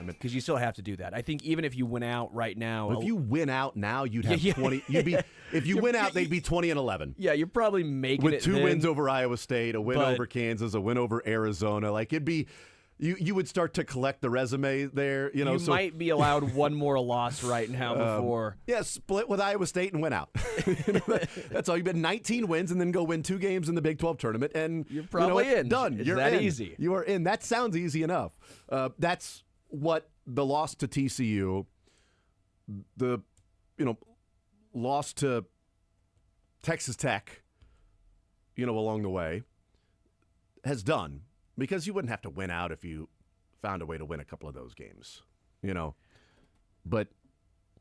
tournament. Because you still have to do that. I think even if you went out right now. If you win out now, you'd have 20. If you win out, they'd be 20-11. Yeah, you're probably making with it 2 then. wins over Iowa State, a win over Kansas, a win over Arizona. Like it'd be, you would start to collect the resume there. You might be allowed one more loss right now before. Yeah, split with Iowa State and win out. That's all. You've been 19 wins and then go win 2 games in the Big 12 tournament, and you're probably in. Done. It's you're that in. easy. You are in. That sounds easy enough. That's what the loss to TCU, the loss to Texas Tech, along the way, has done. Because you wouldn't have to win out if you found a way to win a couple of those games, But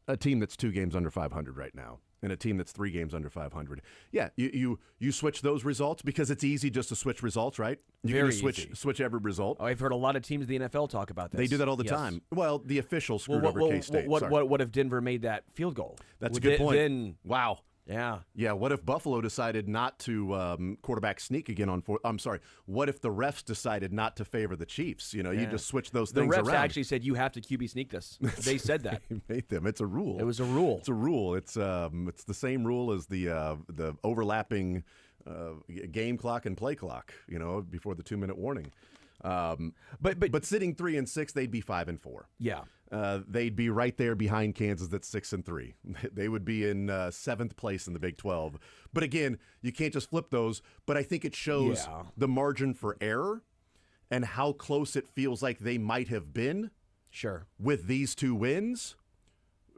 a team that's 2 games under 500 right now, and a team that's 3 games under 500, yeah, you switch those results because it's easy just to switch results, right? You Very can just switch every result. Oh, I've heard a lot of teams in the NFL talk about this. They do that all the time. Well, the officials screwed over K-State. What if Denver made that field goal? That's a good point. Then, wow. Yeah. Yeah, what if Buffalo decided not to quarterback sneak again on 4? I'm sorry. What if the refs decided not to favor the Chiefs? You just switch those things around. The refs actually said you have to QB sneak this. They said that. They made them. It's a rule. It was a rule. It's a rule. It's the same rule as the overlapping game clock and play clock, before the 2-minute warning. But sitting 3 and 6, they'd be 5 and 4. Yeah. They'd be right there behind Kansas at 6 and 3. They would be in 7th place in the Big 12. But again, you can't just flip those. But I think it shows the margin for error and how close it feels like they might have been. Sure. With these 2 wins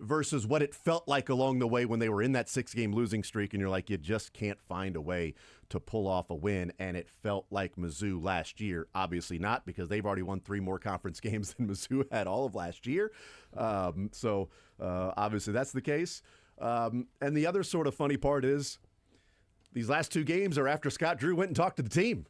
versus what it felt like along the way when they were in that 6-game losing streak, and you're like, you just can't find a way to pull off a win. And it felt like Mizzou last year. Obviously not, because they've already won 3 more conference games than Mizzou had all of last year. So obviously that's the case. And the other sort of funny part is these last 2 games are after Scott Drew went and talked to the team.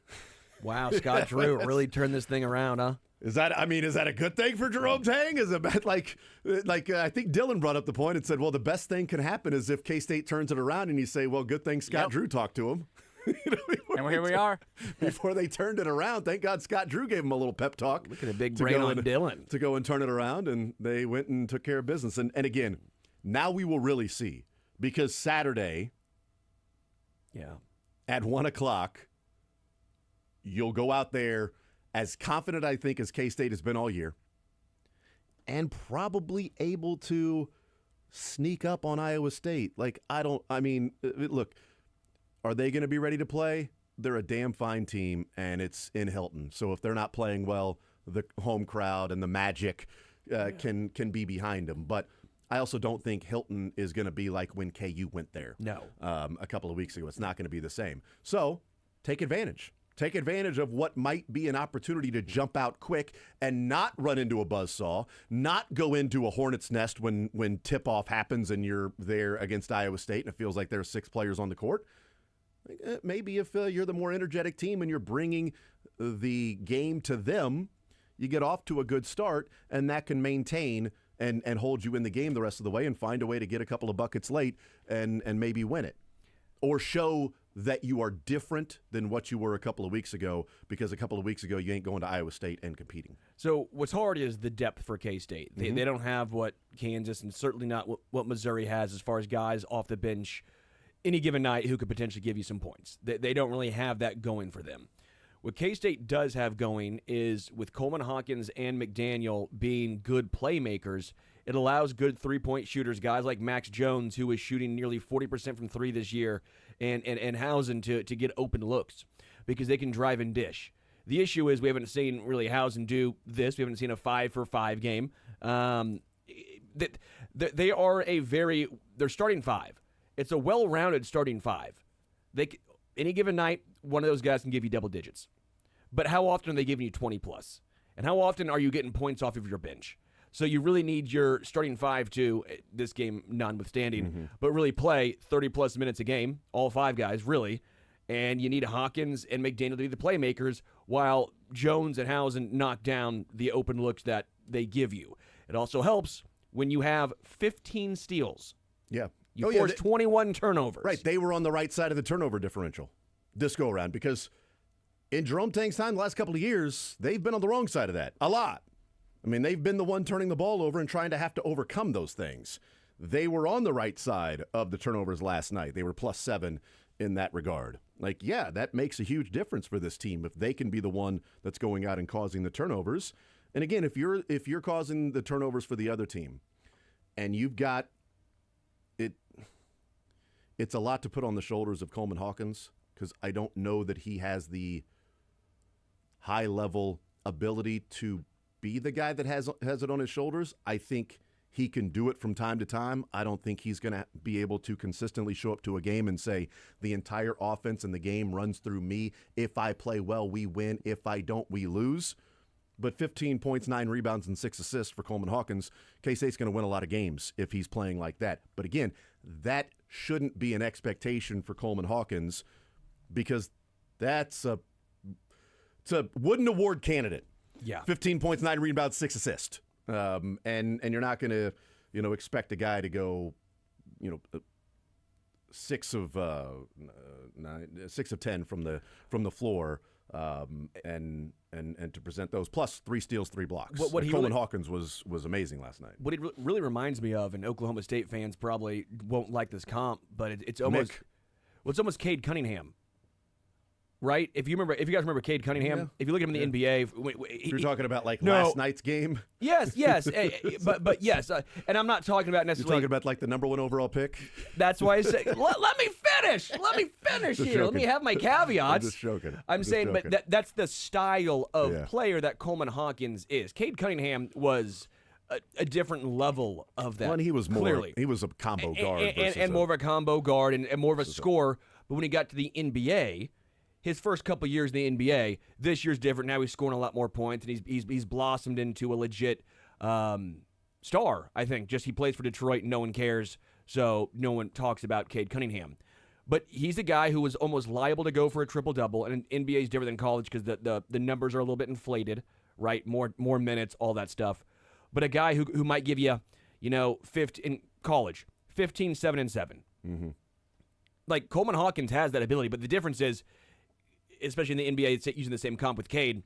Wow, Scott Drew really turned this thing around, huh? Is that a good thing for Jerome Tang? Is it like I think Dylan brought up the point and said, well, the best thing can happen is if K-State turns it around and you say, well, good thing Scott Drew talked to him. And here we are. Before they turned it around, thank God Scott Drew gave him a little pep talk. Look at a big brain on Dylan. To go and turn it around, and they went and took care of business. And again, now we will really see, because Saturday at 1 o'clock, you'll go out there as confident, I think, as K-State has been all year, and probably able to sneak up on Iowa State. Look, are they going to be ready to play? They're a damn fine team, and it's in Hilton. So if they're not playing well, the home crowd and the magic can be behind them. But I also don't think Hilton is going to be like when KU went there. No. A couple of weeks ago. It's not going to be the same. So take advantage. Take advantage of what might be an opportunity to jump out quick and not run into a buzzsaw, not go into a hornet's nest when tip-off happens and you're there against Iowa State and it feels like there are 6 players on the court. Maybe if you're the more energetic team and you're bringing the game to them, you get off to a good start, and that can maintain and hold you in the game the rest of the way and find a way to get a couple of buckets late and maybe win it. Or show that you are different than what you were a couple of weeks ago, because a couple of weeks ago you ain't going to Iowa State and competing. So what's hard is the depth for K-State. They don't have what Kansas and certainly not what Missouri has as far as guys off the bench any given night who could potentially give you some points. They don't really have that going for them. What K-State does have going is with Coleman Hawkins and McDaniel being good playmakers, it allows good three-point shooters, guys like Max Jones, who is shooting nearly 40% from 3 this year, and Housen to get open looks because they can drive and dish. The issue is we haven't seen really Housen do this. We haven't seen a 5-for-5 game. They are they're starting 5. It's a well-rounded starting 5. Any given night, one of those guys can give you double digits. But how often are they giving you 20-plus? And how often are you getting points off of your bench? So you really need your starting 5 to, this game notwithstanding, but really play 30-plus minutes a game, all 5 guys, really. And you need Hawkins and McDaniel to be the playmakers while Jones and Housen knock down the open looks that they give you. It also helps when you have 15 steals. Yeah. You force 21 turnovers. Right. They were on the right side of the turnover differential this go-around because in Jerome Tang's time the last couple of years, they've been on the wrong side of that a lot. I mean, they've been the one turning the ball over and trying to have to overcome those things. They were on the right side of the turnovers last night. They were +7 in that regard. Like, yeah, that makes a huge difference for this team if they can be the one that's going out and causing the turnovers. And again, if you're causing the turnovers for the other team, and you've got it, it's a lot to put on the shoulders of Coleman Hawkins, because I don't know that he has the high level ability to be the guy that has it on his shoulders. I think he can do it from time to time. I don't think he's going to be able to consistently show up to a game and say the entire offense in the game runs through me. If I play well, we win. If I don't, we lose. But 15 points, 9 rebounds, and 6 assists for Coleman Hawkins. K-State's going to win a lot of games if he's playing like that. But again, that shouldn't be an expectation for Coleman Hawkins, because it's a Wooden Award candidate. Yeah. 15 points, 9 rebounds, 6 assists. And you're not going to, expect a guy to go, 6 of 10 from the floor, and to present those, plus 3 steals, 3 blocks. Coleman Hawkins was amazing last night. What it really reminds me of, and Oklahoma State fans probably won't like this comp, but it's almost it's almost Cade Cunningham. Right? If you guys remember Cade Cunningham, if you look at him in the NBA, you're talking about last night's game. Yes, but yes, and I'm not talking about necessarily. You're talking about like the number 1 overall pick. That's why I say let me finish. Let me finish here. Let me have my caveats. I'm just joking. I'm saying, but that's the style of player that Coleman Hawkins is. Cade Cunningham was a different level of that. Well, and he was clearly. He was a combo guard and more of a combo guard and more of a scorer. But when he got to the NBA. His first couple years in the NBA, this year's different. Now he's scoring a lot more points, and he's blossomed into a legit star, I think. Just he plays for Detroit, and no one cares, so no one talks about Cade Cunningham. But he's a guy who was almost liable to go for a triple-double, and NBA is different than college because the numbers are a little bit inflated, right? More minutes, all that stuff. But a guy who might give you, 15 in college, 15, 7, and 7. Mm-hmm. Like Coleman Hawkins has that ability, but the difference is, especially in the NBA, it's using the same comp with Cade,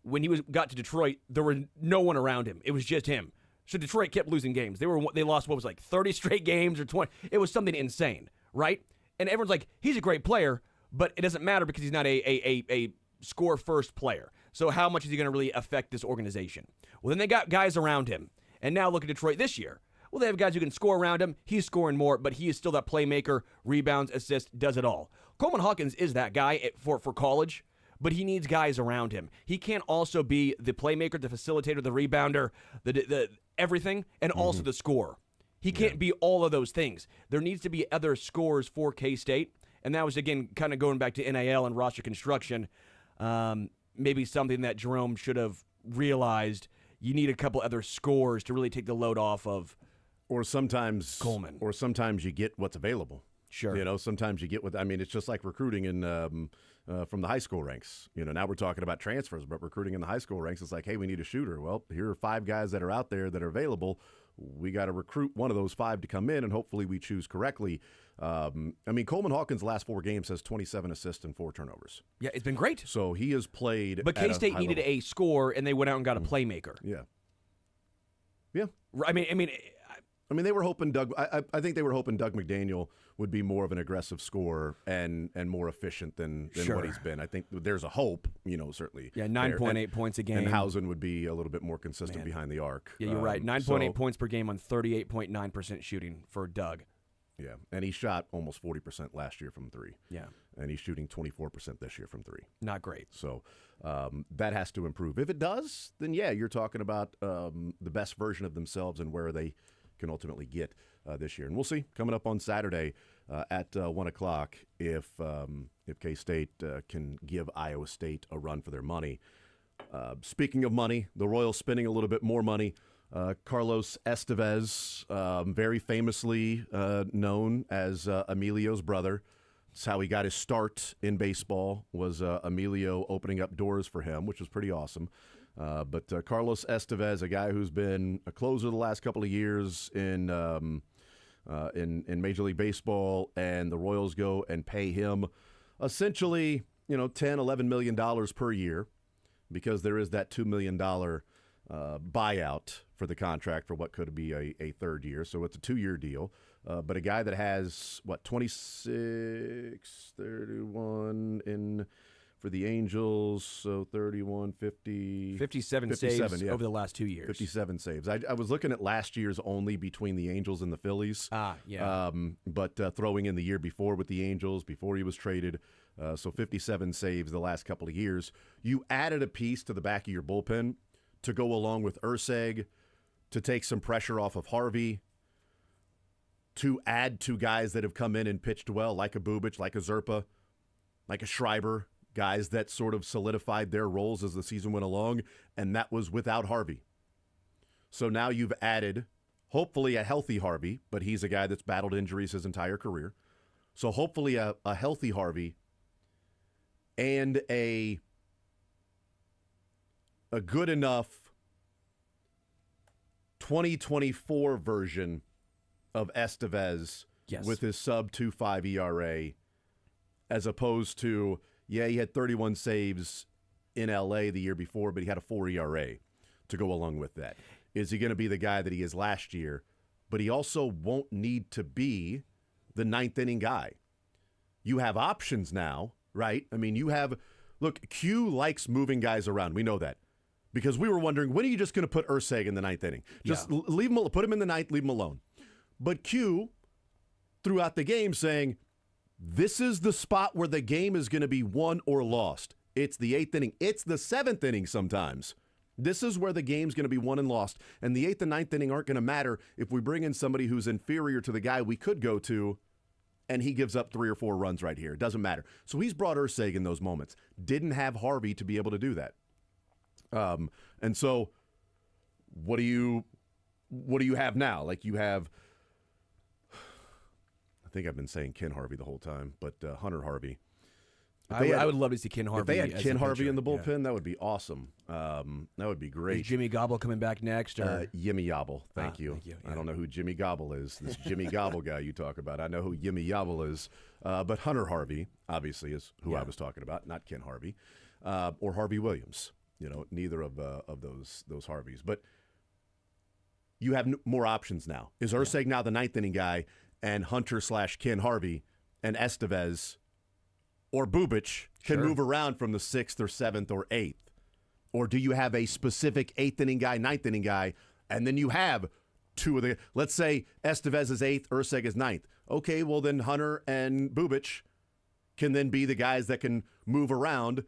when he got to Detroit, there were no one around him. It was just him. So Detroit kept losing games. They lost, 30 straight games or 20. It was something insane, right? And everyone's like, he's a great player, but it doesn't matter because he's not a score-first player. So how much is he going to really affect this organization? Well, then they got guys around him. And now look at Detroit this year. Well, they have guys who can score around him. He's scoring more, but he is still that playmaker, rebounds, assists, does it all. Coleman Hawkins is that guy for college, but he needs guys around him. He can't also be the playmaker, the facilitator, the rebounder, the everything, and also the scorer. He can't be all of those things. There needs to be other scorers for K-State, and that was, again, kind of going back to NIL and roster construction, maybe something that Jerome should have realized. You need a couple other scorers to really take the load off of Coleman. Or sometimes you get what's available. Sure. Sometimes you get it's just like recruiting from the high school ranks. Now we're talking about transfers, but recruiting in the high school ranks, it's like, hey, we need a shooter. Well, here are 5 guys that are out there that are available. We got to recruit one of those 5 to come in, and hopefully we choose correctly. Coleman Hawkins' last 4 games has 27 assists and 4 turnovers. Yeah, it's been great. So he has played. But K-State needed a score, and they went out and got a playmaker. Yeah. They were hoping I think they were hoping Doug McDaniel would be more of an aggressive scorer and more efficient than what he's been. I think there's a hope, certainly. Yeah, 9.8 points a game. And Housen would be a little bit more consistent behind the arc. Yeah, you're right. 9.8 points per game on 38.9% shooting for Doug. Yeah, and he shot almost 40% last year from 3. Yeah. And he's shooting 24% this year from 3. Not great. So that has to improve. If it does, then you're talking about the best version of themselves and where they can ultimately get this year. And we'll see coming up on Saturday at 1 o'clock if K-State can give Iowa State a run for their money. Speaking of money, the Royals spending a little bit more money. Carlos Estevez, very famously known as Emilio's brother. That's how he got his start in baseball, was Emilio opening up doors for him, which was pretty awesome. But Carlos Estevez, a guy who's been a closer the last couple of years in Major League Baseball, and the Royals go and pay him essentially, $10, $11 million per year, because there is that $2 million buyout for the contract for what could be a third year. So it's a 2-year deal. But a guy that has, 26, 31 in for the Angels, so 31, 50. 57 saves over the last 2 years. 57 saves. I was looking at last year's only between the Angels and the Phillies. Yeah. But throwing in the year before with the Angels, before he was traded. So 57 saves the last couple of years. You added a piece to the back of your bullpen to go along with Urseg, to take some pressure off of Harvey, to add to guys that have come in and pitched well, like a Bubic, like a Zerpa, like a Schreiber, guys that sort of solidified their roles as the season went along, and that was without Harvey. So now you've added, hopefully, a healthy Harvey, but he's a guy that's battled injuries his entire career. So hopefully a healthy Harvey and a good enough 2024 version of Estevez with his sub 2.5 ERA, as opposed to, he had 31 saves in LA the year before, but he had a 4 ERA to go along with that. Is he going to be the guy that he is last year? But he also won't need to be the ninth inning guy. You have options now, right? I mean, look, Q likes moving guys around. We know that. Because we were wondering, when are you just going to put Urseg in the ninth inning? Just leave him, put him in the ninth, leave him alone. But Q, throughout the game, saying, this is the spot where the game is going to be won or lost. It's the 8th inning. It's the 7th inning sometimes. This is where the game's going to be won and lost. And the 8th and 9th inning aren't going to matter if we bring in somebody who's inferior to the guy we could go to, and he gives up 3 or 4 runs right here. It doesn't matter. So he's brought Urseg in those moments. Didn't have Harvey to be able to do that. And so what do you have now? Like, you have, I think I've been saying Ken Harvey the whole time, but Hunter Harvey. I would love to see Ken Harvey. If they had Ken Harvey in the bullpen, that would be awesome. That would be great. Is Jimmy Gobble coming back next? Or? Yimmy Yobble. Thank you. Yeah. I don't know who Jimmy Gobble is. This Jimmy Gobble guy you talk about. I know who Yimmy Yobble is. But Hunter Harvey, obviously, is who I was talking about, not Ken Harvey. Or Harvey Williams. Neither of those Harveys. But you have more options now. Is Urseg now the 9th inning guy, and Hunter/Ken Harvey and Estevez or Bubic can move around from the 6th or 7th or 8th? Or do you have a specific 8th inning guy, 9th inning guy, and then you have two of the, let's say Estevez is 8th, Urseg is 9th. Okay, well then Hunter and Bubic can then be the guys that can move around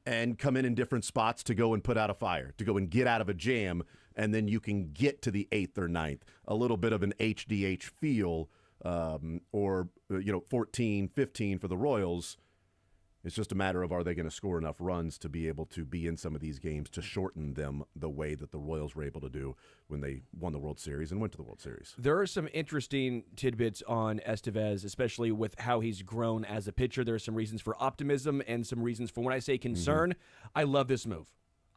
and come in different spots to go and put out a fire, to go and get out of a jam, and then you can get to the 8th or 9th. A little bit of an HDH feel, or 14, 15 for the Royals. It's just a matter of, are they going to score enough runs to be able to be in some of these games to shorten them the way that the Royals were able to do when they won the World Series and went to the World Series. There are some interesting tidbits on Estevez, especially with how he's grown as a pitcher. There are some reasons for optimism and some reasons for, when I say concern, I love this move.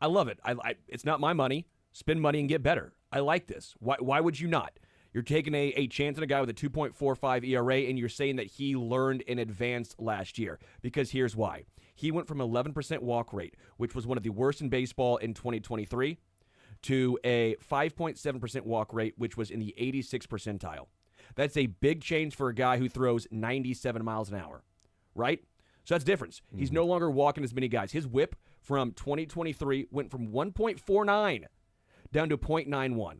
I love it. It's not my money. Spend money and get better. I like this. Why would you not? You're taking a chance on a guy with a 2.45 ERA, and you're saying that he learned and advanced last year. Because here's why. He went from 11% walk rate, which was one of the worst in baseball in 2023, to a 5.7% walk rate, which was in the 86th percentile. That's a big change for a guy who throws 97 miles an hour, right? So that's difference. He's no longer walking as many guys. His whip from 2023 went from 1.49 down to 0.91.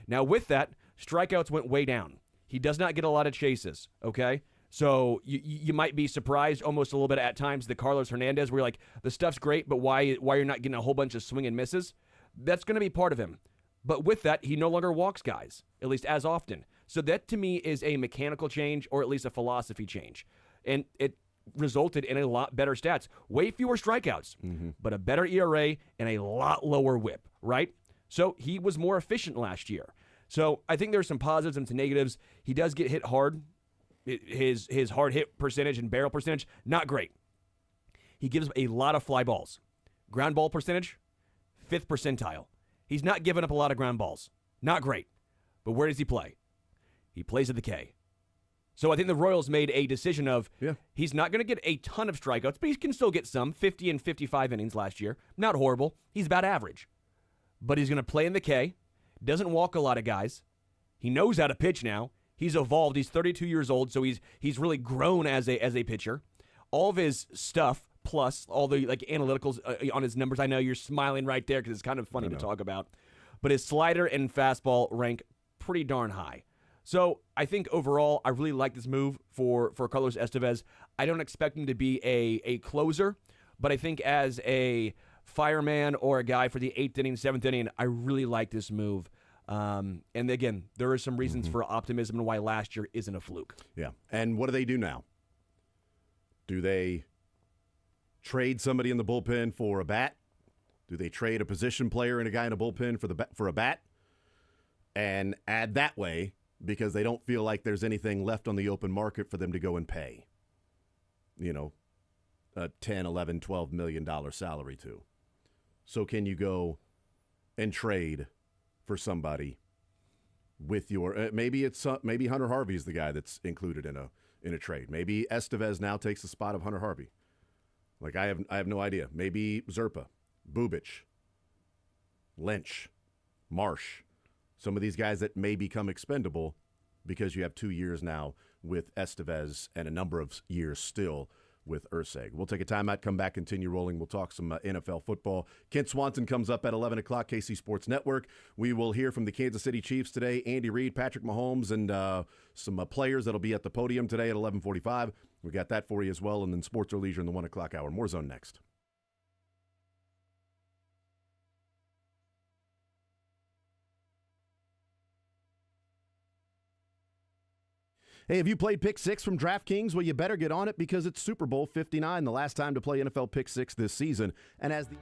Now with that, strikeouts went way down. He does not get a lot of chases, okay? So you might be surprised almost a little bit at times that Carlos Hernandez, where you're like, the stuff's great, but why you're not getting a whole bunch of swing and misses? That's going to be part of him. But with that, he no longer walks guys, at least as often. So that to me is a mechanical change, or at least a philosophy change. And it resulted in a lot better stats. Way fewer strikeouts, but a better ERA and a lot lower whip, right? So he was more efficient last year. So I think there's some positives and some negatives. He does get hit hard. His hard hit percentage and barrel percentage, not great. He gives up a lot of fly balls. Ground ball percentage, 5th percentile. He's not giving up a lot of ground balls. Not great. But where does he play? He plays at the K. So I think the Royals made a decision of, he's not going to get a ton of strikeouts, but he can still get some, 50 and 55 innings last year. Not horrible. He's about average. but he's going to play in the K. Doesn't walk a lot of guys. He knows how to pitch now. He's evolved. He's 32 years old, so he's really grown as a pitcher. All of his stuff, plus all the analyticals on his numbers. I know you're smiling right there because it's kind of funny to talk about. But his slider and fastball rank pretty darn high. So I think overall, I really like this move for Carlos Estevez. I don't expect him to be a closer, but I think as a fireman or a guy for the 8th inning, 7th inning, I really like this move. And again, there are some reasons for optimism and why last year isn't a fluke. Yeah. And what do they do now? Do they trade somebody in the bullpen for a bat? Do they trade a position player and a guy in a bullpen for a bat? And add that way because they don't feel like there's anything left on the open market for them to go and pay, a $10, $11, $12 million salary to. So can you go and trade for somebody with your maybe Hunter Harvey's the guy that's included in a trade. Maybe Estevez now takes the spot of Hunter Harvey. Like I have no idea. Maybe Zerpa, Bubic, Lynch, Marsh. Some of these guys that may become expendable because you have 2 years now with Estevez and a number of years still with Urseg. We'll take a timeout, come back, continue rolling. We'll talk some NFL football. Kent Swanson comes up at 11 o'clock, KC Sports Network. We will hear from the Kansas City Chiefs today, Andy Reid, Patrick Mahomes, and some players that'll be at the podium today at 11:45. We got that for you as well, and then Sports or Leisure in the 1 o'clock hour. More Zone next. Hey, have you played Pick 6 from DraftKings? Well, you better get on it because it's Super Bowl 59, the last time to play NFL Pick 6 this season. And as the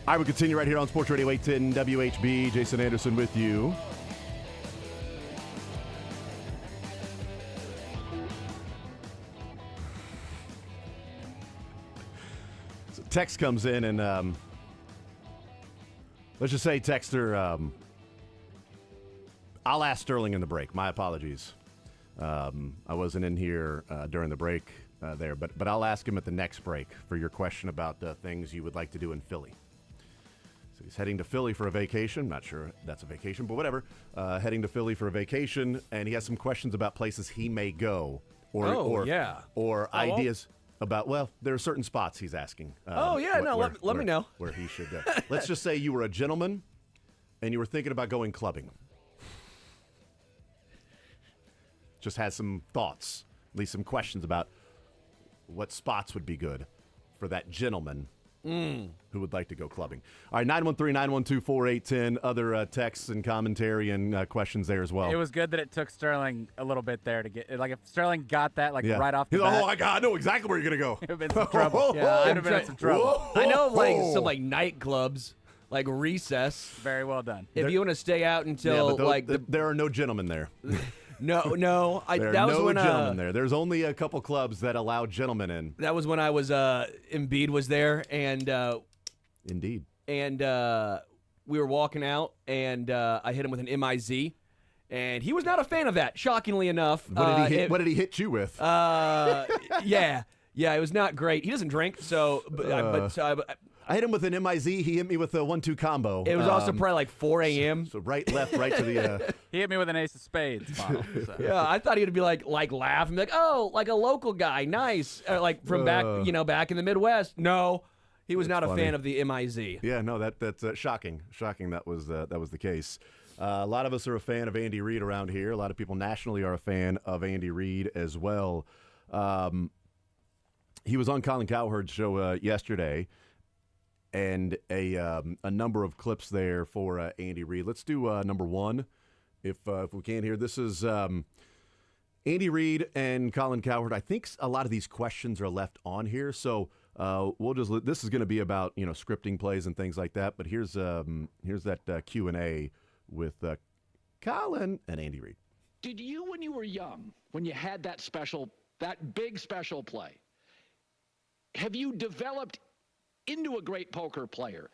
All right, we continue right here on Sports Radio 810 WHB. Jason Anderson with you. So text comes in, and let's just say texter, I'll ask Sterling in the break. My apologies. I wasn't in here during the break there, but I'll ask him at the next break for your question about things you would like to do in Philly. So he's heading to Philly for a vacation. Not sure that's a vacation, but whatever. Heading to Philly for a vacation, and he has some questions about places he may go, or ideas about. Well, there are certain spots he's asking. Let me know where he should go. Let's just say you were a gentleman, and you were thinking about going clubbing. Just has some thoughts, at least some questions about what spots would be good for that gentleman who would like to go clubbing. All right, 913-912-4810. Other texts and commentary and questions there as well. It was good that it took Sterling a little bit there to get. Like if Sterling got that right off the bat. Oh my God, I know exactly where you're gonna go. It would have been some trouble. Yeah, it would have been in some trouble. I know some nightclubs, like Recess. Very well done. If you want to stay out until there are no gentlemen there. No, there that are was no when gentlemen there. There's only a couple clubs that allow gentlemen in. That was when I was Embiid was there, and Indeed. And we were walking out, and I hit him with an MIZ, and he was not a fan of that. Shockingly enough, what did he hit you with? Yeah, it was not great. He doesn't drink, so I hit him with an MIZ. He hit me with a 1-2 combo. It was also probably like 4 a.m. So right, left, right to the. He hit me with an ace of spades. Model, so. Yeah, I thought he would be like laugh and be like, oh, like a local guy, nice, like from back in the Midwest. No, he was not a fan of the MIZ. Yeah, no, that's shocking. Shocking that was the case. A lot of us are a fan of Andy Reid around here. A lot of people nationally are a fan of Andy Reid as well. He was on Colin Cowherd's show yesterday. And a number of clips there for Andy Reid. Let's do number one, if we can here. This is Andy Reid and Colin Cowherd. I think a lot of these questions are left on here, so this is going to be about scripting plays and things like that. But here's that Q&A with Colin and Andy Reid. Did you, when you were young, when you had that big special play, have you developed into a great poker player?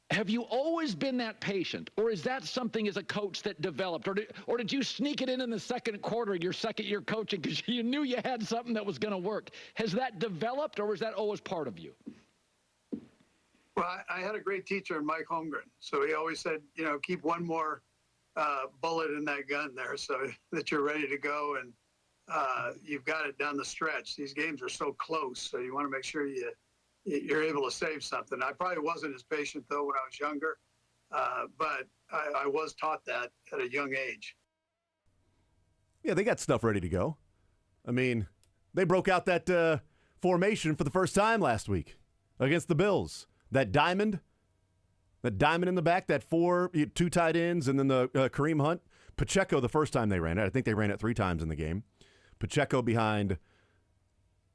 Have you always been that patient, or is that something as a coach that developed, or did you sneak it in the second quarter, your second year coaching, because you knew you had something that was going to work? Has that developed, or was that always part of you? Well, I had a great teacher in Mike Holmgren, so he always said, keep one more bullet in that gun there, so that you're ready to go, and you've got it down the stretch. These games are so close, so you want to make sure you're able to save something. I probably wasn't as patient, though, when I was younger, but I was taught that at a young age. Yeah, they got stuff ready to go. I mean, they broke out that formation for the first time last week against the Bills. That diamond in the back, that two tight ends, and then the Kareem Hunt. Pacheco, the first time they ran it. I think they ran it 3 times in the game. Pacheco behind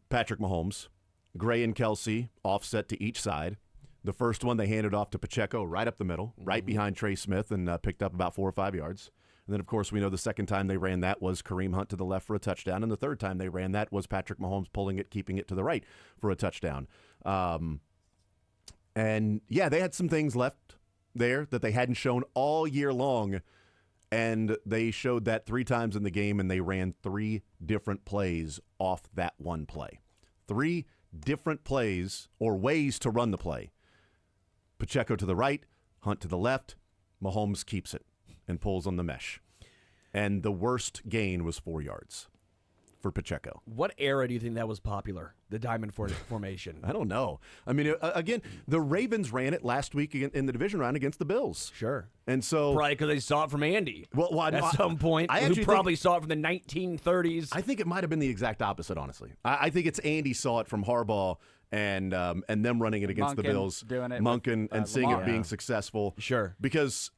Patrick Mahomes. Gray and Kelsey offset to each side. The first one they handed off to Pacheco right up the middle, right behind Trey Smith, and picked up about 4 or 5 yards. And then, of course, we know the second time they ran that was Kareem Hunt to the left for a touchdown, and the third time they ran that was Patrick Mahomes pulling it, keeping it to the right for a touchdown. And, yeah, they had some things left there that they hadn't shown all year long, and they showed that 3 times in the game, and they ran 3 different plays off that one play. 3 different plays or ways to run the play. Pacheco to the right, Hunt to the left. Mahomes keeps it and pulls on the mesh. And the worst gain was 4 yards for Pacheco. What era do you think that was popular, the diamond formation? I don't know. I mean, again, the Ravens ran it last week in the division round against the Bills. Sure. And so probably because they saw it from Andy. Well, at some point, who probably saw it from the 1930s. I think it might have been the exact opposite, honestly. I think it's Andy saw it from Harbaugh and them running it against the Bills. Doing it Monk and seeing Lamar. it being successful. Sure. Because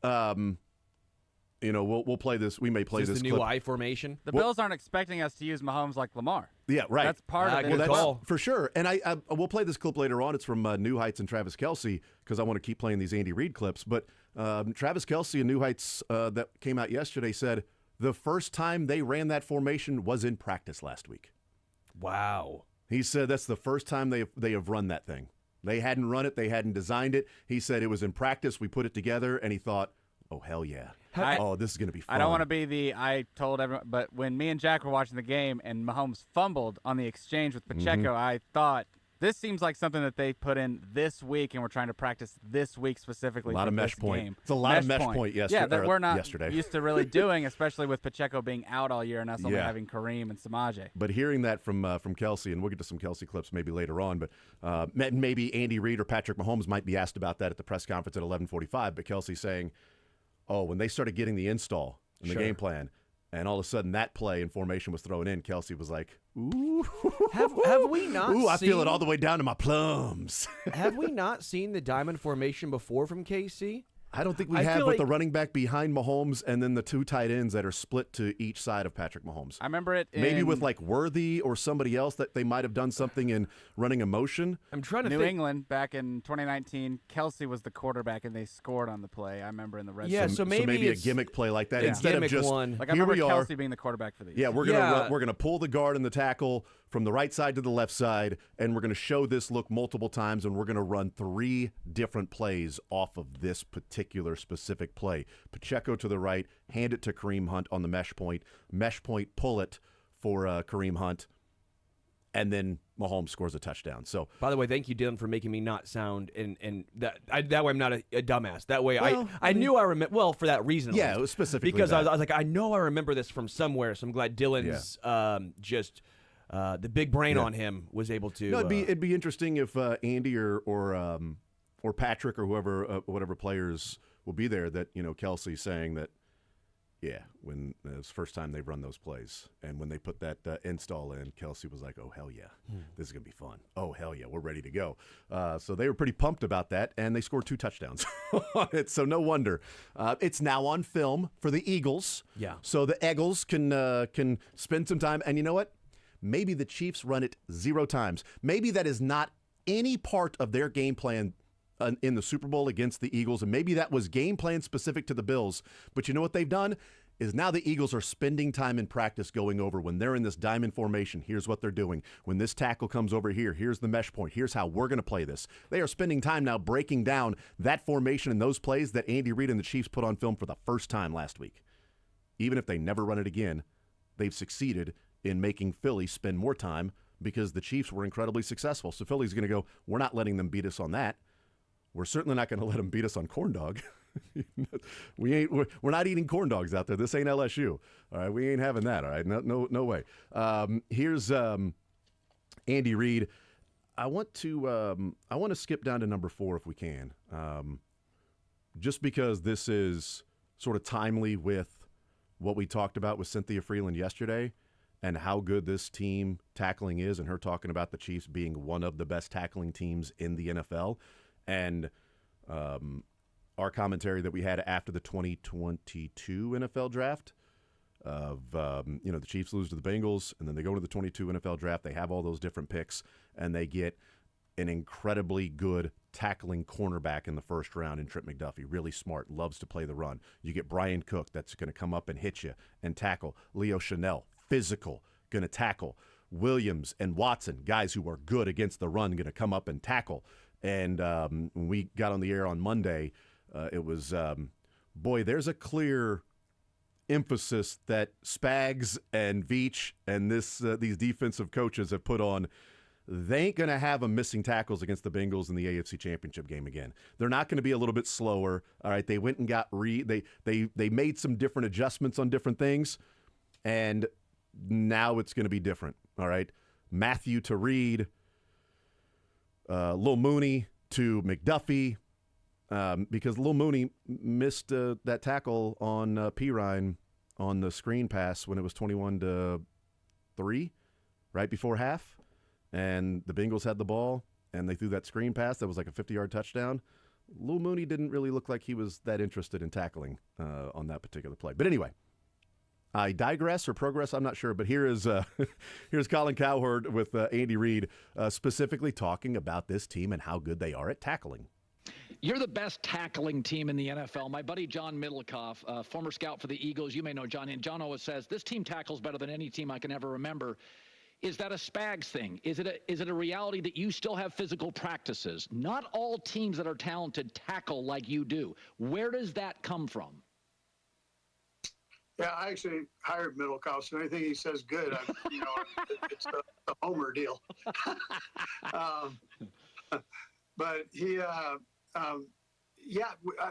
we'll play this. We may play Is this this the new clip. I formation? The Bills aren't expecting us to use Mahomes like Lamar. Yeah, right. That's part of it. good as call. well. For sure. And I we'll play this clip later on. It's from New Heights and Travis Kelce because I want to keep playing these Andy Reid clips. But Travis Kelce and New Heights that came out yesterday said the first time they ran that formation was in practice last week. Wow. He said that's the first time they have run that thing. They hadn't run it. They hadn't designed it. He said it was in practice. We put it together, and he thought, oh, hell yeah. This is going to be fun. I don't want to be I told everyone, but when me and Jack were watching the game and Mahomes fumbled on the exchange with Pacheco, I thought, this seems like something that they put in this week, and we're trying to practice this week specifically. A lot for of mesh this point. game. It's a lot of mesh point yesterday. Yeah, that we're not yesterday. used to really doing, especially with Pacheco being out all year and us only Yeah. having Kareem and Samaje. But hearing that from Kelce, and we'll get to some Kelce clips maybe later on, but maybe Andy Reid or Patrick Mahomes might be asked about that at the press conference at 11:45. But Kelce saying, "Oh, when they started getting the install and the game plan, and all of a sudden that play and formation was thrown in, Kelce was like, ooh, Have we not? ooh, I feel seen- it all the way down to my plums." Have we not seen the diamond formation before from KC? I don't think we I have feel with the like- running back behind Mahomes and then the two tight ends that are split to each side of Patrick Mahomes. I remember it Maybe in with like Worthy or somebody else that they might have done something in running a motion. I'm trying to New think. England back in 2019. Kelsey was the quarterback, and they scored on the play. I remember in the red Yeah, zone. so maybe a it's gimmick play like that a instead of gimmick just one. Like I here remember we are. Kelsey being the quarterback for these. Yeah, we're gonna pull the guard and the tackle from the right side to the left side, and we're gonna show this look multiple times, and we're gonna run 3 different plays off of this particular specific play. Pacheco to the right, hand it to Kareem Hunt on the mesh point, pull it for Kareem Hunt, and then Mahomes scores a touchdown. So By the way, thank you, Dylan, for making me not sound and that way I'm not a dumbass. That way Well, I knew I remember. Well, for that reason. at yeah, least. it was specifically because that. I was like, I know I remember this from somewhere. So I'm glad Dylan's the big brain on him was able to. No, it'd be interesting if Andy or Patrick or whoever, whatever players will be there. That Kelsey saying that, when it was the first time they've run those plays, and when they put that install in, Kelsey was like, "Oh hell yeah, this is gonna be fun. Oh hell yeah, we're ready to go." So they were pretty pumped about that, and they scored 2 touchdowns on it. So no wonder it's now on film for the Eagles. Yeah. So the Eagles can spend some time, and you know what? Maybe the Chiefs run it 0 times. Maybe that is not any part of their game plan in the Super Bowl against the Eagles, and maybe that was game plan specific to the Bills. But you know what they've done is now the Eagles are spending time in practice going over when they're in this diamond formation. Here's what they're doing. When this tackle comes over here, here's the mesh point. Here's how we're going to play this. They are spending time now breaking down that formation and those plays that Andy Reid and the Chiefs put on film for the first time last week. Even if they never run it again, they've succeeded in making Philly spend more time because the Chiefs were incredibly successful. So Philly's going to go, we're not letting them beat us on that. We're certainly not going to let them beat us on corn dog. We're not eating corn dogs out there. This ain't LSU. All right, we ain't having that. All right, no way. Here's Andy Reid. I want to skip down to number 4 if we can, just because this is sort of timely with what we talked about with Cynthia Freeland yesterday and how good this team tackling is, and her talking about the Chiefs being one of the best tackling teams in the NFL. And our commentary that we had after the 2022 NFL draft of, the Chiefs lose to the Bengals, and then they go to the 22 NFL draft. They have all those different picks, and they get an incredibly good tackling cornerback in the first round in Trent McDuffie. Really smart, loves to play the run. You get Brian Cook that's going to come up and hit you and tackle. Leo Chanel, physical, going to tackle. Williams and Watson, guys who are good against the run, going to come up and tackle. And when we got on the air on Monday, it was, there's a clear emphasis that Spags and Veach and these defensive coaches have put on. They ain't going to have them missing tackles against the Bengals in the AFC Championship game again. They're not going to be a little bit slower. All right, they went and got they made some different adjustments on different things, and now it's going to be different. All right, Matthew to Reed, Lil Mooney to McDuffie, because Lil Mooney missed that tackle on Pirine on the screen pass when it was 21-3, right before half. And the Bengals had the ball, and they threw that screen pass that was like a 50-yard touchdown. Lou Mooney didn't really look like he was that interested in tackling on that particular play. But anyway, I digress or progress, I'm not sure. But here is here's Colin Cowherd with Andy Reid specifically talking about this team and how good they are at tackling. You're the best tackling team in the NFL. My buddy John Middlecoff, former scout for the Eagles, you may know John, and John always says, this team tackles better than any team I can ever remember. Is that a Spags thing? Is it a reality that you still have physical practices? Not all teams that are talented tackle like you do. Where does that come from? Yeah, I actually hired Middlecoff, so anything he says good, it's a homer deal. But he,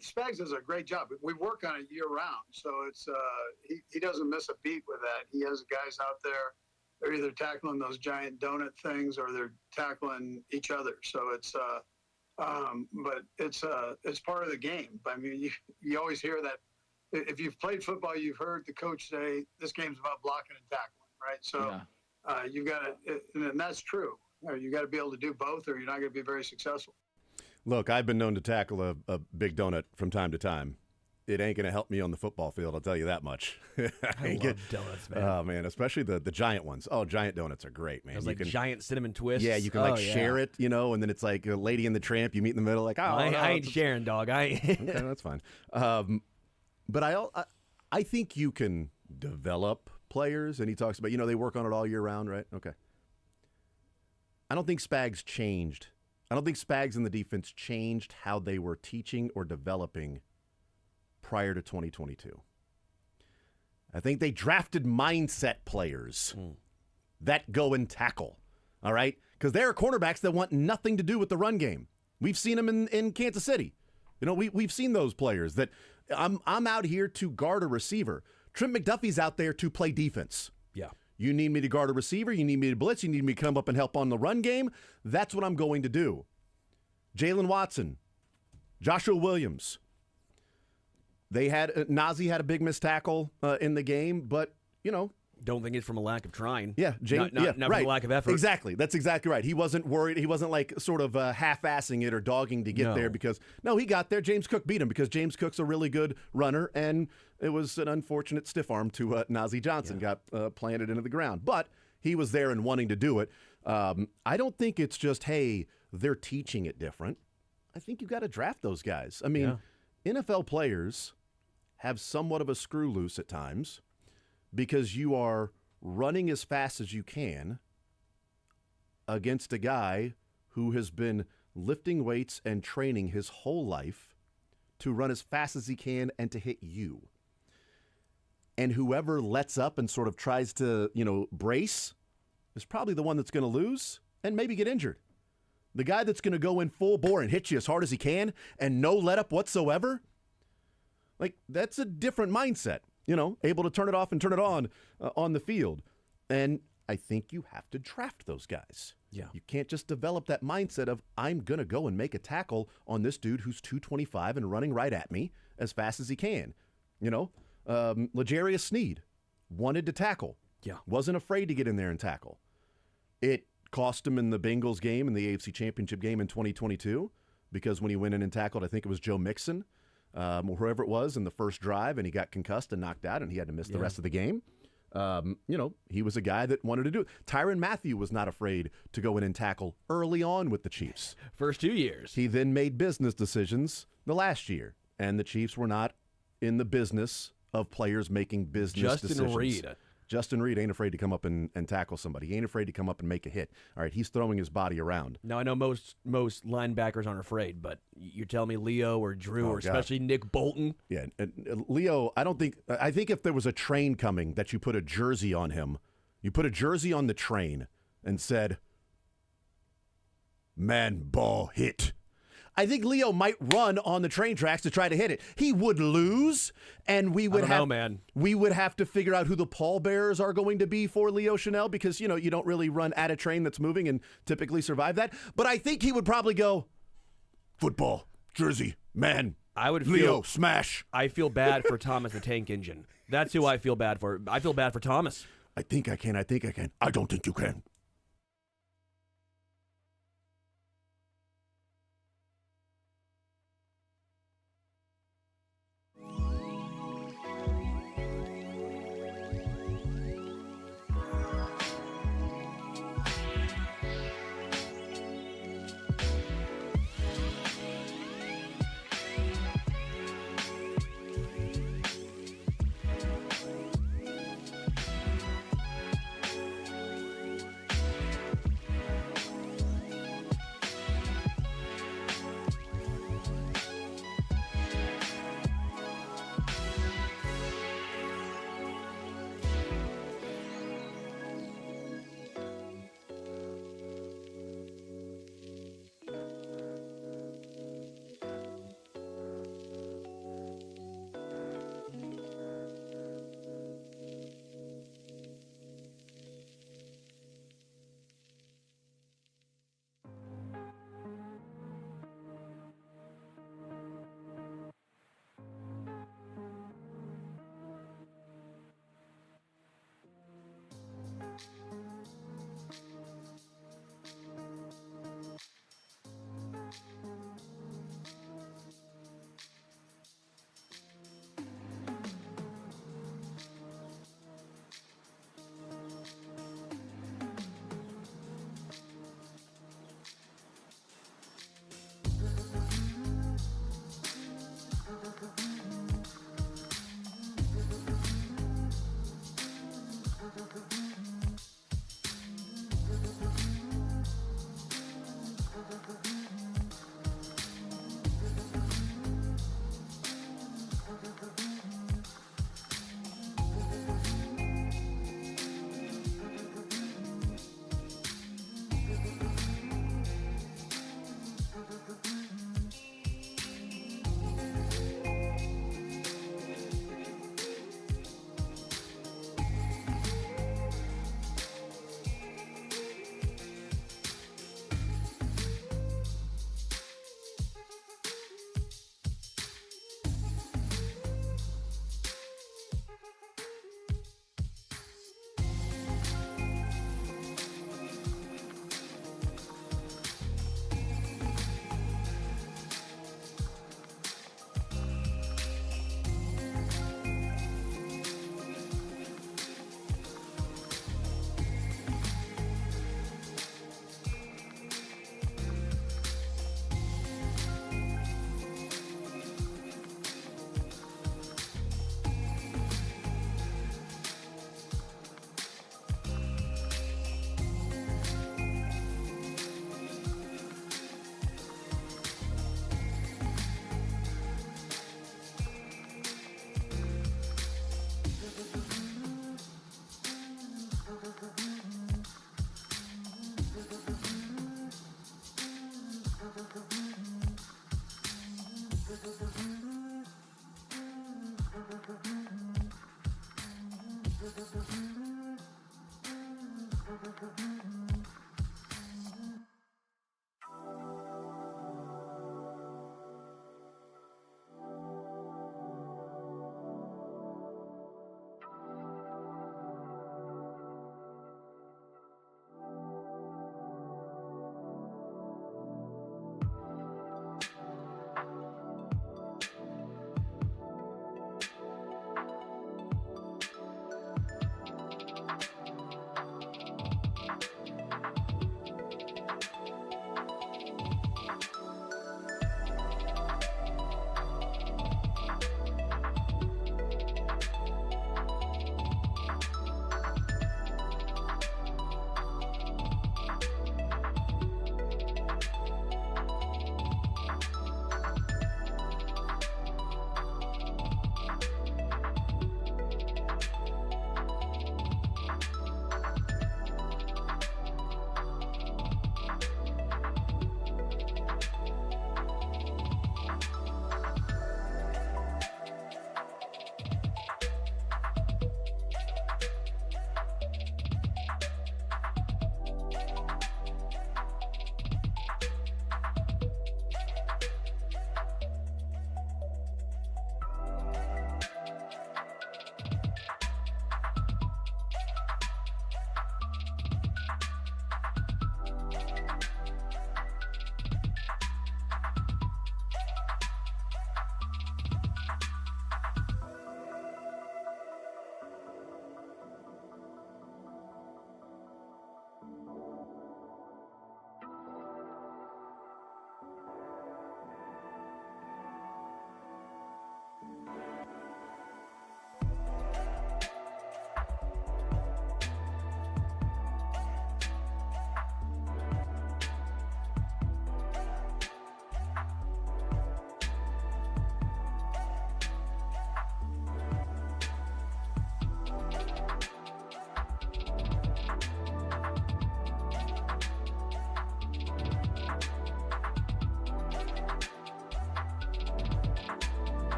Spags does a great job. We work on it year round, so it's he doesn't miss a beat with that. He has guys out there. They're either tackling those giant donut things or they're tackling each other. So it's, but it's part of the game. I mean, you always hear that. If you've played football, you've heard the coach say, this game's about blocking and tackling, right? So you've got to, and that's true. You got to be able to do both or you're not going to be very successful. Look, I've been known to tackle a big donut from time to time. It ain't going to help me on the football field, I'll tell you that much. I love donuts, man. Oh, man, especially the giant ones. Oh, giant donuts are great, man. Those giant cinnamon twists. Yeah, you can share it, and then it's like a Lady and the Tramp. You meet in the middle, like, I ain't sharing, dog. Okay, that's fine. But I think you can develop players, and he talks about, they work on it all year round, right? Okay. I don't think Spags changed. I don't think Spags and the defense changed how they were teaching or developing prior to 2022. I think they drafted mindset players that go and tackle, all right? Because there are cornerbacks that want nothing to do with the run game. We've seen them in Kansas City. We've seen those players that I'm out here to guard a receiver. Trent McDuffie's out there to play defense. Yeah. You need me to guard a receiver. You need me to blitz. You need me to come up and help on the run game. That's what I'm going to do. Jalen Watson, Joshua Williams. Nazi had a big missed tackle in the game, but, Don't think it's from a lack of trying. Yeah, not right. from a lack of effort. Exactly. That's exactly right. He wasn't worried. He wasn't like sort of half-assing it or dogging to get there because, no, he got there. James Cook beat him because James Cook's a really good runner, and it was an unfortunate stiff arm to Nazi Johnson got planted into the ground. But he was there and wanting to do it. I don't think it's just, hey, they're teaching it different. I think you've got to draft those guys. I mean, NFL players have somewhat of a screw loose at times because you are running as fast as you can against a guy who has been lifting weights and training his whole life to run as fast as he can and to hit you. And whoever lets up and sort of tries to, brace is probably the one that's going to lose and maybe get injured. The guy that's going to go in full bore and hit you as hard as he can and no let up whatsoever, that's a different mindset, able to turn it off and turn it on the field. And I think you have to draft those guys. Yeah. You can't just develop that mindset of, I'm going to go and make a tackle on this dude who's 225 and running right at me as fast as he can. L'Jarius Sneed wanted to tackle. Yeah. Wasn't afraid to get in there and tackle. It cost him in the Bengals game, in the AFC Championship game in 2022, because when he went in and tackled, I think it was Joe Mixon, or whoever it was, in the first drive, and he got concussed and knocked out, and he had to miss the rest of the game. He was a guy that wanted to do it. Tyrann Mathieu was not afraid to go in and tackle early on with the Chiefs. First 2 years. He then made business decisions the last year, and the Chiefs were not in the business of players making business decisions. Justin Reed ain't afraid to come up and tackle somebody. He ain't afraid to come up and make a hit. All right, he's throwing his body around. Now, I know most linebackers aren't afraid, but you're telling me Leo or Drew or especially Nick Bolton? Yeah, and Leo, I think if there was a train coming that you put a jersey on him, you put a jersey on the train and said, man, ball hit. I think Leo might run on the train tracks to try to hit it. He would lose, and we would we would have to figure out who the pallbearers are going to be for Leo Chanel because, you don't really run at a train that's moving and typically survive that. But I think he would probably go, football, jersey, man, Leo, smash. I feel bad for Thomas the Tank Engine. That's who I feel bad for. I feel bad for Thomas. I think I can. I don't think you can.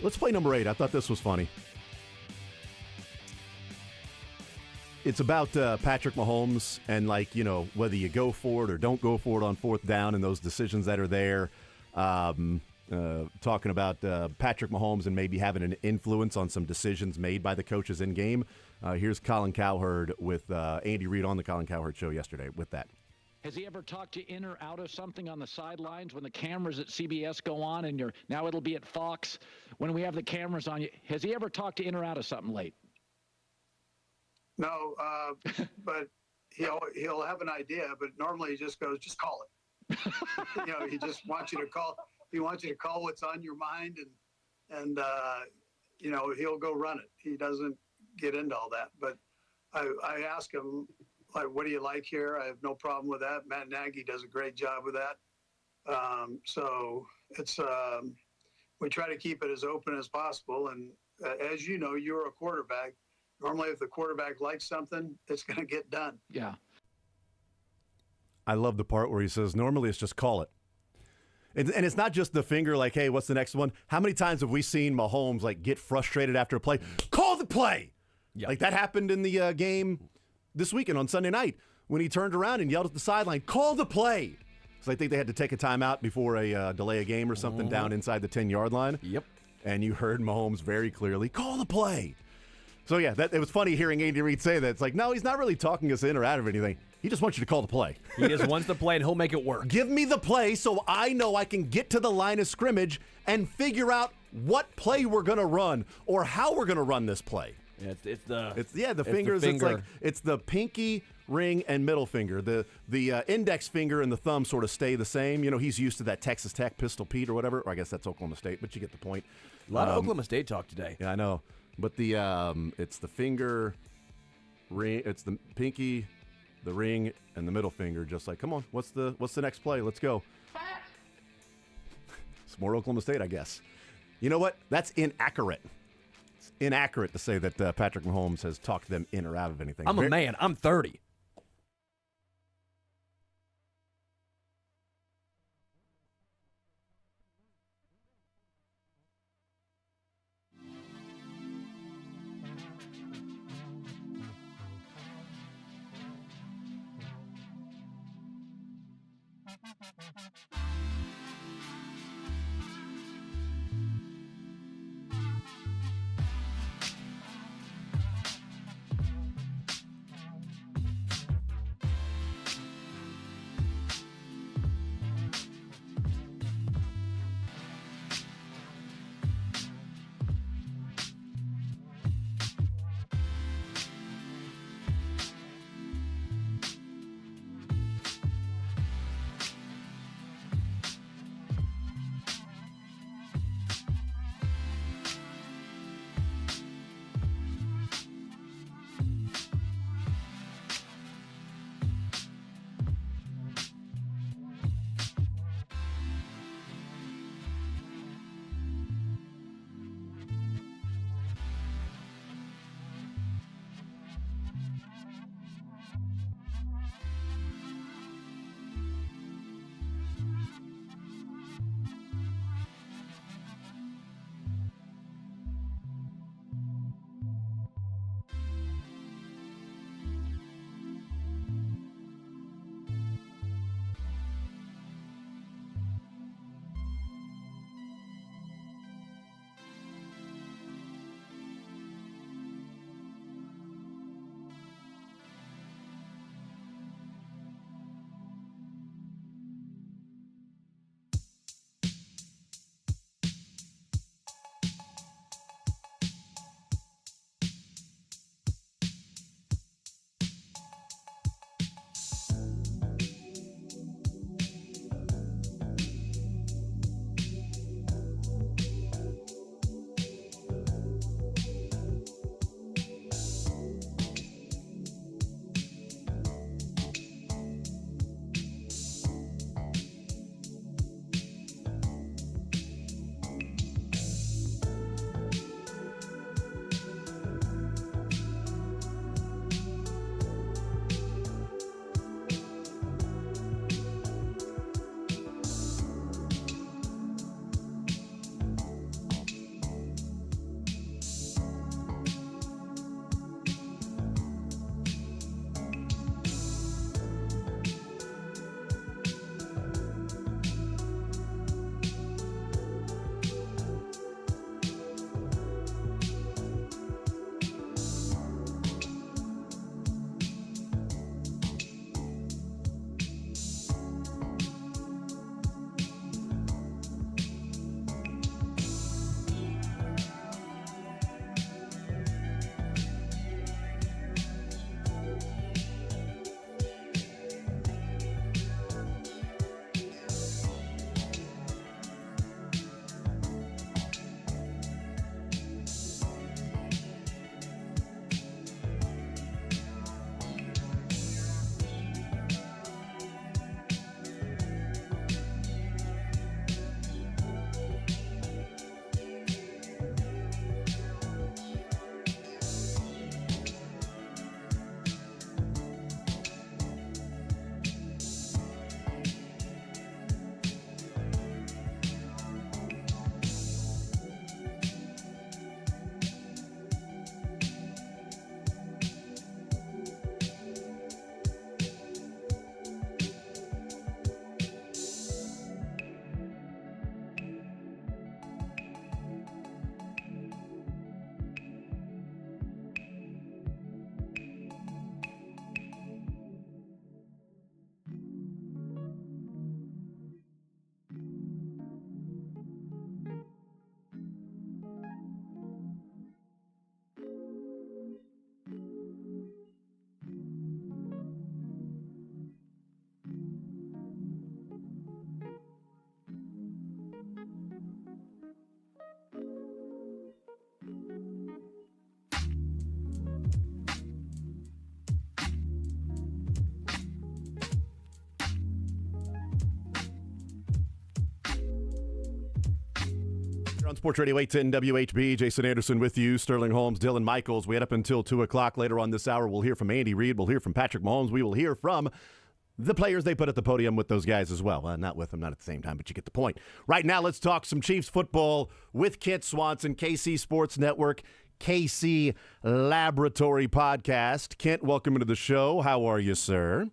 Let's play number 8. I thought this was funny. It's about Patrick Mahomes and, like, you know, whether you go for it or don't go for it on fourth down and those decisions that are there. Talking about Patrick Mahomes and maybe having an influence on some decisions made by the coaches in game. Here's Colin Cowherd with Andy Reid on the Colin Cowherd Show yesterday with that. Has he ever talked you in or out of something on the sidelines when the cameras at CBS go on and now it'll be at Fox when we have the cameras on you? Has he ever talked you in or out of something late? No, but he'll have an idea, but normally he just goes, just call it. You know, he just wants you to call. He wants you to call what's on your mind, and you know, he'll go run it. He doesn't get into all that. But I ask him, like, what do you like here? I have no problem with that. Matt Nagy does a great job with that. So it's we try to keep it as open as possible. And as you know, you're a quarterback. Normally, if the quarterback likes something, it's going to get done. Yeah. I love the part where he says, normally it's just call it. And it's not just the finger like, hey, what's the next one? How many times have we seen Mahomes, like, get frustrated after a play? Call the play! Yep. Like, that happened in the game this weekend on Sunday night when he turned around and yelled at the sideline, call the play! So I think they had to take a timeout before a delay a game or something down inside the 10-yard line. Yep. And you heard Mahomes very clearly, call the play! So, yeah, it was funny hearing Andy Reid say that. It's like, no, he's not really talking us in or out of anything. He just wants you to call the play. He just wants the play, and he'll make it work. Give me the play so I know I can get to the line of scrimmage and figure out what play we're going to run or how we're going to run this play. Yeah, the fingers. The it's like it's the pinky, ring, and middle finger. The index finger and the thumb sort of stay the same. You know, he's used to that Texas Tech Pistol Pete or whatever. Or I guess that's Oklahoma State, but you get the point. A lot of Oklahoma State talk today. Yeah, I know. But it's the finger, ring. It's the pinky, the ring, and the middle finger. Just like, come on, what's the next play? Let's go. It's more Oklahoma State, I guess. You know what? That's inaccurate. It's inaccurate to say that Patrick Mahomes has talked them in or out of anything. I'm a man. I'm 30. On Sports Radio 810 WHB, Jason Anderson with you, Sterling Holmes, Dylan Michaels. We head up until 2 o'clock. Later on this hour, we'll hear from Andy Reid. We'll hear from Patrick Mahomes. We will hear from the players they put at the podium with those guys as well. Not with them, not at the same time, but you get the point. Right now, let's talk some Chiefs football with Kent Swanson, KC Sports Network, KC Laboratory Podcast. Kent, welcome to the show. How are you, sir?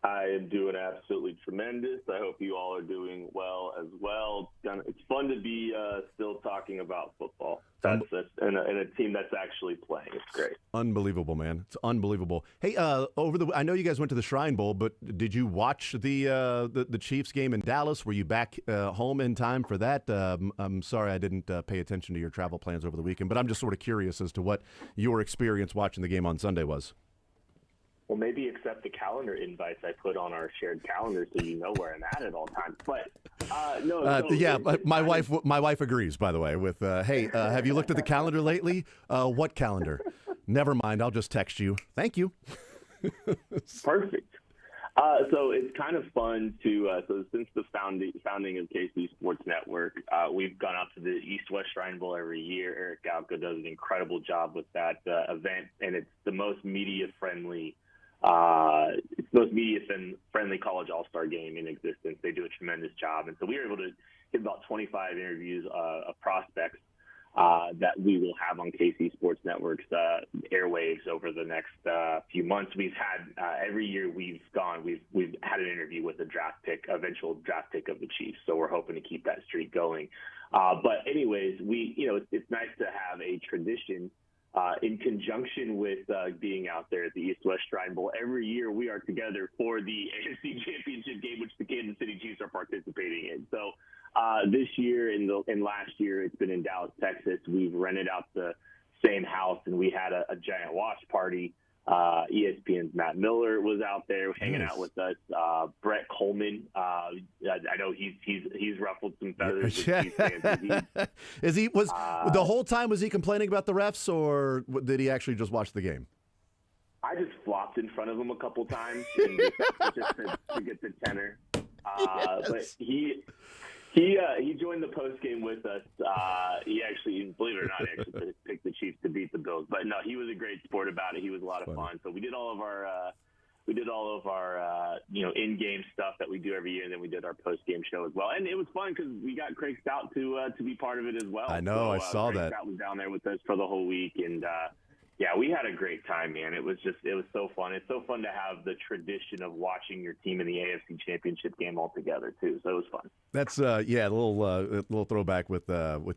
I am doing absolutely tremendous. I hope you all are doing well as well. It's fun to be still talking about football. And a team that's actually playing. It's great. Unbelievable, man. It's unbelievable. Hey, I know you guys went to the Shrine Bowl, but did you watch the Chiefs game in Dallas? Were you back home in time for that? I'm sorry I didn't pay attention to your travel plans over the weekend, but I'm just sort of curious as to what your experience watching the game on Sunday was. Well, maybe accept the calendar invites I put on our shared calendar so you know where I'm at all times. But no, my wife agrees. By the way, with hey, have you looked at the calendar lately? What calendar? Never mind. I'll just text you. Thank you. Perfect. So it's kind of fun to so since the founding of KC Sports Network, we've gone out to the East-West Shrine Bowl every year. Eric Galko does an incredible job with that event, and it's the most media-friendly. It's the most media-friendly college all-star game in existence. They do a tremendous job. And so we were able to get about 25 interviews of prospects that we will have on KC Sports Network's airwaves over the next few months. We've had every year we've had an interview with a eventual draft pick of the Chiefs. So we're hoping to keep that streak going. But anyways, it's nice to have a tradition in conjunction with being out there at the East-West Shrine Bowl. Every year we are together for the AFC Championship game, which the Kansas City Chiefs are participating in. So this year and last year, it's been in Dallas, Texas. We've rented out the same house, and we had a giant watch party. ESPN's Matt Miller was out there hanging out with us. Brett Coleman, I know he's ruffled some feathers. The whole time was he complaining about the refs, or did he actually just watch the game? I just flopped in front of him a couple times and just to get the tenor. Yes. But he joined the post game with us. He actually, believe it or not, actually picked the Chiefs to beat the Bills. But no, he was a great sport about it. He was a lot of fun. So we did all of our in-game stuff that we do every year, and then we did our post-game show as well. And it was fun because we got Craig Stout to be part of it as well. I know, I saw Craig that. Stout was down there with us for the whole week, and yeah, we had a great time, man. It was so fun. It's so fun to have the tradition of watching your team in the AFC Championship game all together too. So it was fun. That's a little throwback with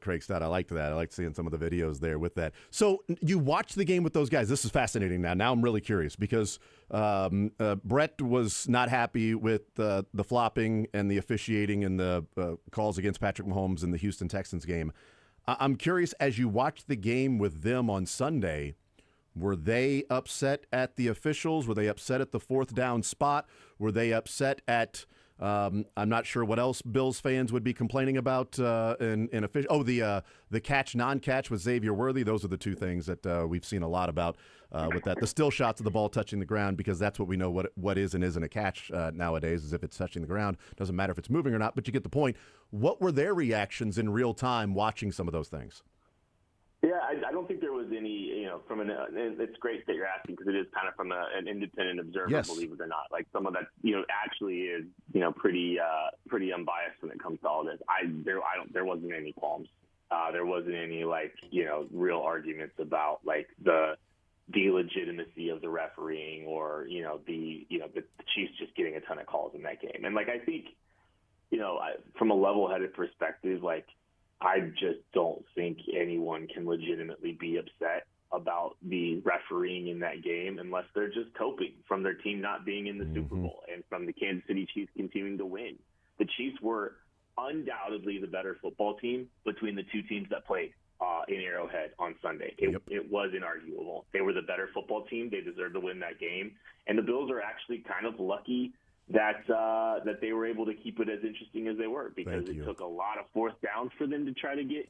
Craig Stout. I liked that. I liked seeing some of the videos there with that. So you watched the game with those guys. This is fascinating. Now I'm really curious because Brett was not happy with the flopping and the officiating and the calls against Patrick Mahomes in the Houston Texans game. I'm curious, as you watched the game with them on Sunday, were they upset at the officials? Were they upset at the fourth down spot? Were they upset at I'm not sure what else Bills fans would be complaining about in official. Oh, the catch, non-catch with Xavier Worthy. Those are the two things that we've seen a lot about with that. The still shots of the ball touching the ground, because that's what we know what is and isn't a catch nowadays, is if it's touching the ground. Doesn't matter if it's moving or not, but you get the point. What were their reactions in real time watching some of those things? Yeah, I don't think there was any, it's great that you're asking, because it is kind of from an independent observer, yes, believe it or not. Like some of that, actually is, pretty unbiased when it comes to all this. There wasn't any qualms. There wasn't any real arguments about the legitimacy of the refereeing or, the Chiefs just getting a ton of calls in that game. And I think, from a level-headed perspective, I just don't think anyone can legitimately be upset about the refereeing in that game unless they're just coping from their team not being in the Super Bowl and from the Kansas City Chiefs continuing to win. The Chiefs were undoubtedly the better football team between the two teams that played in Arrowhead on Sunday. It was inarguable. They were the better football team. They deserved to win that game. And the Bills are actually kind of lucky that they were able to keep it as interesting as they were, because it took a lot of fourth downs for them to try to get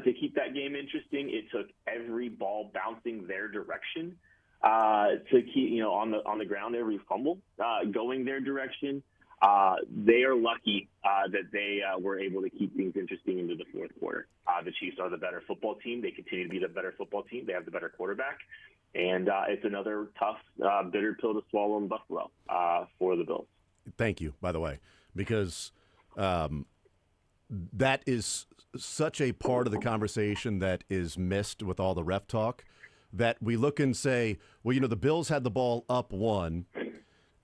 to keep that game interesting. It took every ball bouncing their direction to keep on the ground, every fumble going their direction. They are lucky that they were able to keep things interesting into the fourth quarter. The Chiefs are the better football team. They continue to be the better football team. They have the better quarterback. And it's another tough, bitter pill to swallow in Buffalo for the Bills. Thank you, by the way, because that is such a part of the conversation that is missed with all the ref talk, that we look and say, well, the Bills had the ball up 1,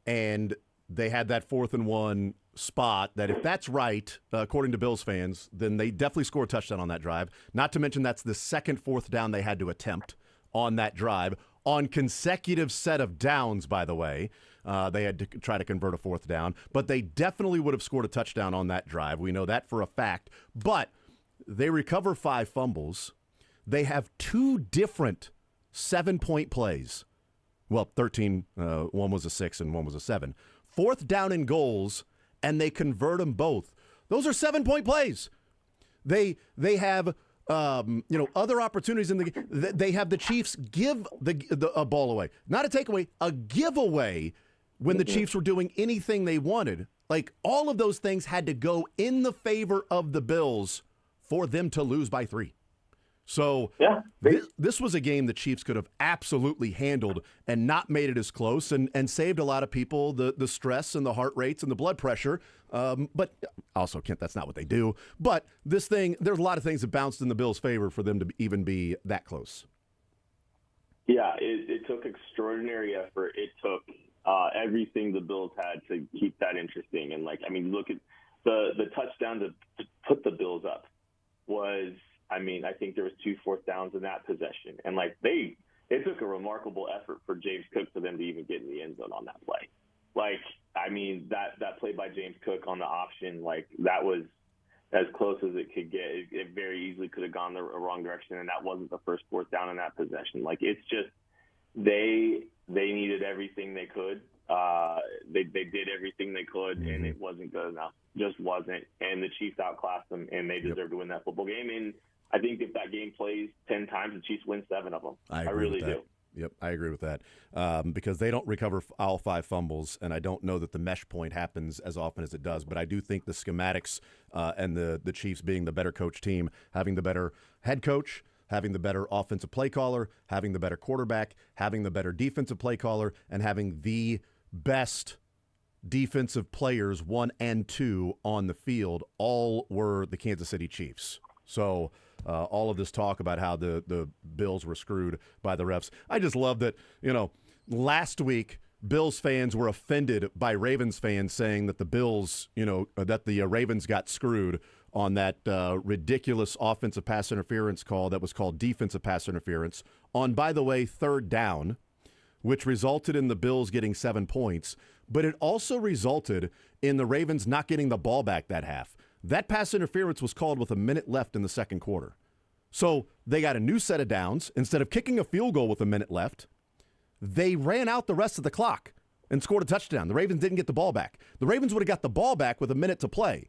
and they had that 4th and 1 spot, that if that's right, according to Bills fans, then they definitely score a touchdown on that drive. Not to mention that's the second 4th down they had to attempt on that drive. On consecutive set of downs, by the way, they had to try to convert a 4th down. But they definitely would have scored a touchdown on that drive. We know that for a fact. But they recover 5 fumbles. They have 2 different 7-point plays. Well, 13. One was a 6 and one was a 7. 4th down and goals, and they convert them both. Those are 7-point plays. They have other opportunities in the game. They have the Chiefs give a ball away, not a takeaway, a giveaway when the Chiefs were doing anything they wanted. Like, all of those things had to go in the favor of the Bills for them to lose by 3. So this was a game the Chiefs could have absolutely handled and not made it as close, and saved a lot of people the stress and the heart rates and the blood pressure. But also, Kent, that's not what they do. But this thing, there's a lot of things that bounced in the Bills' favor for them to even be that close. Yeah, it took extraordinary effort. It took everything the Bills had to keep that interesting. And, look at the touchdown to put the Bills up was – I think there was 2 4th downs in that possession. And, it took a remarkable effort for James Cook for them to even get in the end zone on that play. That play by James Cook on the option, that was as close as it could get. It very easily could have gone the wrong direction, and that wasn't the first 4th down in that possession. It's just they needed everything they could. They did everything they could, and it wasn't good enough. Just wasn't. And the Chiefs outclassed them, and they deserved to win that football game. And I think if that game plays 10 times, the Chiefs win 7 of them. I really do. Yep, I agree with that, because they don't recover all 5 fumbles, and I don't know that the mesh point happens as often as it does. But I do think the schematics and the Chiefs being the better coach team, having the better head coach, having the better offensive play caller, having the better quarterback, having the better defensive play caller, and having the best defensive players 1 and 2 on the field, all were the Kansas City Chiefs. So all of this talk about how the Bills were screwed by the refs. I just love that, last week Bills fans were offended by Ravens fans saying that the Bills, that the Ravens got screwed on that ridiculous offensive pass interference call that was called defensive pass interference on, by the way, 3rd down, which resulted in the Bills getting 7 points. But it also resulted in the Ravens not getting the ball back that half. That pass interference was called with a minute left in the second quarter. So they got a new set of downs. Instead of kicking a field goal with a minute left, they ran out the rest of the clock and scored a touchdown. The Ravens didn't get the ball back. The Ravens would have got the ball back with a minute to play.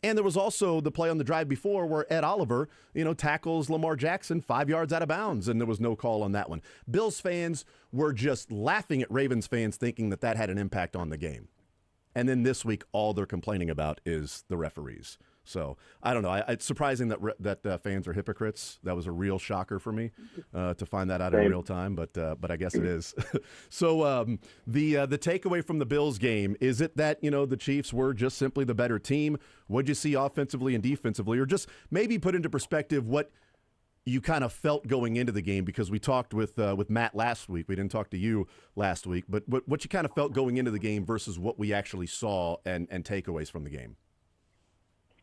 And there was also the play on the drive before where Ed Oliver, tackles Lamar Jackson 5 yards out of bounds, and there was no call on that one. Bills fans were just laughing at Ravens fans thinking that had an impact on the game. And then this week, all they're complaining about is the referees. So I don't know. It's surprising that fans are hypocrites. That was a real shocker for me to find that out in real time. But I guess it is. So the takeaway from the Bills game, is it that the Chiefs were just simply the better team? What'd you see offensively and defensively, or just maybe put into perspective what you kind of felt going into the game? Because we talked with Matt last week. We didn't talk to you last week, but what you kind of felt going into the game versus what we actually saw and takeaways from the game.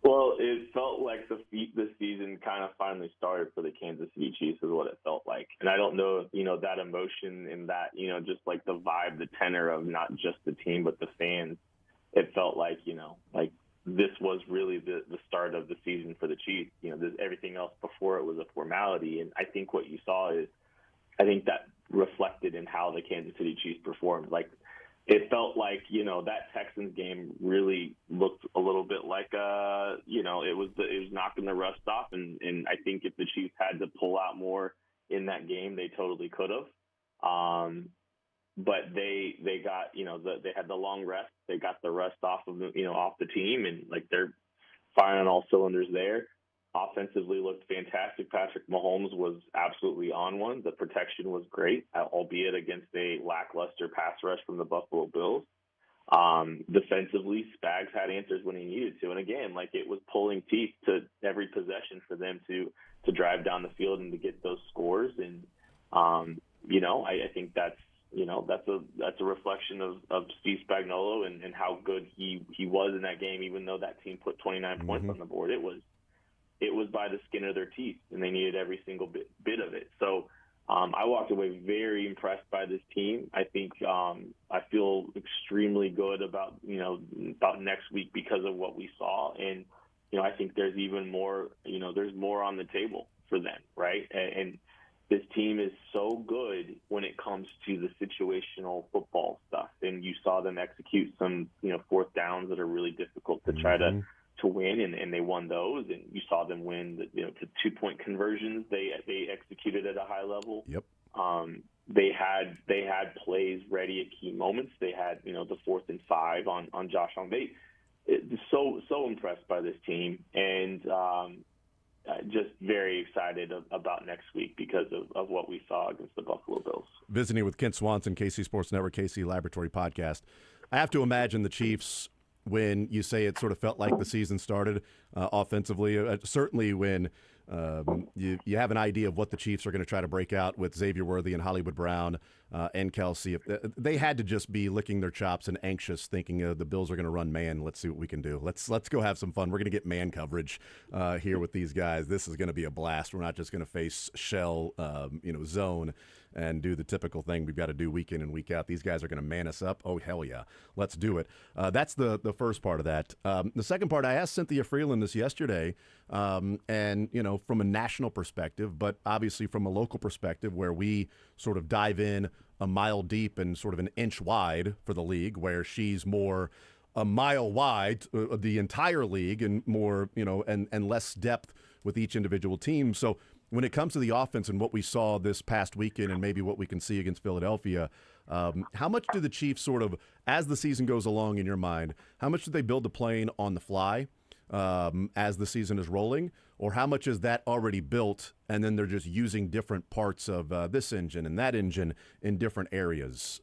Well, it felt like the season kind of finally started for the Kansas City Chiefs is what it felt like. And I don't know, that emotion and that, just like the vibe, the tenor of not just the team, but the fans, it felt like, this was really the start of the season for the Chiefs. Everything else before it was a formality. And I think what you saw is, I think that reflected in how the Kansas City Chiefs performed. It felt like, that Texans game really looked a little bit like, it was knocking the rust off. And I think if the Chiefs had to pull out more in that game, they totally could have. But they got, they had the long rest. They got the rest off of off the team, and like they're firing on all cylinders there. Offensively looked fantastic. Patrick Mahomes was absolutely on one. The protection was great, albeit against a lackluster pass rush from the Buffalo Bills. Defensively, Spags had answers when he needed to. And again, like it was pulling teeth to every possession for them to drive down the field and to get those scores. And, I think that's a reflection of Steve Spagnuolo and how good he was in that game, even though that team put 29 points on the board. It was by the skin of their teeth, and they needed every single bit of it. So I walked away very impressed by this team. I think I feel extremely good about next week because of what we saw, and I think there's even more. There's more on the table for them, right? And this team is so good when it comes to the situational football stuff, and you saw them execute some fourth downs that are really difficult to try to win, and they won those, and you saw them win the 2-point conversions. They executed at a high level. Yep. They had plays ready at key moments. They had the 4th and 5 on Josh Allen. So impressed by this team, and just very excited about next week because of what we saw against the Buffalo Bills. Visiting with Kent Swanson, KC Sports Network, KC Laboratory Podcast. I have to imagine the Chiefs, when you say it sort of felt like the season started offensively, certainly when you have an idea of what the Chiefs are going to try to break out with Xavier Worthy and Hollywood Brown and Kelsey. They had to just be licking their chops and anxious, thinking the Bills are going to run man. Let's see what we can do. Let's go have some fun. We're going to get man coverage here with these guys. This is going to be a blast. We're not just going to face shell, zone and do the typical thing we've got to do week in and week out. These guys are going to man us up. Oh, hell yeah. Let's do it. That's the first part of that. The second part, I asked Cynthia Freeland this yesterday, and, from a national perspective, but obviously from a local perspective where we sort of dive in a mile deep and sort of an inch wide for the league, where she's more a mile wide of the entire league and more, and less depth with each individual team. So when it comes to the offense and what we saw this past weekend and maybe what we can see against Philadelphia, how much do the Chiefs sort of, as the season goes along in your mind, how much do they build the plane on the fly as the season is rolling? Or how much is that already built and then they're just using different parts of this engine and that engine in different areas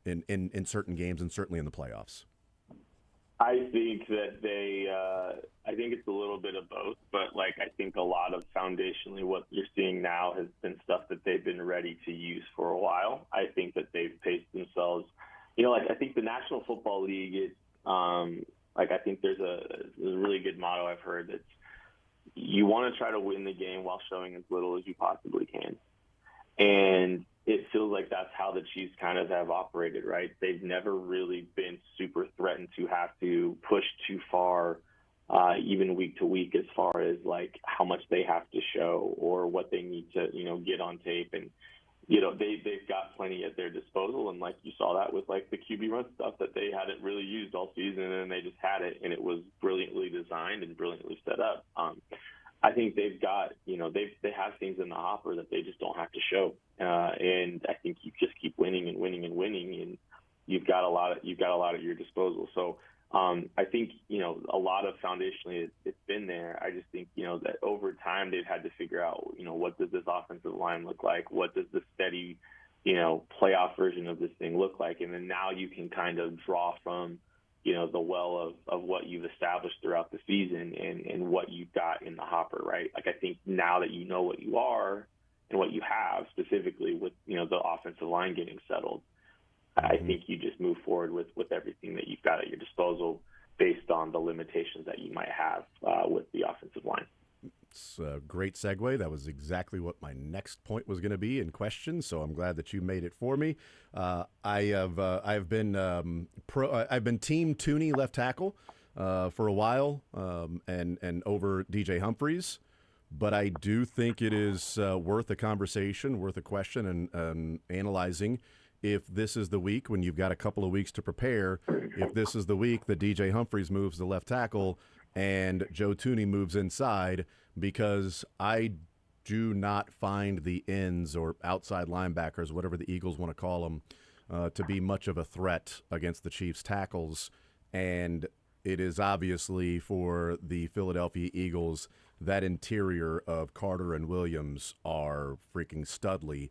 in certain games and certainly in the playoffs? I think that I think it's a little bit of both, but I think a lot of foundationally what you're seeing now has been stuff that they've been ready to use for a while. I think that they've paced themselves. I think the National Football League is, I think there's a really good motto I've heard that's, you want to try to win the game while showing as little as you possibly can. And it feels like that's how the Chiefs kind of have operated, right? They've never really been super threatened to have to push too far, even week to week, as far as how much they have to show or what they need to, get on tape. And, they've got plenty at their disposal. And you saw that with the QB run stuff that they hadn't really used all season, and then they just had it, and it was brilliantly designed and brilliantly set up. I think they've got, they have things in the hopper that they just don't have to show. And I think you just keep winning and winning and winning, and you've got a lot at your disposal. So I think, a lot of foundationally it's been there. I just think, that over time they've had to figure out, what does this offensive line look like? What does the steady, playoff version of this thing look like? And then now you can kind of draw from, the well of what you've established throughout the season and what you've got in the hopper, right? I think now that you know what you are and what you have specifically with, the offensive line getting settled, I think you just move forward with everything that you've got at your disposal based on the limitations that you might have with the offensive line. It's a great segue. That was exactly what my next point was going to be in question. So I'm glad that you made it for me. I've been team Tooney left tackle for a while, and over DJ Humphries. But I do think it is worth a conversation, worth a question, and analyzing if this is the week when you've got a couple of weeks to prepare. If this is the week that DJ Humphries moves to left tackle and Joe Tooney moves inside, because I do not find the ends or outside linebackers, whatever the Eagles want to call them, to be much of a threat against the Chiefs' tackles. And it is obviously for the Philadelphia Eagles, that interior of Carter and Williams are freaking studly.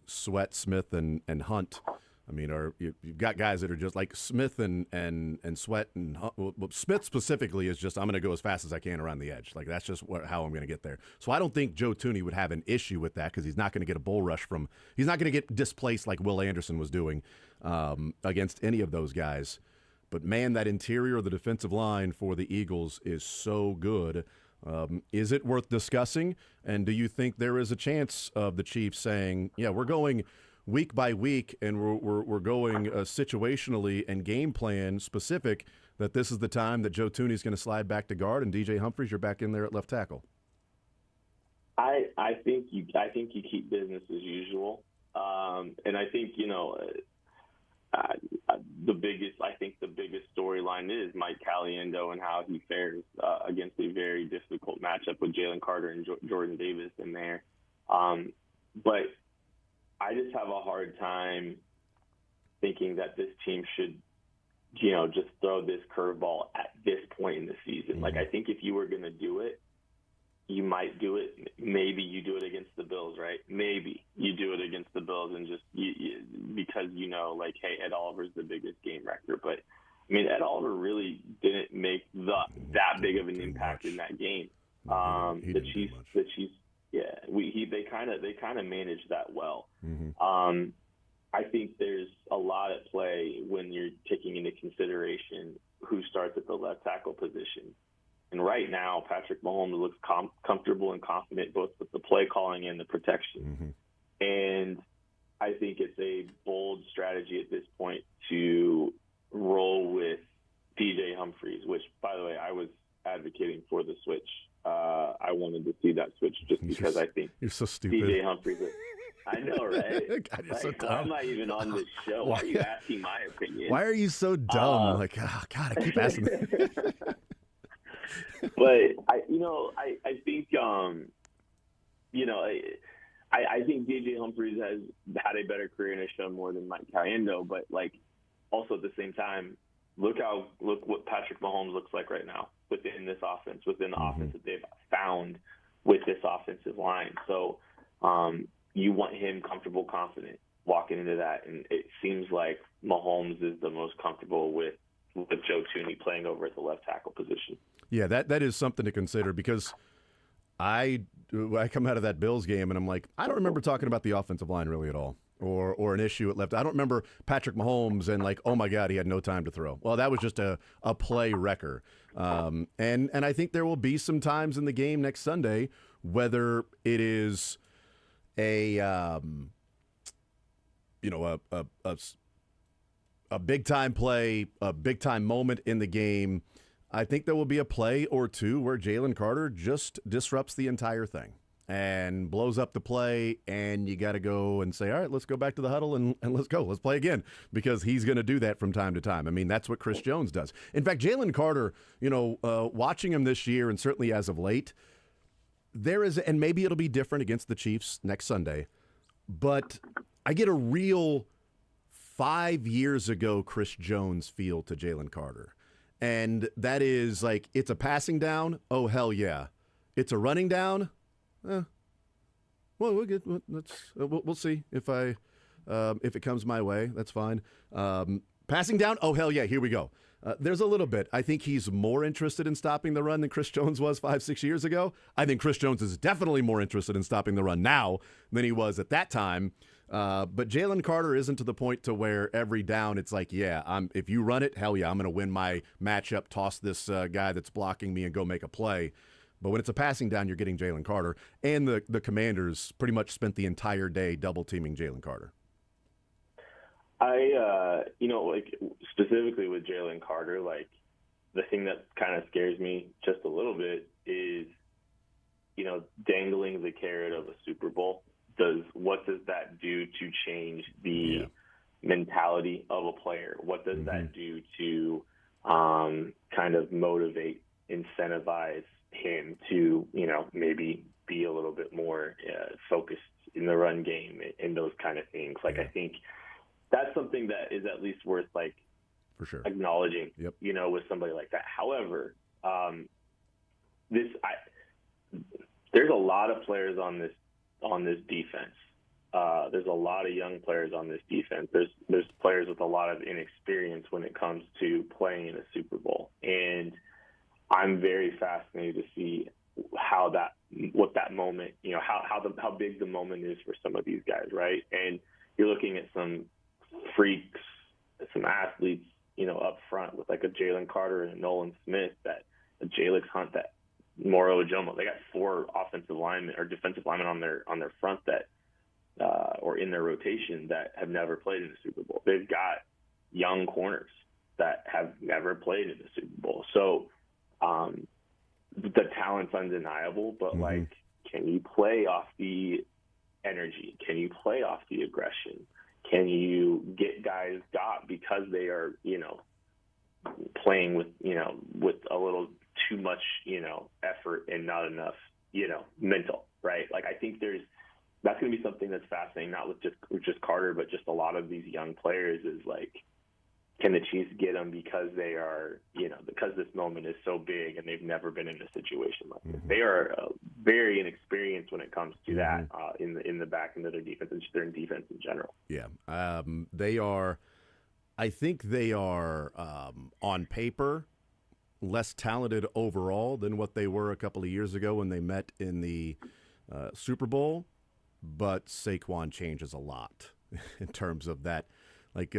Sweat, Smith, and Hunt. I mean, you've got guys that are just like Smith and Sweat and Hunt. Well, Smith specifically is just, I'm going to go as fast as I can around the edge. Like, that's just how I'm going to get there. So I don't think Joe Thuney would have an issue with that because he's not going to get a bull rush he's not going to get displaced like Will Anderson was doing against any of those guys. But, man, that interior of the defensive line for the Eagles is so good. Is it worth discussing? And do you think there is a chance of the Chiefs saying, yeah, we're going week by week and we're going situationally and game plan specific, that this is the time that Joe Thuney's going to slide back to guard and DJ Humphries, you're back in there at left tackle? I think you keep business as usual. And I think, the biggest storyline is Mike Caliendo and how he fares against a very difficult matchup with Jalen Carter and Jordan Davis in there. But I just have a hard time thinking that this team should, just throw this curveball at this point in the season. Mm-hmm. Like, I think if you were going to do it, you might do it. Maybe you do it against the Bills, right? Maybe you do it against the Bills and just because hey, Ed Oliver's the biggest game wrecker. But I mean, Ed Oliver really didn't make that big of an impact in that game. The Chiefs, they kind of managed that well. Mm-hmm. I think there's a lot at play when you're taking into consideration who starts at the left tackle position. And right now, Patrick Mahomes looks comfortable and confident both with the play calling and the protection. Mm-hmm. And I think it's a bold strategy at this point to roll with DJ Humphries, which, by the way, I was advocating for the switch. I wanted to see that switch because I think you're so stupid. DJ Humphries. I know, right? God, you're so dumb. I'm not even on this show. Why are you asking my opinion? Why are you so dumb? God, I keep asking. But I think I think DJ Humphries has had a better career and has shown more than Mike Caliendo. But also at the same time, look what Patrick Mahomes looks like right now within this offense, within the offense that they've found with this offensive line. So you want him comfortable, confident walking into that, and it seems like Mahomes is the most comfortable with Joe Thuney playing over at the left tackle position. Yeah, that is something to consider because I come out of that Bills game and I'm like, I don't remember talking about the offensive line really at all or an issue at left. I don't remember Patrick Mahomes and oh my God, he had no time to throw. Well, that was just a play wrecker. And I think there will be some times in the game next Sunday, whether it is a big time play, a big time moment in the game. I think there will be a play or two where Jalen Carter just disrupts the entire thing and blows up the play, and you got to go and say, all right, let's go back to the huddle and let's go. Let's play again, because he's going to do that from time to time. I mean, that's what Chris Jones does. In fact, Jalen Carter, watching him this year and certainly as of late, there is, and maybe it'll be different against the Chiefs next Sunday, but I get a real 5 years ago Chris Jones feel to Jalen Carter. And that is it's a passing down. Oh, hell yeah. It's a running down. Well, we'll get. We'll see if it comes my way. That's fine. Passing down. Oh, hell yeah. Here we go. There's a little bit. I think he's more interested in stopping the run than Chris Jones was 5-6 years ago. I think Chris Jones is definitely more interested in stopping the run now than he was at that time. But Jalen Carter isn't to the point to where every down it's if you run it, hell yeah, I'm going to win my matchup, toss this guy that's blocking me and go make a play. But when it's a passing down, you're getting Jalen Carter. And the Commanders pretty much spent the entire day double-teaming Jalen Carter. Specifically with Jalen Carter, the thing that kind of scares me just a little bit is, dangling the carrot of a Super Bowl. What does that do to change the mentality of a player? What does that do to kind of motivate, incentivize him to, maybe be a little bit more focused in the run game and those kind of things? I think that's something that is at least worth For sure. acknowledging, Yep. with somebody like that. However, there's a lot of players on this defense. There's a lot of young players on this defense. There's players with a lot of inexperience when it comes to playing in a Super Bowl, and I'm very fascinated to see what that moment, how big the moment is for some of these guys, right? And you're looking at some freaks, some athletes, up front with like a Jalen Carter and a Nolan Smith, a Jalix Hunt, that Moro Ojomo. They got 4 offensive linemen or defensive linemen on their front that, or in their rotation, that have never played in the Super Bowl. They've got young corners that have never played in the Super Bowl. So the talent's undeniable, but like, can you play off the energy? Can you play off the aggression? Can you get guys got because they are, playing with a little too much, effort and not enough, mental, right? Like, I think that's going to be something that's fascinating, not with just Carter, but just a lot of these young players, is like, can the Chiefs get them because they are, because this moment is so big and they've never been in a situation like this. They are very inexperienced when it comes to that in the back end of their defense, and their defense in general. Yeah, they are. I think they are on paper less talented overall than what they were a couple of years ago when they met in the Super Bowl. But Saquon changes a lot in terms of that. Like,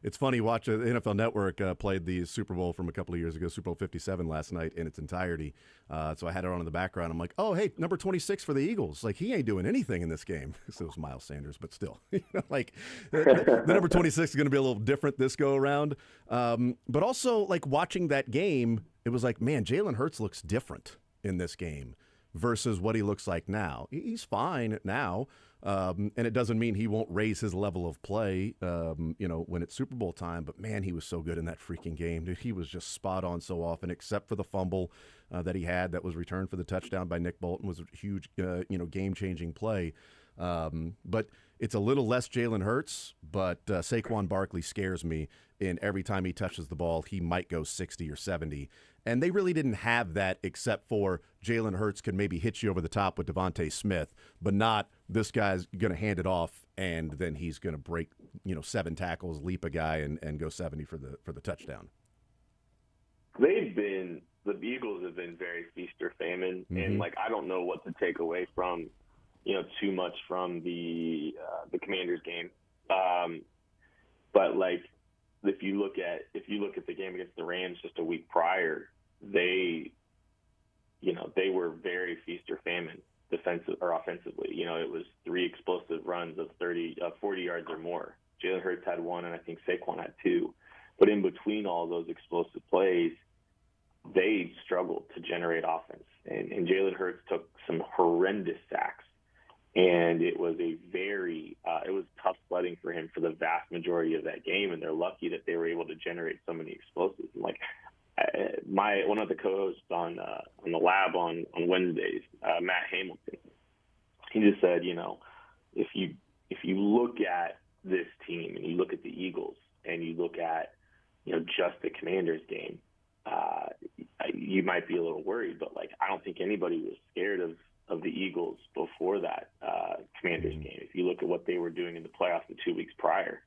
it's funny, watching the NFL Network played the Super Bowl from a couple of years ago, Super Bowl 57 last night in its entirety. So I had it on in the background. I'm like, oh, hey, number 26 for the Eagles. Like, he ain't doing anything in this game. So it was Miles Sanders, but still. Like, the number 26 is going to be a little different this go around. But also, like, watching that game, it was like, man, Jalen Hurts looks different in this game versus what he looks like now. He's fine now. And it doesn't mean he won't raise his level of play, when it's Super Bowl time. But, man, he was so good in that freaking game. Dude, he was just spot on so often, except for the fumble that he had that was returned for the touchdown by Nick Bolton. Was a huge, game-changing play. But it's a little less Jalen Hurts, but Saquon Barkley scares me. And every time he touches the ball, he might go 60 or 70. And they really didn't have that, except for Jalen Hurts could maybe hit you over the top with Devontae Smith, but not this guy's going to hand it off and then he's going to break, 7 tackles, leap a guy, and go 70 for the touchdown. The Eagles have been very feast or famine, and like, I don't know what to take away from, too much from the Commanders game. But like, if you look at the game against the Rams just a week prior, they were very feast or famine, defensive or offensively. It was 3 explosive runs of 40 yards or more. Jalen Hurts had 1, and I think Saquon had 2. But in between all those explosive plays, they struggled to generate offense. And Jalen Hurts took some horrendous sacks. And it was it was tough sledding for him for the vast majority of that game. And they're lucky that they were able to generate so many explosives. And like, one of the co-hosts on the lab on Wednesdays, Matt Hamilton, he just said, if you look at this team and you look at the Eagles and you look at just the Commanders game, you might be a little worried, but like, I don't think anybody was scared of the Eagles before that Commanders game. If you look at what they were doing in the playoffs the 2 weeks prior,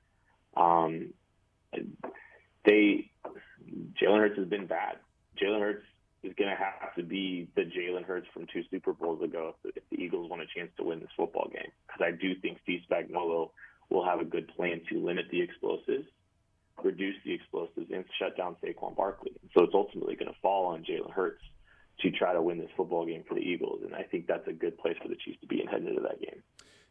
Jalen Hurts has been bad. Jalen Hurts is going to have to be the Jalen Hurts from 2 Super Bowls ago if the Eagles want a chance to win this football game. Because I do think Steve Spagnuolo will have a good plan to limit the explosives, reduce the explosives, and shut down Saquon Barkley. So it's ultimately going to fall on Jalen Hurts to try to win this football game for the Eagles. And I think that's a good place for the Chiefs to be heading into that game.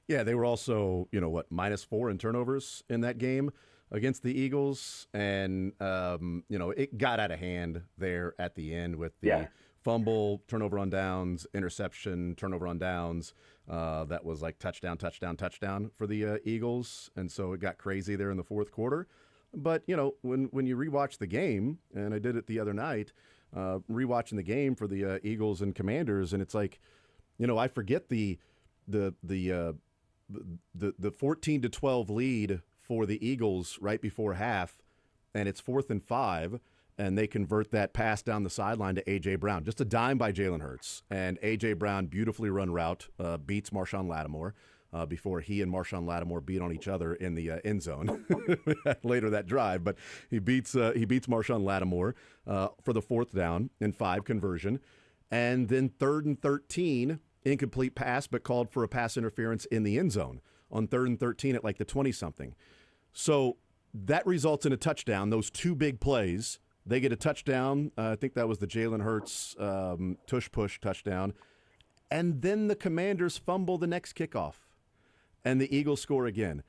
Yeah, they were also, -4 in turnovers in that game against the Eagles. And, it got out of hand there at the end with the fumble, turnover on downs, interception, turnover on downs. That was like touchdown for the Eagles. And so it got crazy there in the fourth quarter. But, when you rewatch the game, and I did it the other night, rewatching the game for the Eagles and Commanders, and it's like, I forget the 14-12 lead for the Eagles right before half. and it's 4th and 5, and they convert that pass down the sideline to A.J. Brown. Just a dime by Jalen Hurts. And A.J. Brown, beautifully run route, beats Marshawn Lattimore before he and Marshawn Lattimore beat on each other in the end zone later that drive. But he beats Marshawn Lattimore for the 4th down and 5 conversion. And then 3rd and 13, incomplete pass, but called for a pass interference in the end zone on 3rd and 13 at like the 20-something. So that results in a touchdown, those 2 big plays. They get a touchdown. I think that was the Jalen Hurts tush-push touchdown. And then the Commanders fumble the next kickoff, and the Eagles score again.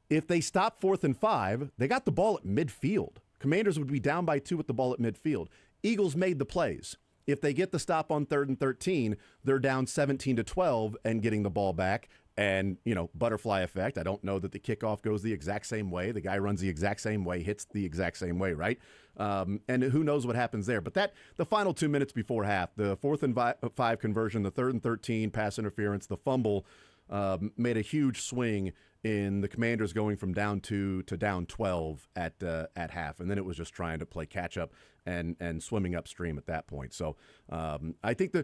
If they stop 4th and 5, they got the ball at midfield. Commanders would be down by 2 with the ball at midfield. Eagles made the plays. If they get the stop on 3rd and 13, they're down 17-12 and getting the ball back. And, butterfly effect. I don't know that the kickoff goes the exact same way. The guy runs the exact same way, hits the exact same way, right? And who knows what happens there. But the final 2 minutes before half, the 4th and 5 conversion, the 3rd and 13 pass interference, the fumble made a huge swing in the Commanders going from down 2 to down 12 at half. And then it was just trying to play catch up and swimming upstream at that point. So I think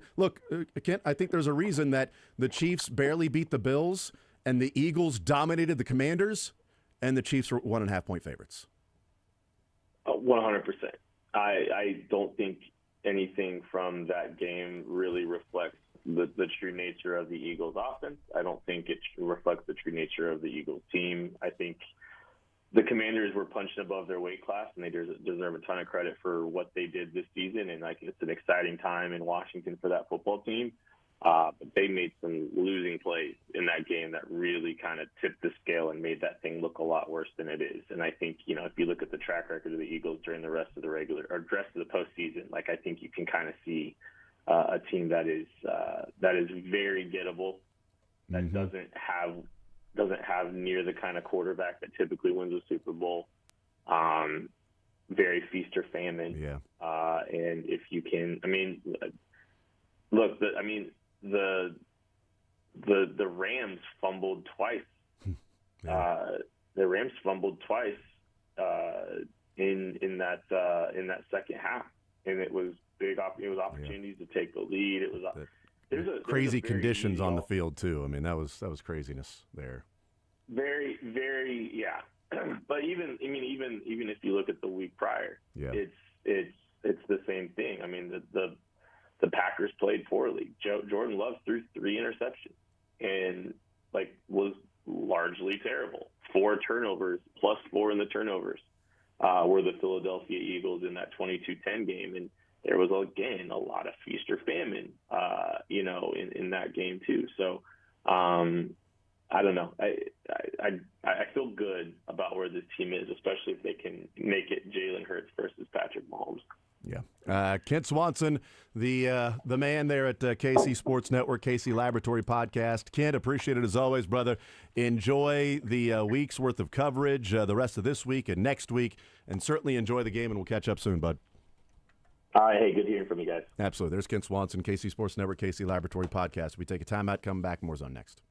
Kent, I think there's a reason that the Chiefs barely beat the Bills and the Eagles dominated the Commanders, and the Chiefs were 1.5-point favorites. 100%. I don't think anything from that game really reflects the true nature of the Eagles offense. I don't think it reflects the true nature of the Eagles team. I think the Commanders were punching above their weight class, and they deserve a ton of credit for what they did this season. And it's an exciting time in Washington for that football team. But they made some losing plays in that game that really kind of tipped the scale and made that thing look a lot worse than it is. And I think, if you look at the track record of the Eagles during the rest of the postseason, I think you can kind of see a team that is very gettable, that doesn't have near the kind of quarterback that typically wins a Super Bowl. Very feast or famine. Yeah. And if you can, look, the Rams fumbled twice. The Rams fumbled twice in that second half, and it was big. It was opportunities to take the lead. It was crazy conditions on the field too. That was craziness there. Very, very, yeah. But even if you look at the week prior, it's the same thing. The Packers played poorly. Jordan Love threw 3 interceptions and was largely terrible. 4 turnovers plus 4 in the turnovers were the Philadelphia Eagles in that 22-10 game, and there was again a lot of feast or famine, in that game too. So I don't know. I feel good about where this team is, especially if they can make it Jalen Hurts versus Patrick Mahomes. Yeah. Kent Swanson, the man there at KC Sports Network, KC Laboratory Podcast. Kent, appreciate it as always, brother. Enjoy the week's worth of coverage, the rest of this week and next week, and certainly enjoy the game, and we'll catch up soon, bud. All right. Hey, good hearing from you guys. Absolutely. There's Kent Swanson, KC Sports Network, KC Laboratory Podcast. We take a timeout, come back, more Zone next.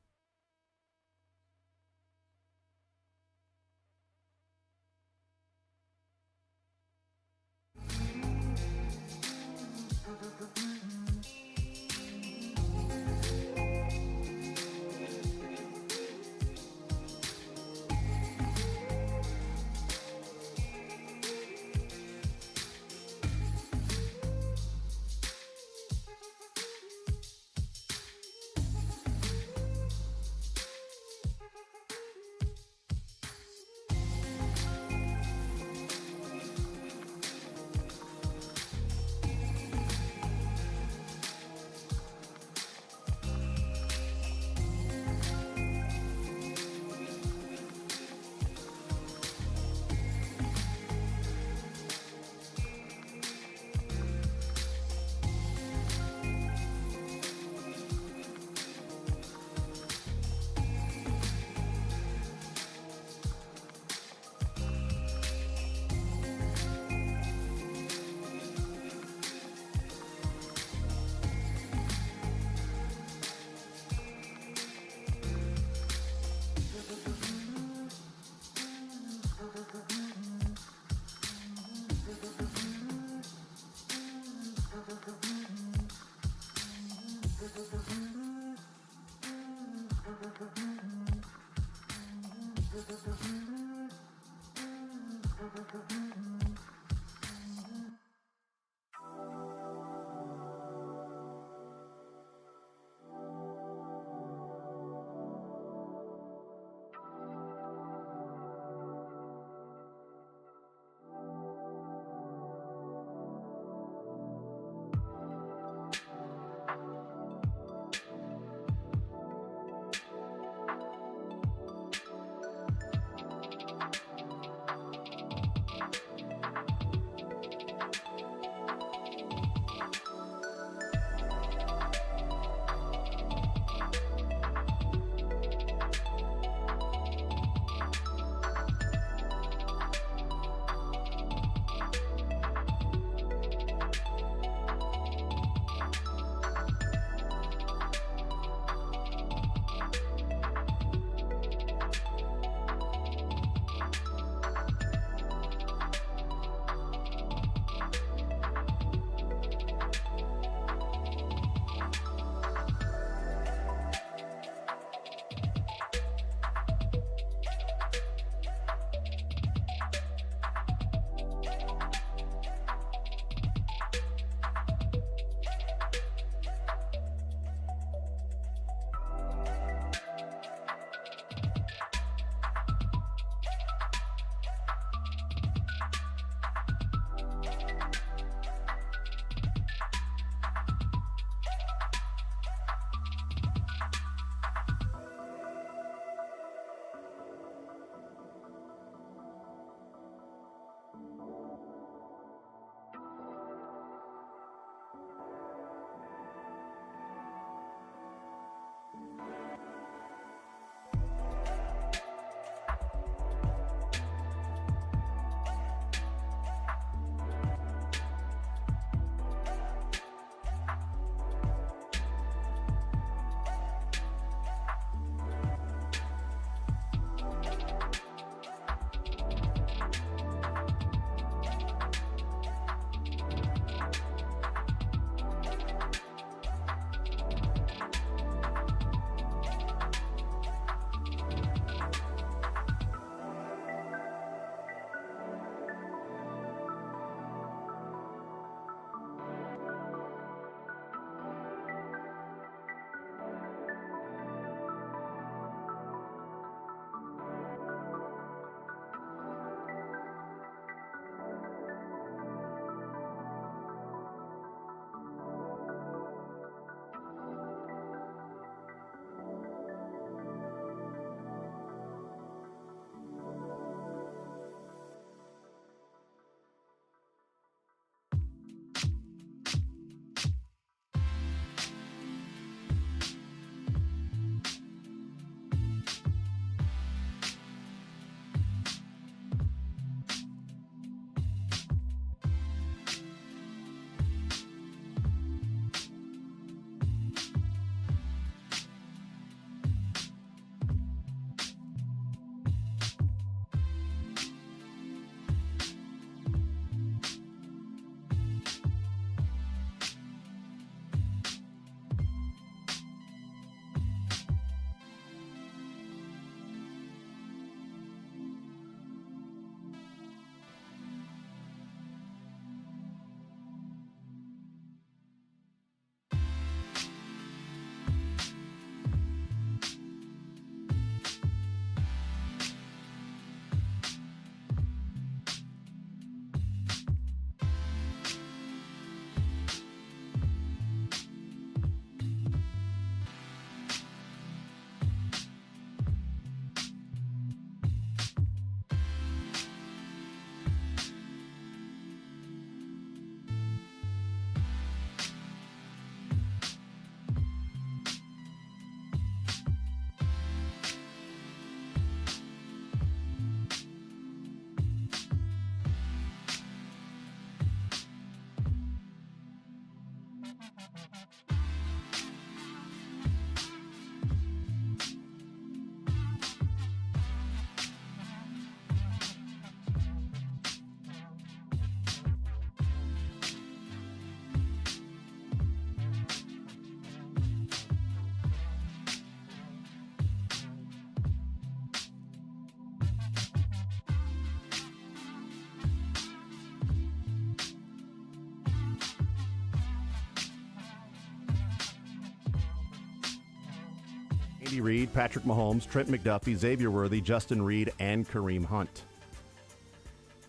Andy Reid, Patrick Mahomes, Trent McDuffie, Xavier Worthy, Justin Reed, and Kareem Hunt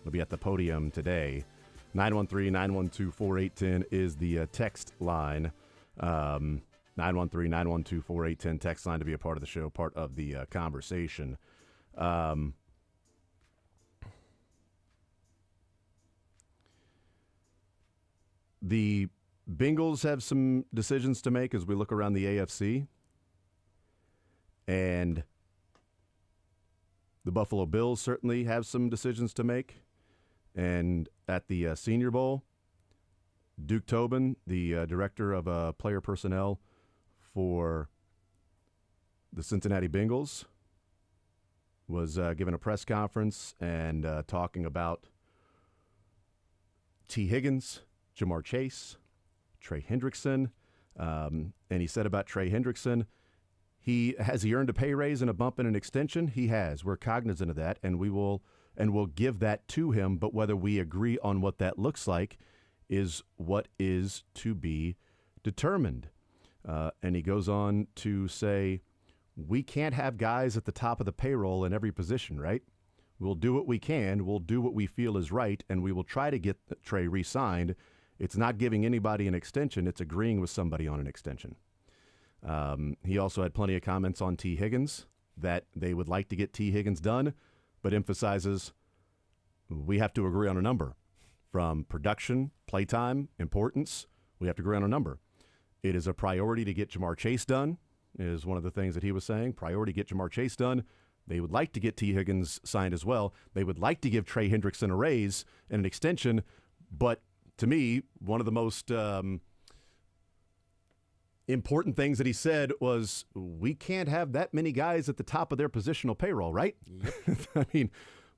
will be at the podium today. 913-912-4810 is the text line. 913-912-4810 text line to be a part of the show, part of the conversation. The Bengals have some decisions to make as we look around the AFC. And the Buffalo Bills certainly have some decisions to make. And at the Senior Bowl, Duke Tobin, the director of player personnel for the Cincinnati Bengals, was giving a press conference and talking about T. Higgins, Jamar Chase, Trey Hendrickson. And he said about Trey Hendrickson, has he earned a pay raise and a bump and an extension? He has. We're cognizant of that, and we'll give that to him. But whether we agree on what that looks like is what is to be determined. And he goes on to say, we can't have guys at the top of the payroll in every position, right? We'll do what we can. We'll do what we feel is right, and we will try to get Trey re-signed. It's not giving anybody an extension. It's agreeing with somebody on an extension. He also had plenty of comments on T. Higgins, that they would like to get T. Higgins done, but emphasizes we have to agree on a number. From production, playtime, importance, we have to agree on a number. It is a priority to get Jamar Chase done, is one of the things that he was saying. Priority to get Jamar Chase done. They would like to get T. Higgins signed as well. They would like to give Trey Hendrickson a raise and an extension, but to me, one of the most important things that he said was, we can't have that many guys at the top of their positional payroll, right? Yep. I mean,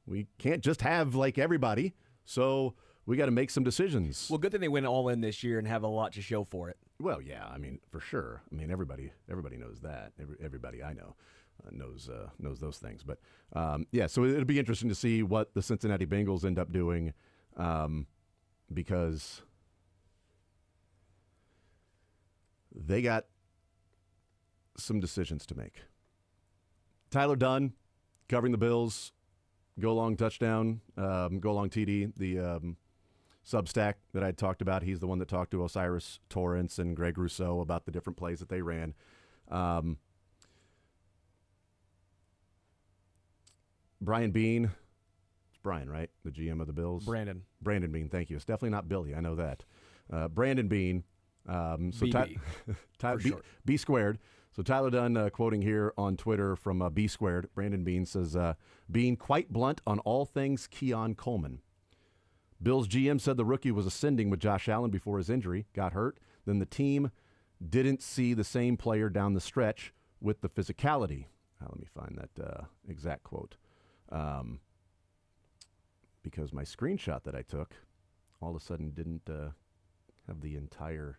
we can't just have like everybody, so we got to make some decisions. Well, good thing they went all in this year and have a lot to show for it. Well, yeah, I mean, for sure. I mean, everybody knows that. Everybody I know knows those things. But yeah, so it'll be interesting to see what the Cincinnati Bengals end up doing, because they got some decisions to make. Tyler Dunn covering the Bills, go long touchdown, go long TD, the Substack that I talked about. He's the one that talked to Osiris Torrance and Greg Rousseau about the different plays that they ran. Brian Bean, it's Brian, right? The GM of the Bills? Brandon Bean, thank you. It's definitely not Billy, I know that. Brandon Bean. BB, B squared. So Tyler Dunn quoting here on Twitter from B squared. Brandon Bean says, being quite blunt on all things Keon Coleman. Bills GM said the rookie was ascending with Josh Allen before his injury, got hurt. Then the team didn't see the same player down the stretch with the physicality. Let me find that exact quote. Because my screenshot that I took all of a sudden didn't have the entire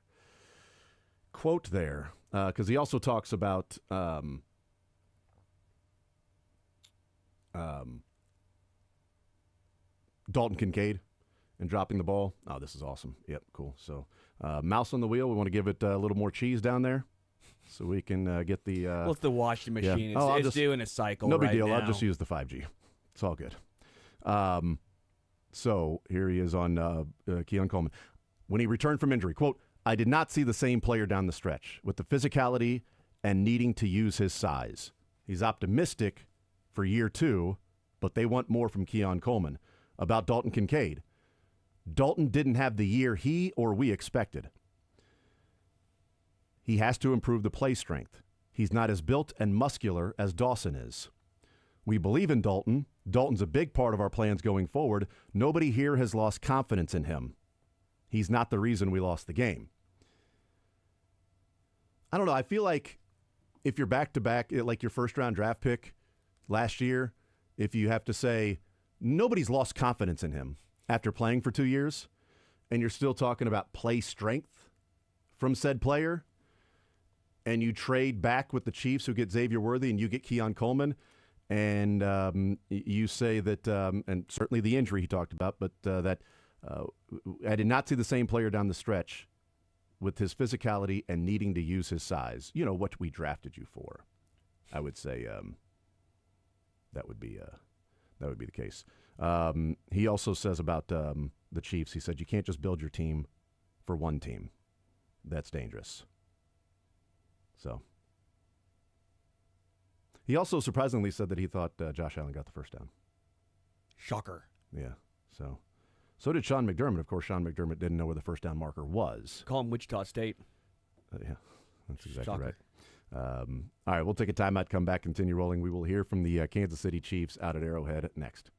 quote there. Because he also talks about Dalton Kincaid and dropping the ball. Oh, this is awesome. Yep, cool. So mouse on the wheel. We want to give it a little more cheese down there so we can get the... well, it's the washing machine. Yeah. It's doing a cycle no big right deal. now. I'll just use the 5G. It's all good. So here he is on Keon Coleman. When he returned from injury, quote, I did not see the same player down the stretch with the physicality and needing to use his size. He's optimistic for year 2, but they want more from Keon Coleman. About Dalton Kincaid. Dalton didn't have the year he or we expected. He has to improve the play strength. He's not as built and muscular as Dawson is. We believe in Dalton. Dalton's a big part of our plans going forward. Nobody here has lost confidence in him. He's not the reason we lost the game. I don't know. I feel like if you're back-to-back, like your first-round draft pick last year, if you have to say nobody's lost confidence in him after playing for 2 years, and you're still talking about play strength from said player, and you trade back with the Chiefs who get Xavier Worthy and you get Keon Coleman, and you say that, and certainly the injury he talked about, but that I did not see the same player down the stretch with his physicality and needing to use his size. You know, what we drafted you for. I would say that would be the case. He also says about the Chiefs. He said you can't just build your team for one team. That's dangerous. So he also surprisingly said that he thought Josh Allen got the first down. Shocker. Yeah. So did Sean McDermott. Of course, Sean McDermott didn't know where the first down marker was. Call him Wichita State. Yeah, that's exactly Shocker. right. All right, we'll take a timeout, come back, continue rolling. We will hear from the Kansas City Chiefs out at Arrowhead next.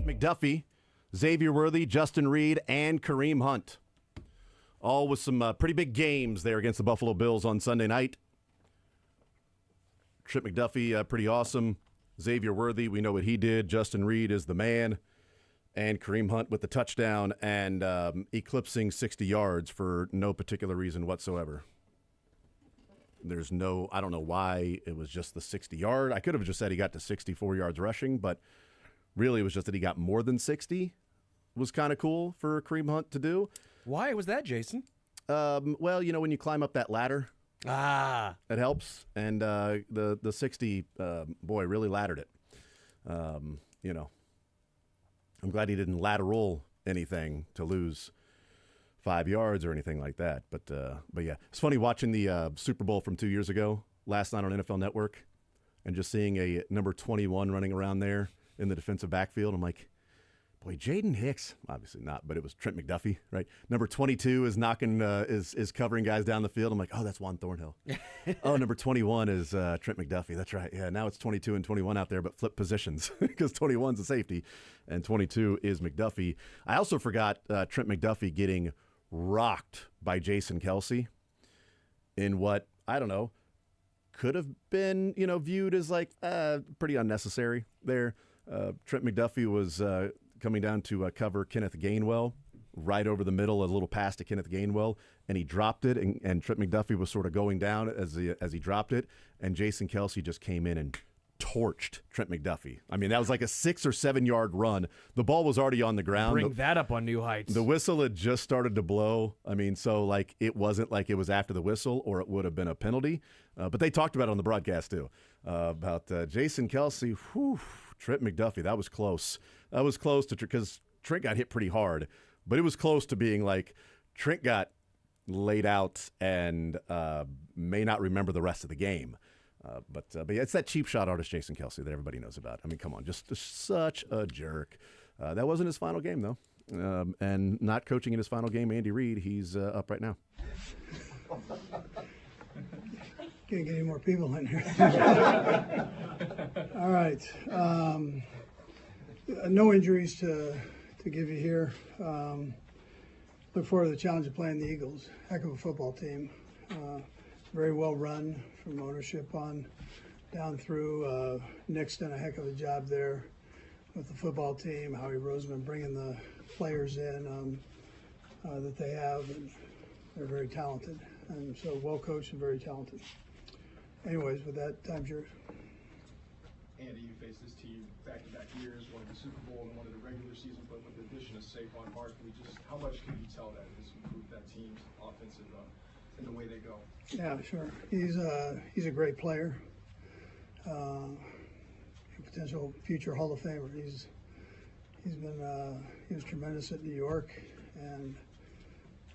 McDuffie, Xavier Worthy, Justin Reed, and Kareem Hunt. All with some pretty big games there against the Buffalo Bills on Sunday night. Trip McDuffie, pretty awesome. Xavier Worthy, we know what he did. Justin Reed is the man. And Kareem Hunt with the touchdown and eclipsing 60 yards for no particular reason whatsoever. I don't know why it was just the 60-yard. I could have just said he got to 64 yards rushing, but really it was just that he got more than 60. Was kind of cool for Kareem Hunt to do. Why was that, Jason? Well, when you climb up that ladder, it helps. And the 60, boy, really laddered it. I'm glad he didn't lateral anything to lose 5 yards or anything like that. But yeah, it's funny watching the Super Bowl from 2 years ago last night on NFL Network and just seeing a number 21 running around there in the defensive backfield. I'm like, boy, Jaden Hicks, obviously not, but it was Trent McDuffie, right? Number 22 is knocking, is covering guys down the field. I'm like, oh, that's Juan Thornhill. Oh, number 21 is Trent McDuffie. That's right. Yeah, now it's 22 and 21 out there, but flip positions because 21's a safety and 22 is McDuffie. I also forgot Trent McDuffie getting rocked by Jason Kelce in what, I don't know, could have been, viewed as like pretty unnecessary there. Trent McDuffie was coming down to cover Kenneth Gainwell right over the middle, a little pass to Kenneth Gainwell, and he dropped it, and Trent McDuffie was sort of going down as he dropped it, and Jason Kelce just came in and torched Trent McDuffie. I mean, that was like a 6 or 7 yard run. The ball was already on the ground. Bring that up on new heights. The whistle had just started to blow. I mean, so like it wasn't like it was after the whistle or it would have been a penalty. But they talked about it on the broadcast too, about Jason Kelce. Whew, Trent McDuffie, that was close. That was close to because Trent got hit pretty hard, but it was close to being like Trent got laid out and may not remember the rest of the game. But yeah, it's that cheap shot artist Jason Kelce that everybody knows about. I mean, come on, just such a jerk. That wasn't his final game though, and not coaching in his final game. Andy Reid, he's up right now. Can't get any more people in here. All right. No injuries to give you here. Look forward to the challenge of playing the Eagles. Heck of a football team. Very well run from ownership on down through. Nick's done a heck of a job there with the football team. Howie Roseman bringing the players in that they have. And they're very talented. And so well coached and very talented. Anyways, with that, time's yours. Andy, you faced this team back-to-back years, one in the Super Bowl and one in the regular season, but with the addition of Saquon Barkley, how much can you tell that has improved that team's offensive in the way they go? Yeah, sure. He's a great player, a potential future Hall of Famer. He was tremendous at New York, and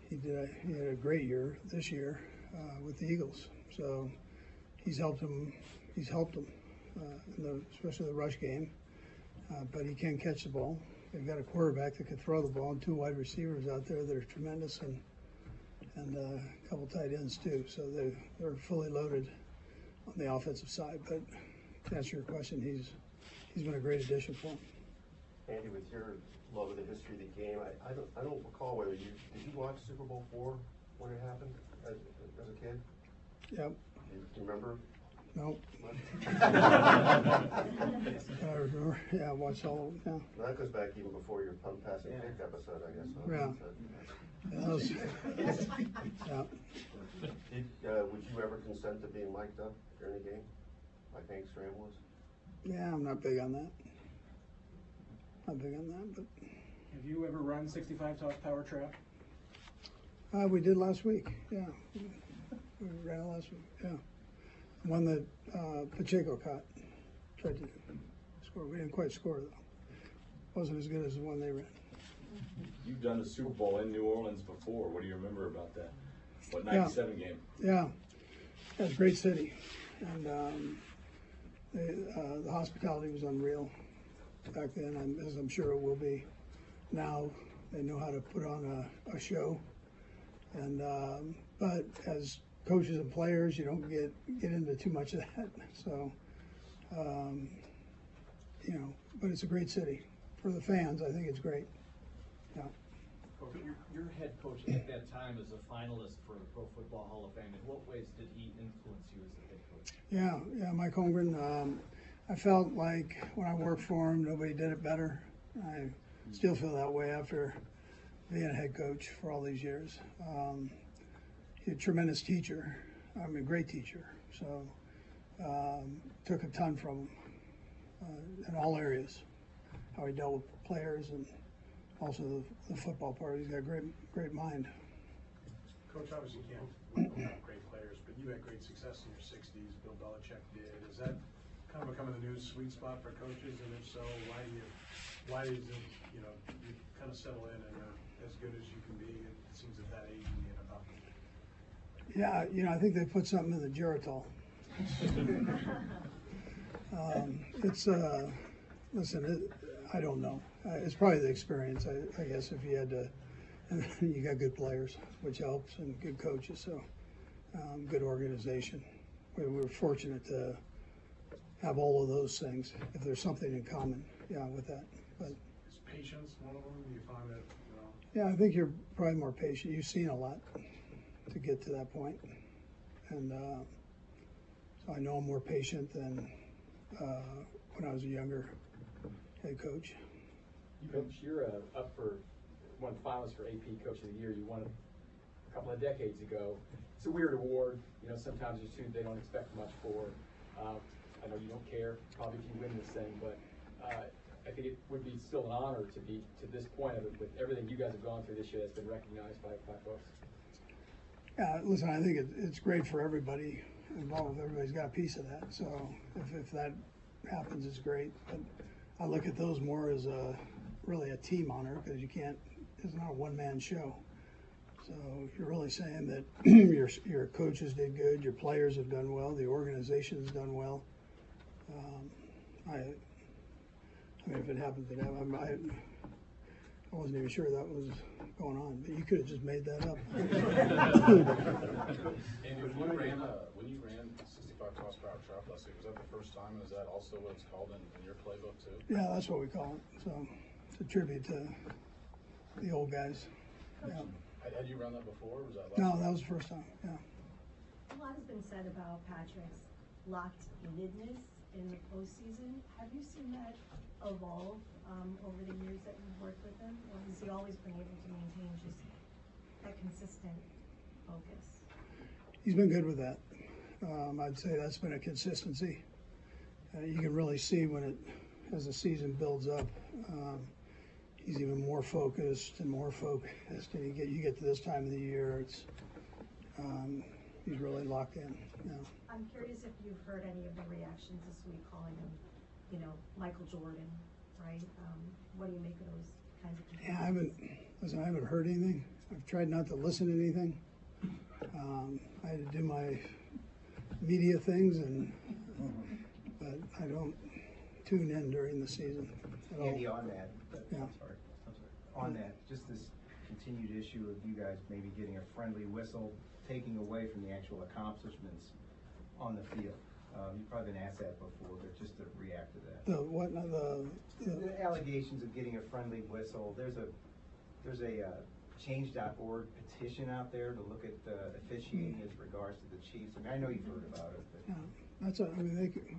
he had a great year this year with the Eagles. So he's helped them. Especially the rush game, but he can catch the ball. They've got a quarterback that can throw the ball and two wide receivers out there that are tremendous, and a couple tight ends too. So they're fully loaded on the offensive side. But to answer your question, he's been a great addition for them. Andy, with your love of the history of the game, I don't recall whether did you watch Super Bowl IV when it happened as a kid? Yep. Do you remember? No. I remember. Yeah, I watched all of them. Well, that goes back even before your punt, pass, and kick episode, I guess. Huh? Yeah. Would you ever consent to being mic'd up during a game, like Hank Stram was? Yeah, I'm not big on that. But. Have you ever run 65 tower trap? We did last week. Yeah. We ran it last week. Yeah. One that Pacheco caught. Tried to score. We didn't quite score, though. Wasn't as good as the one they ran. You've done the Super Bowl in New Orleans before. What do you remember about that? What, 97 game? Yeah. It was a great city. And the hospitality was unreal back then, as I'm sure it will be now. They know how to put on a show. And but as coaches and players, you don't get into too much of that. So, but it's a great city. for the fans, I think it's great. Yeah. Coach, your head coach at that time is a finalist for the Pro Football Hall of Fame. In what ways did he influence you as a head coach? Yeah, Mike Holmgren. I felt like when I worked for him, nobody did it better. I still feel that way after being a head coach for all these years. He's a tremendous teacher. I mean, great teacher. So took a ton from him in all areas. How he dealt with players and also the football part. He's got a great mind. Coach, obviously you can't have great players, but you had great success in your 60s. Bill Belichick did. Is that kind of becoming the new sweet spot for coaches? And if so, why is it, you kind of settle in and are as good as you can be? It seems at that age you get about. Yeah, I think they put something in the Geritol. Listen, I don't know. It's probably the experience, I guess, if you had to, and you got good players, which helps, and good coaches, so good organization. We were fortunate to have all of those things, if there's something in common, with that. But Is patience one of them? Do you find that, yeah, I think you're probably more patient. You've seen a lot to get to that point. And so I know I'm more patient than when I was a younger head coach. Coach, you're up for one finalist for AP Coach of the Year. You won it a couple of decades ago. It's a weird award. Sometimes it's two they don't expect much for. I know you don't care probably if you win this thing, but I think it would be still an honor to be to this point of it with everything you guys have gone through this year that's been recognized by folks. Yeah, listen, I think it's great for everybody involved. Everybody's got a piece of that. So if that happens, it's great. But I look at those more as really a team honor because it's not a one-man show. So you're really saying that your coaches did good, your players have done well, the organization has done well. I mean, if it happened to them, I wasn't even sure that was going on, but you could have just made that up. And when you ran 65 cross power trap last week, was that the first time? And is that also what it's called in your playbook too? Yeah, that's what we call it. So it's a tribute to the old guys. Yeah. Had you run that before? Or was that last No, time? that was the first time. Yeah. A lot has been said about Patrick's locked-innedness in the postseason. Have you seen that evolve over the years that you've worked with him, or has he always been able to maintain just that consistent focus? He's been good with that. I'd say that's been a consistency. You can really see as the season builds up, he's even more focused, and you get to this time of the year, he's really locked in. I'm curious if you've heard any of the reactions this week calling him, Michael Jordan, right? What do you make of those kinds of things? Yeah, I haven't heard anything. I've tried not to listen to anything. I had to do my media things, but I don't tune in during the season at all. Andy, on that, Yeah. I'm sorry. On that, just this continued issue of you guys maybe getting a friendly whistle, taking away from the actual accomplishments on the field. You've probably been asked that before, but just to react to that. The allegations of getting a friendly whistle. There's a change.org petition out there to look at officiating as regards to the Chiefs. I mean, I know you've heard about it. But. Yeah,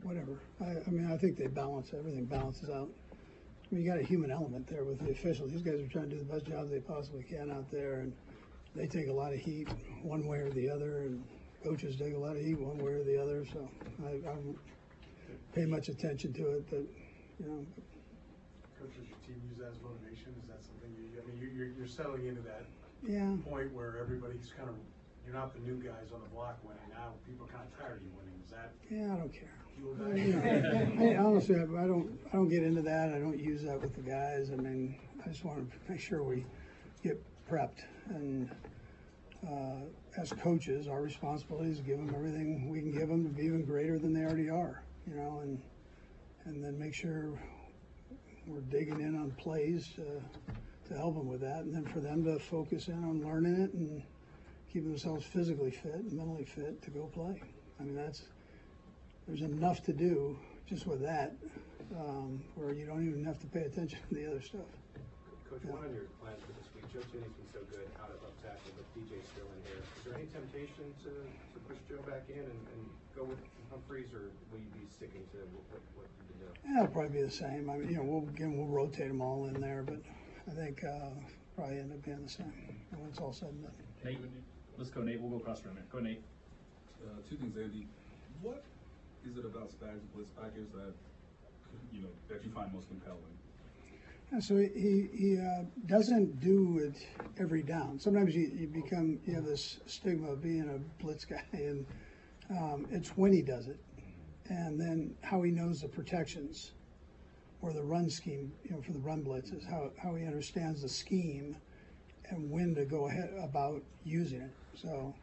whatever. I think they balance, everything balances out. I mean, you got a human element there with the officials. These guys are trying to do the best job they possibly can out there, and they take a lot of heat one way or the other, and coaches take a lot of heat one way or the other, so I don't pay much attention to it, but, Coach, does your team use that as motivation? Is that something you're settling into that point where everybody's kind of, you're not the new guys on the block winning. Now people are kind of tired of you winning. Is that? Yeah, I don't care. Honestly, I don't get into that. I don't use that with the guys. I mean, I just want to make sure we get prepped. And as coaches, our responsibility is to give them everything we can give them to be even greater than they already are. And then make sure we're digging in on plays to help them with that, and then for them to focus in on learning it and keeping themselves physically fit and mentally fit to go play. I mean, there's enough to do just with that where you don't even have to pay attention to the other stuff. Coach, one on your plans for this week. Joe Tinney's been so good out of left tackle, but DJ's still in here. Is there any temptation to push Joe back in and go with Humphreys, or will you be sticking to what you've been doing? Yeah, it'll probably be the same. I mean, we'll rotate them all in there, but I think probably end up being the same when it's all said and done. Nate, let's go, Nate. We'll go across the room here. Go, Nate. Two things, Andy. What is it about Spags blitz package that that you find most compelling? Yeah, so he doesn't do it every down. Sometimes you have this stigma of being a blitz guy, and it's when he does it, and then how he knows the protections or the run scheme, for the run blitzes, how he understands the scheme and when to go ahead about using it. So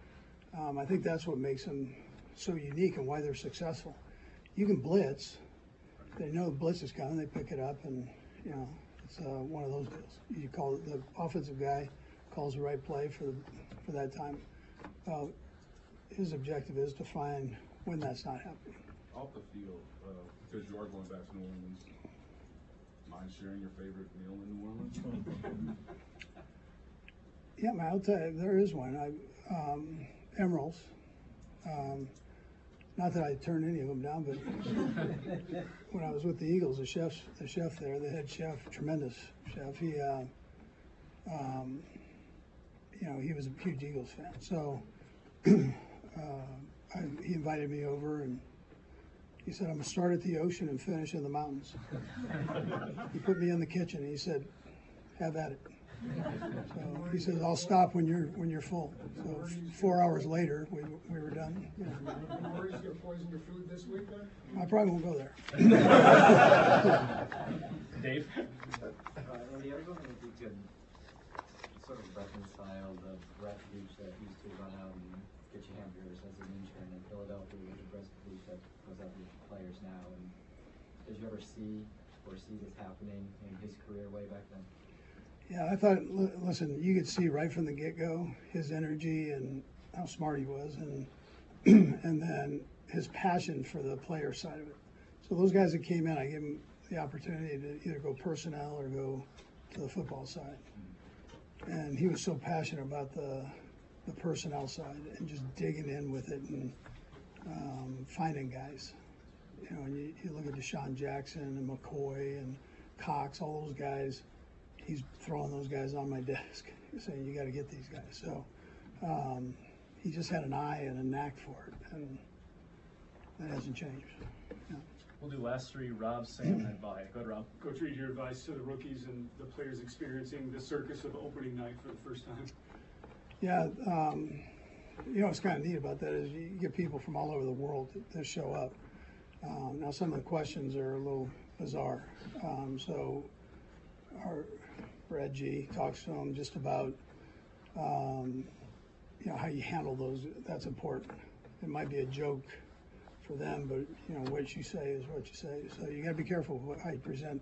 I think that's what makes him so unique and why they're successful. You can blitz, they know the blitz is coming, they pick it up, and it's one of those deals. You call it, the offensive guy calls the right play for that time. His objective is to find when that's not happening. Off the field, because you are going back to New Orleans, mind sharing your favorite meal in New Orleans? Yeah, man, I'll tell you, there is one. Emerald's. Not that I turned any of them down, but when I was with the Eagles, the chef there, the head chef, tremendous chef, he was a huge Eagles fan. So he invited me over, and he said, I'm going to start at the ocean and finish in the mountains. He put me in the kitchen, and he said, have at it. So he says, I'll stop when you're full. So 4 hours later, we were done. Any worries you're going to poison your food this week, then? I probably won't go there. Dave? Andy, I was wondering if you could sort of reconcile the refuge that used to run out and get you hamburgers as an intern in Philadelphia with the refuge that goes out with players now. And did you ever foresee this happening in his career way back then? Yeah, I thought, listen, you could see right from the get-go his energy and how smart he was, and and then his passion for the player side of it. So those guys that came in, I gave them the opportunity to either go personnel or go to the football side. And he was so passionate about the personnel side and just digging in with it and finding guys. And you look at Deshaun Jackson and McCoy and Cox, all those guys. He's throwing those guys on my desk, saying, you got to get these guys. So he just had an eye and a knack for it, and that hasn't changed. Yeah. We'll do last three, Rob, Sam, and Vi. Go ahead, Rob. Coach Reed, your advice to the rookies and the players experiencing the circus of opening night for the first time. Yeah, what's kind of neat about that is you get people from all over the world to show up. Now, some of the questions are a little bizarre. So our Brad G talks to them just about how you handle those. That's important. It might be a joke for them, but what you say is what you say. So you got to be careful how you present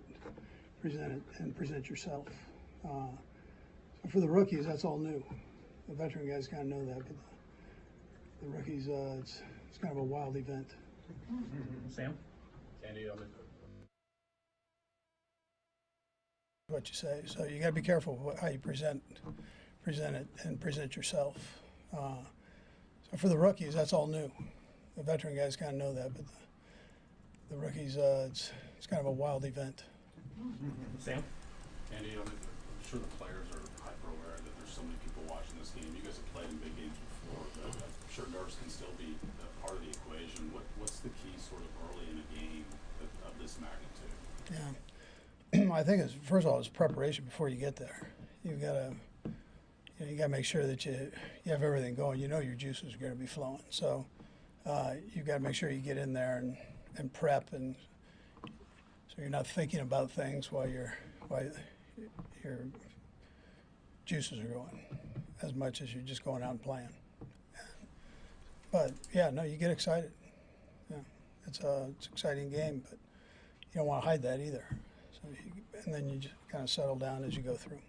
it and present yourself. So for the rookies, that's all new. The veteran guys kind of know that, but the rookies, it's kind of a wild event. Sam? Andy, What you say. So you got to be careful how you present it and present yourself. So for the rookies, that's all new. The veteran guys kind of know that, but the rookies, it's kind of a wild event. Sam? Andy, I'm sure the players are hyper-aware that there's so many people watching this game. You guys have played in big games before, but I'm sure nerves can still be part of the equation. What's the key sort of early in a game of this magnitude? Yeah. I think first of all, it's preparation before you get there. You've got to make sure that you have everything going. You know your juices are going to be flowing. So you've got to make sure you get in there and prep, and so you're not thinking about things while your juices are going as much as you're just going out and playing. But yeah, no, you get excited. Yeah, it's an exciting game, but you don't want to hide that either. And then you just kind of settle down as you go through.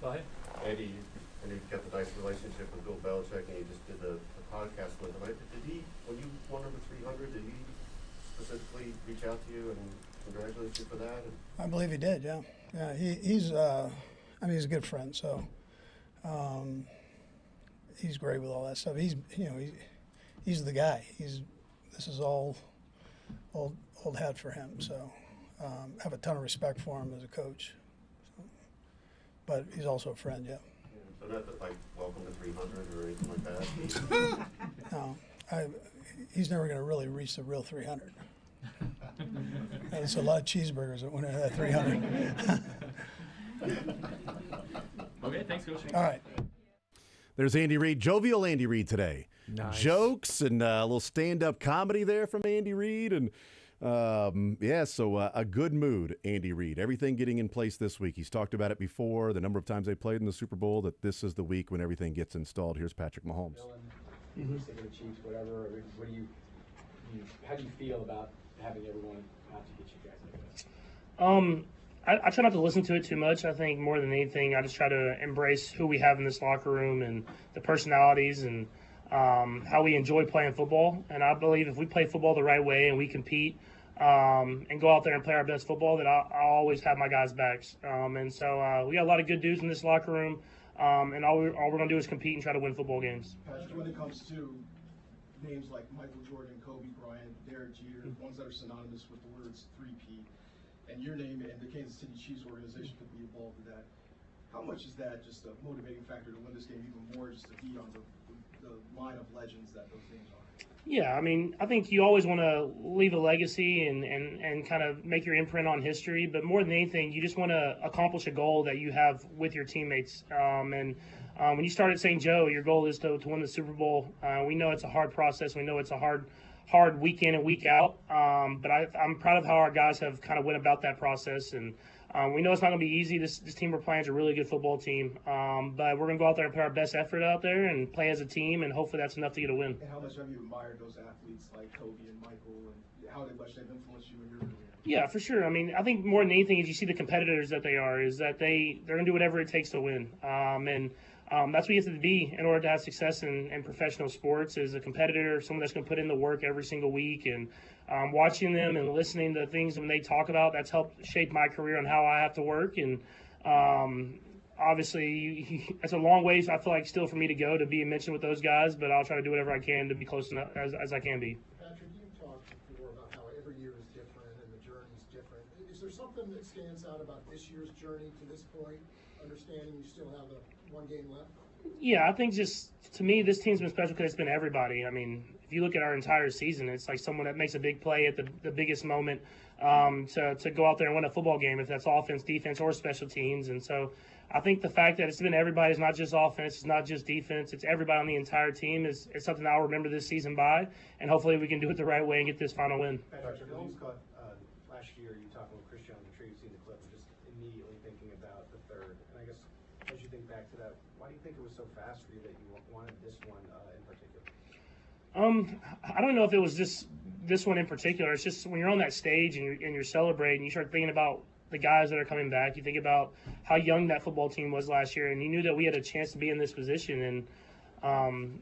Go ahead. Andy, I know you've got the nice relationship with Bill Belichick, and you just did the podcast with him. Did he, when you won number 300, did he specifically reach out to you and congratulate you for that? I believe he did. Yeah. Yeah. He's he's a good friend. So he's great with all that stuff. He's the guy. This is all old hat for him. So have a ton of respect for him as a coach. So, but he's also a friend. Yeah. So not that, like, welcome to 300 or anything like that? No, he's never going to really reach the real 300. There's a lot of cheeseburgers that went into that 300. Okay, thanks, Coach. All right. There's Andy Reid, jovial Andy Reid today. Nice. Jokes and a little stand-up comedy there from Andy Reid. And, so a good mood, Andy Reid. Everything getting in place this week. He's talked about it before, the number of times they played in the Super Bowl, that this is the week when everything gets installed. Here's Patrick Mahomes. Sick of the Chiefs, whatever. What do how do you feel about having everyone out to get you guys like this? I try not to listen to it too much. I think more than anything, I just try to embrace who we have in this locker room and the personalities and how we enjoy playing football. And I believe if we play football the right way and we compete and go out there and play our best football, that I'll always have my guys' backs. And so we got a lot of good dudes in this locker room, and all we're going to do is compete and try to win football games. Patrick, when it comes to names like Michael Jordan, Kobe Bryant, Derek Jeter, ones that are synonymous with the words 3P, and your name and the Kansas City Chiefs organization could be involved with that. How much is that just a motivating factor to win this game even more, just to be on the line of legends that those names are? Yeah, I mean, I think you always want to leave a legacy and kind of make your imprint on history, but more than anything, you just want to accomplish a goal that you have with your teammates. When you start at St. Joe, your goal is to win the Super Bowl. We know it's a hard process. We know it's a hard week in and week out. But I'm proud of how our guys have kind of went about that process. And we know it's not going to be easy. This team we're playing is a really good football team. But we're going to go out there and put our best effort out there and play as a team, and hopefully that's enough to get a win. And how much have you admired those athletes like Kobe and Michael, and how much they've influenced you in your career? Yeah, for sure. I mean, I think more than anything is you see the competitors that they are, is that they're going to do whatever it takes to win. That's what you have to be in order to have success in professional sports, is a competitor, someone that's going to put in the work every single week. And watching them and listening to things when they talk about, that's helped shape my career on how I have to work. And obviously, it's a long ways, I feel like, still for me to go to be mentioned with those guys, but I'll try to do whatever I can to be close enough as I can be. Patrick, you've talked before about how every year is different and the journey's different. Is there something that stands out about this year's journey to this point, understanding you still have one game left? Yeah, I think just, to me, this team's been special because it's been everybody. I mean, if you look at our entire season, it's like someone that makes a big play at the biggest moment to go out there and win a football game, if that's offense, defense, or special teams. And so I think the fact that it's been everybody, it's not just offense, it's not just defense, it's everybody on the entire team is something that I'll remember this season by, and hopefully we can do it the right way and get this final win. Patrick, Holmes caught last year, you talking with Christian on the tree, you've seen the clip, and just immediately thinking about the third. And I guess as you think back to that, why do you think it was so fast for you that you wanted this one in particular? I don't know if it was just this one in particular. It's just when you're on that stage and you're celebrating, you start thinking about the guys that are coming back. You think about how young that football team was last year, and you knew that we had a chance to be in this position. And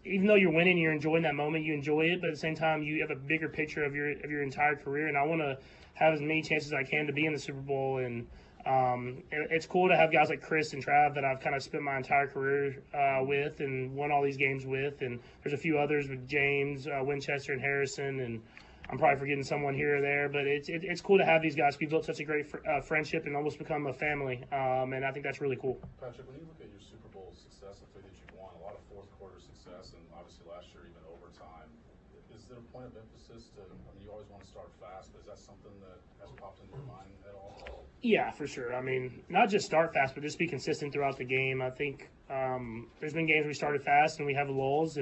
even though you're winning, you're enjoying that moment. You enjoy it, but at the same time, you have a bigger picture of your entire career. And I want to have as many chances as I can to be in the Super Bowl. And it's cool to have guys like Chris and Trav that I've kind of spent my entire career with and won all these games with. And there's a few others with James, Winchester, and Harrison. And I'm probably forgetting someone here or there, but it's cool to have these guys. We built such a great friendship and almost become a family, and I think that's really cool. Patrick, when you look at your Super Bowl success, the three that you've won, a lot of fourth quarter success, and obviously last year even overtime, is there a point of emphasis to, I mean, you always want to start fast, but is that something that has popped into your mind at all? Yeah, for sure. I mean, not just start fast, but just be consistent throughout the game. I think there's been games we started fast and we have lulls,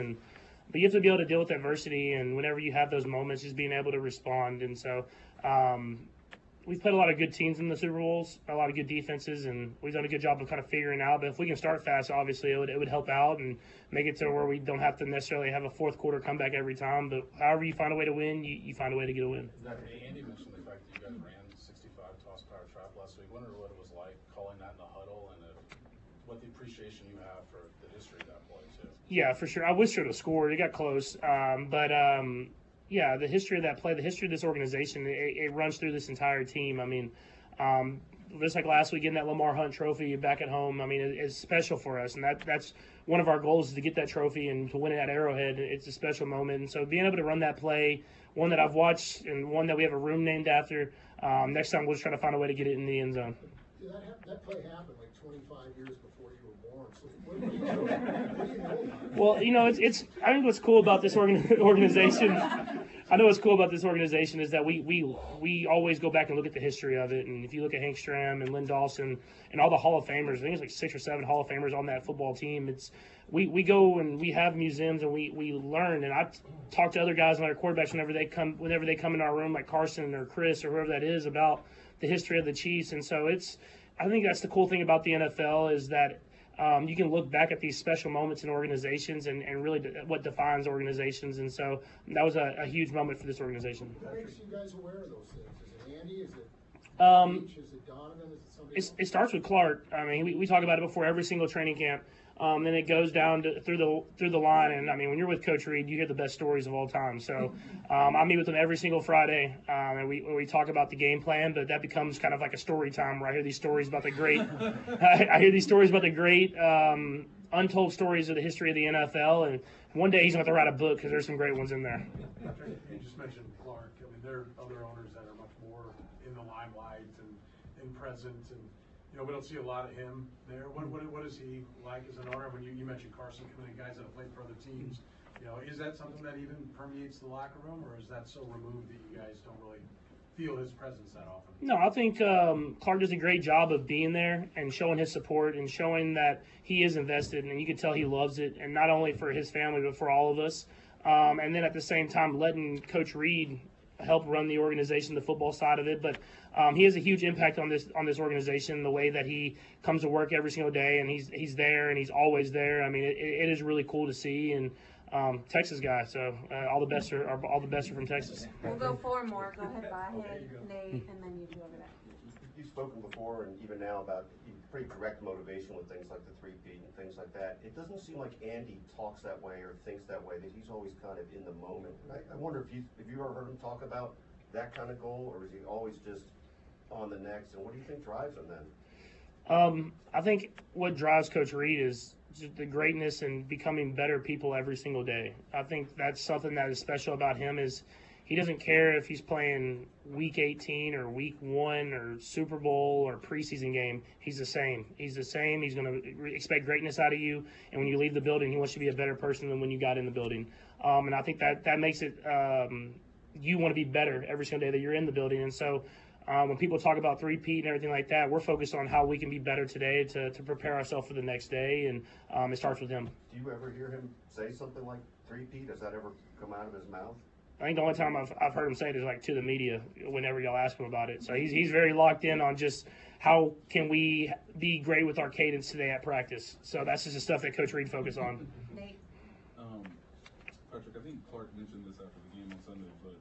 but you have to be able to deal with adversity, and whenever you have those moments, just being able to respond. And so we've played a lot of good teams in the Super Bowls, a lot of good defenses, and we've done a good job of kind of figuring out. But if we can start fast, obviously it would help out and make it to where we don't have to necessarily have a fourth quarter comeback every time. But however you find a way to win, you find a way to get a win. Andy mentioned the fact that you guys ran 65 toss power trap last week. I wonder what it was like calling that in the huddle, and what the appreciation you have for the history of that play too. Yeah, for sure. I wish it would have scored. It got close, but Yeah, the history of that play, the history of this organization, it runs through this entire team. I mean, just like last week getting that Lamar Hunt trophy back at home, I mean, it's special for us, and that's one of our goals is to get that trophy and to win it at Arrowhead. It's a special moment, and so being able to run that play, one that I've watched and one that we have a room named after, next time we'll just try to find a way to get it in the end zone. Yeah, that play happened like 25 years before you were born. So what do you know? What do you know about it? Well, you know, it's. I think what's cool about this organization. I know what's cool about this organization is that we always go back and look at the history of it. And if you look at Hank Stram and Lynn Dawson and all the Hall of Famers, I think it's like 6 or 7 Hall of Famers on that football team. It's we go and we have museums and we learn. And I talk to other guys and other quarterbacks whenever they come in our room, like Carson or Chris or whoever that is, about the history of the Chiefs. And so I think that's the cool thing about the NFL is that you can look back at these special moments in organizations and really what defines organizations. And so that was a huge moment for this organization. What makes you guys aware of those things? Is it Andy? Is it H? Is it Donovan? Is it somebody else? It starts with Clark. I mean, we talk about it before every single training camp. Then it goes down through the line, and I mean, when you're with Coach Reed, you hear the best stories of all time. So I meet with him every single Friday, and we talk about the game plan. But that becomes kind of like a story time where I hear these stories about the great. I hear these stories about the great untold stories of the history of the NFL. And one day he's going to write a book because there's some great ones in there. You just mentioned Clark. I mean, there are other owners that are much more in the limelight and in present and. You know, we don't see a lot of him there. What is he like as an owner? When you mentioned Carson coming in, guys that have played for other teams, you know, is that something that even permeates the locker room, or is that so removed that you guys don't really feel his presence that often? No, I think Clark does a great job of being there and showing his support and showing that he is invested, and you can tell he loves it, and not only for his family but for all of us. And then at the same time, letting Coach Reed help run the organization, the football side of it, but he has a huge impact on this organization. The way that he comes to work every single day, and he's there and he's always there. I mean, it is really cool to see. And Texas guy, so all the best are from Texas. We'll go 4 more. Go ahead, Vahe, Nate, and then you two over there. You've spoken before and even now about pretty direct motivation with things like the 3-peat and things like that. It doesn't seem like Andy talks that way or thinks that way, that he's always kind of in the moment. And I wonder if you ever heard him talk about that kind of goal, or is he always just on the next? And what do you think drives him then? I think what drives Coach Reed is just the greatness and becoming better people every single day. I think that's something that is special about him is he doesn't care if he's playing week 18 or week 1 or Super Bowl or preseason game. He's the same. He's the same. He's going to expect greatness out of you. And when you leave the building, he wants you to be a better person than when you got in the building. And I think that makes it you want to be better every single day that you're in the building. And so when people talk about 3-peat and everything like that, we're focused on how we can be better today to prepare ourselves for the next day. And it starts with him. Do you ever hear him say something like 3-peat? Does that ever come out of his mouth? I think the only time I've heard him say it is like to the media whenever y'all ask him about it. So he's very locked in on just how can we be great with our cadence today at practice. So that's just the stuff that Coach Reed focused on. Nate. Patrick, I think Clark mentioned this after the game on Sunday, but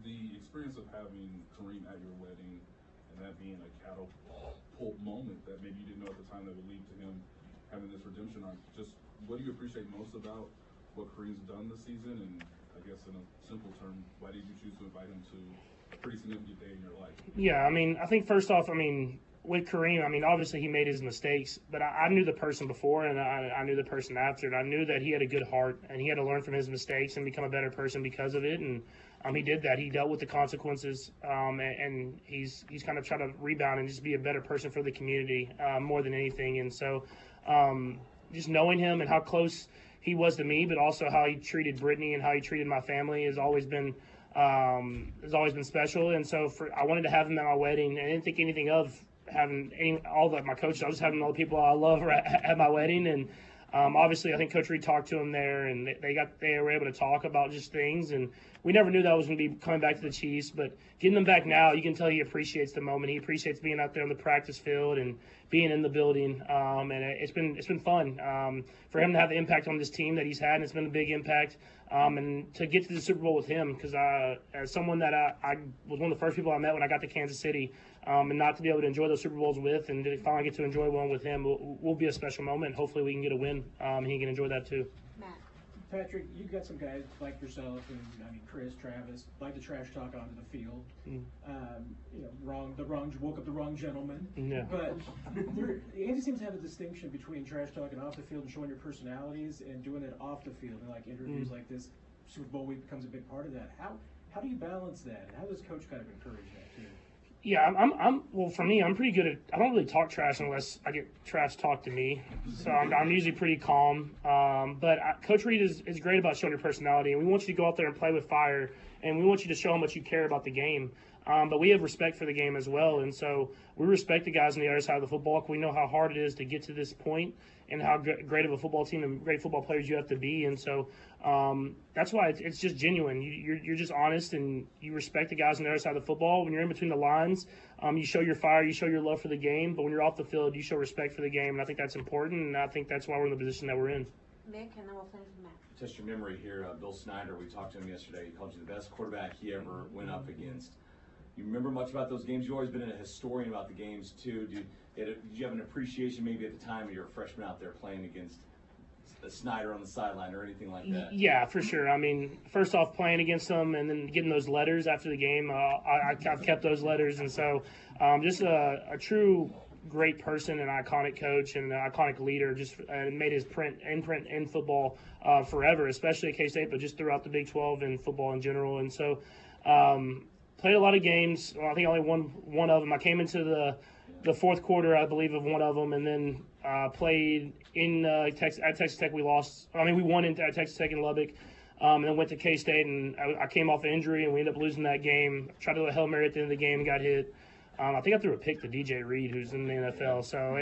the experience of having Kareem at your wedding and that being a catapult moment that maybe you didn't know at the time that would lead to him having this redemption arc. Just what do you appreciate most about what Kareem's done this season? And I guess in a simple term, why did you choose to invite him to a pretty significant day in your life? Yeah, I mean, I think first off, I mean, with Kareem, I mean, obviously he made his mistakes, but I knew the person before and I knew the person after, and I knew that he had a good heart and he had to learn from his mistakes and become a better person because of it. And he did that. He dealt with the consequences, and he's kind of trying to rebound and just be a better person for the community more than anything. And so just knowing him and how close he was to me, but also how he treated Brittany and how he treated my family has always been special. And so I wanted to have him at my wedding. I didn't think anything of having all of my coaches. I was having all the people I love at my wedding. And obviously, I think Coach Reed talked to him there, and they were able to talk about just things. And we never knew that was going to be coming back to the Chiefs, but getting them back now, you can tell he appreciates the moment. He appreciates being out there on the practice field and being in the building. And it's been fun for him to have the impact on this team that he's had, and it's been a big impact. And to get to the Super Bowl with him, because as someone that I was one of the first people I met when I got to Kansas City, and not to be able to enjoy those Super Bowls with, and to finally get to enjoy one with him will be a special moment. Hopefully we can get a win, and he can enjoy that too. Matt. Patrick, you've got some guys like yourself and Chris, Travis, like to trash talk onto the field. Woke up the wrong gentleman. Yeah. But Andy seems to have a distinction between trash talking off the field and showing your personalities and doing it off the field. And like interviews like this, Super Bowl week becomes a big part of that. How do you balance that? And how does Coach kind of encourage that too? Yeah, well, for me, I'm pretty good at, I don't really talk trash unless I get trash talked to me. So I'm usually pretty calm. But Coach Reed is great about showing your personality, and we want you to go out there and play with fire, and we want you to show how much you care about the game. But we have respect for the game as well, and so we respect the guys on the other side of the football. We know how hard it is to get to this point and how great of a football team and great football players you have to be. And so that's why it's just genuine. You're just honest, and you respect the guys on the other side of the football. When you're in between the lines, you show your fire, you show your love for the game. But when you're off the field, you show respect for the game, and I think that's important, and I think that's why we're in the position that we're in. Mick, and then we'll finish with Matt. Test your memory here. Bill Snyder, we talked to him yesterday. He called you the best quarterback he ever went up against. You remember much about those games? You've always been a historian about the games, too. Did you have an appreciation maybe at the time of your freshman out there playing against Snyder on the sideline or anything like that? Yeah, for sure. I mean, first off, playing against them and then getting those letters after the game, I've kept those letters. And so just a true great person, an iconic coach, and an iconic leader, just made his imprint in football forever, especially at K-State, but just throughout the Big 12 and football in general. And so played a lot of games. Well, I think I only won one of them. I came into the fourth quarter, I believe, of one of them, and then played in at Texas Tech. We lost. I mean, we won at Texas Tech in Lubbock, and then went to K-State, and I came off an injury, and we ended up losing that game. Tried to do a Hail Mary at the end of the game and got hit. I think I threw a pick to DJ Reed, who's in the NFL. So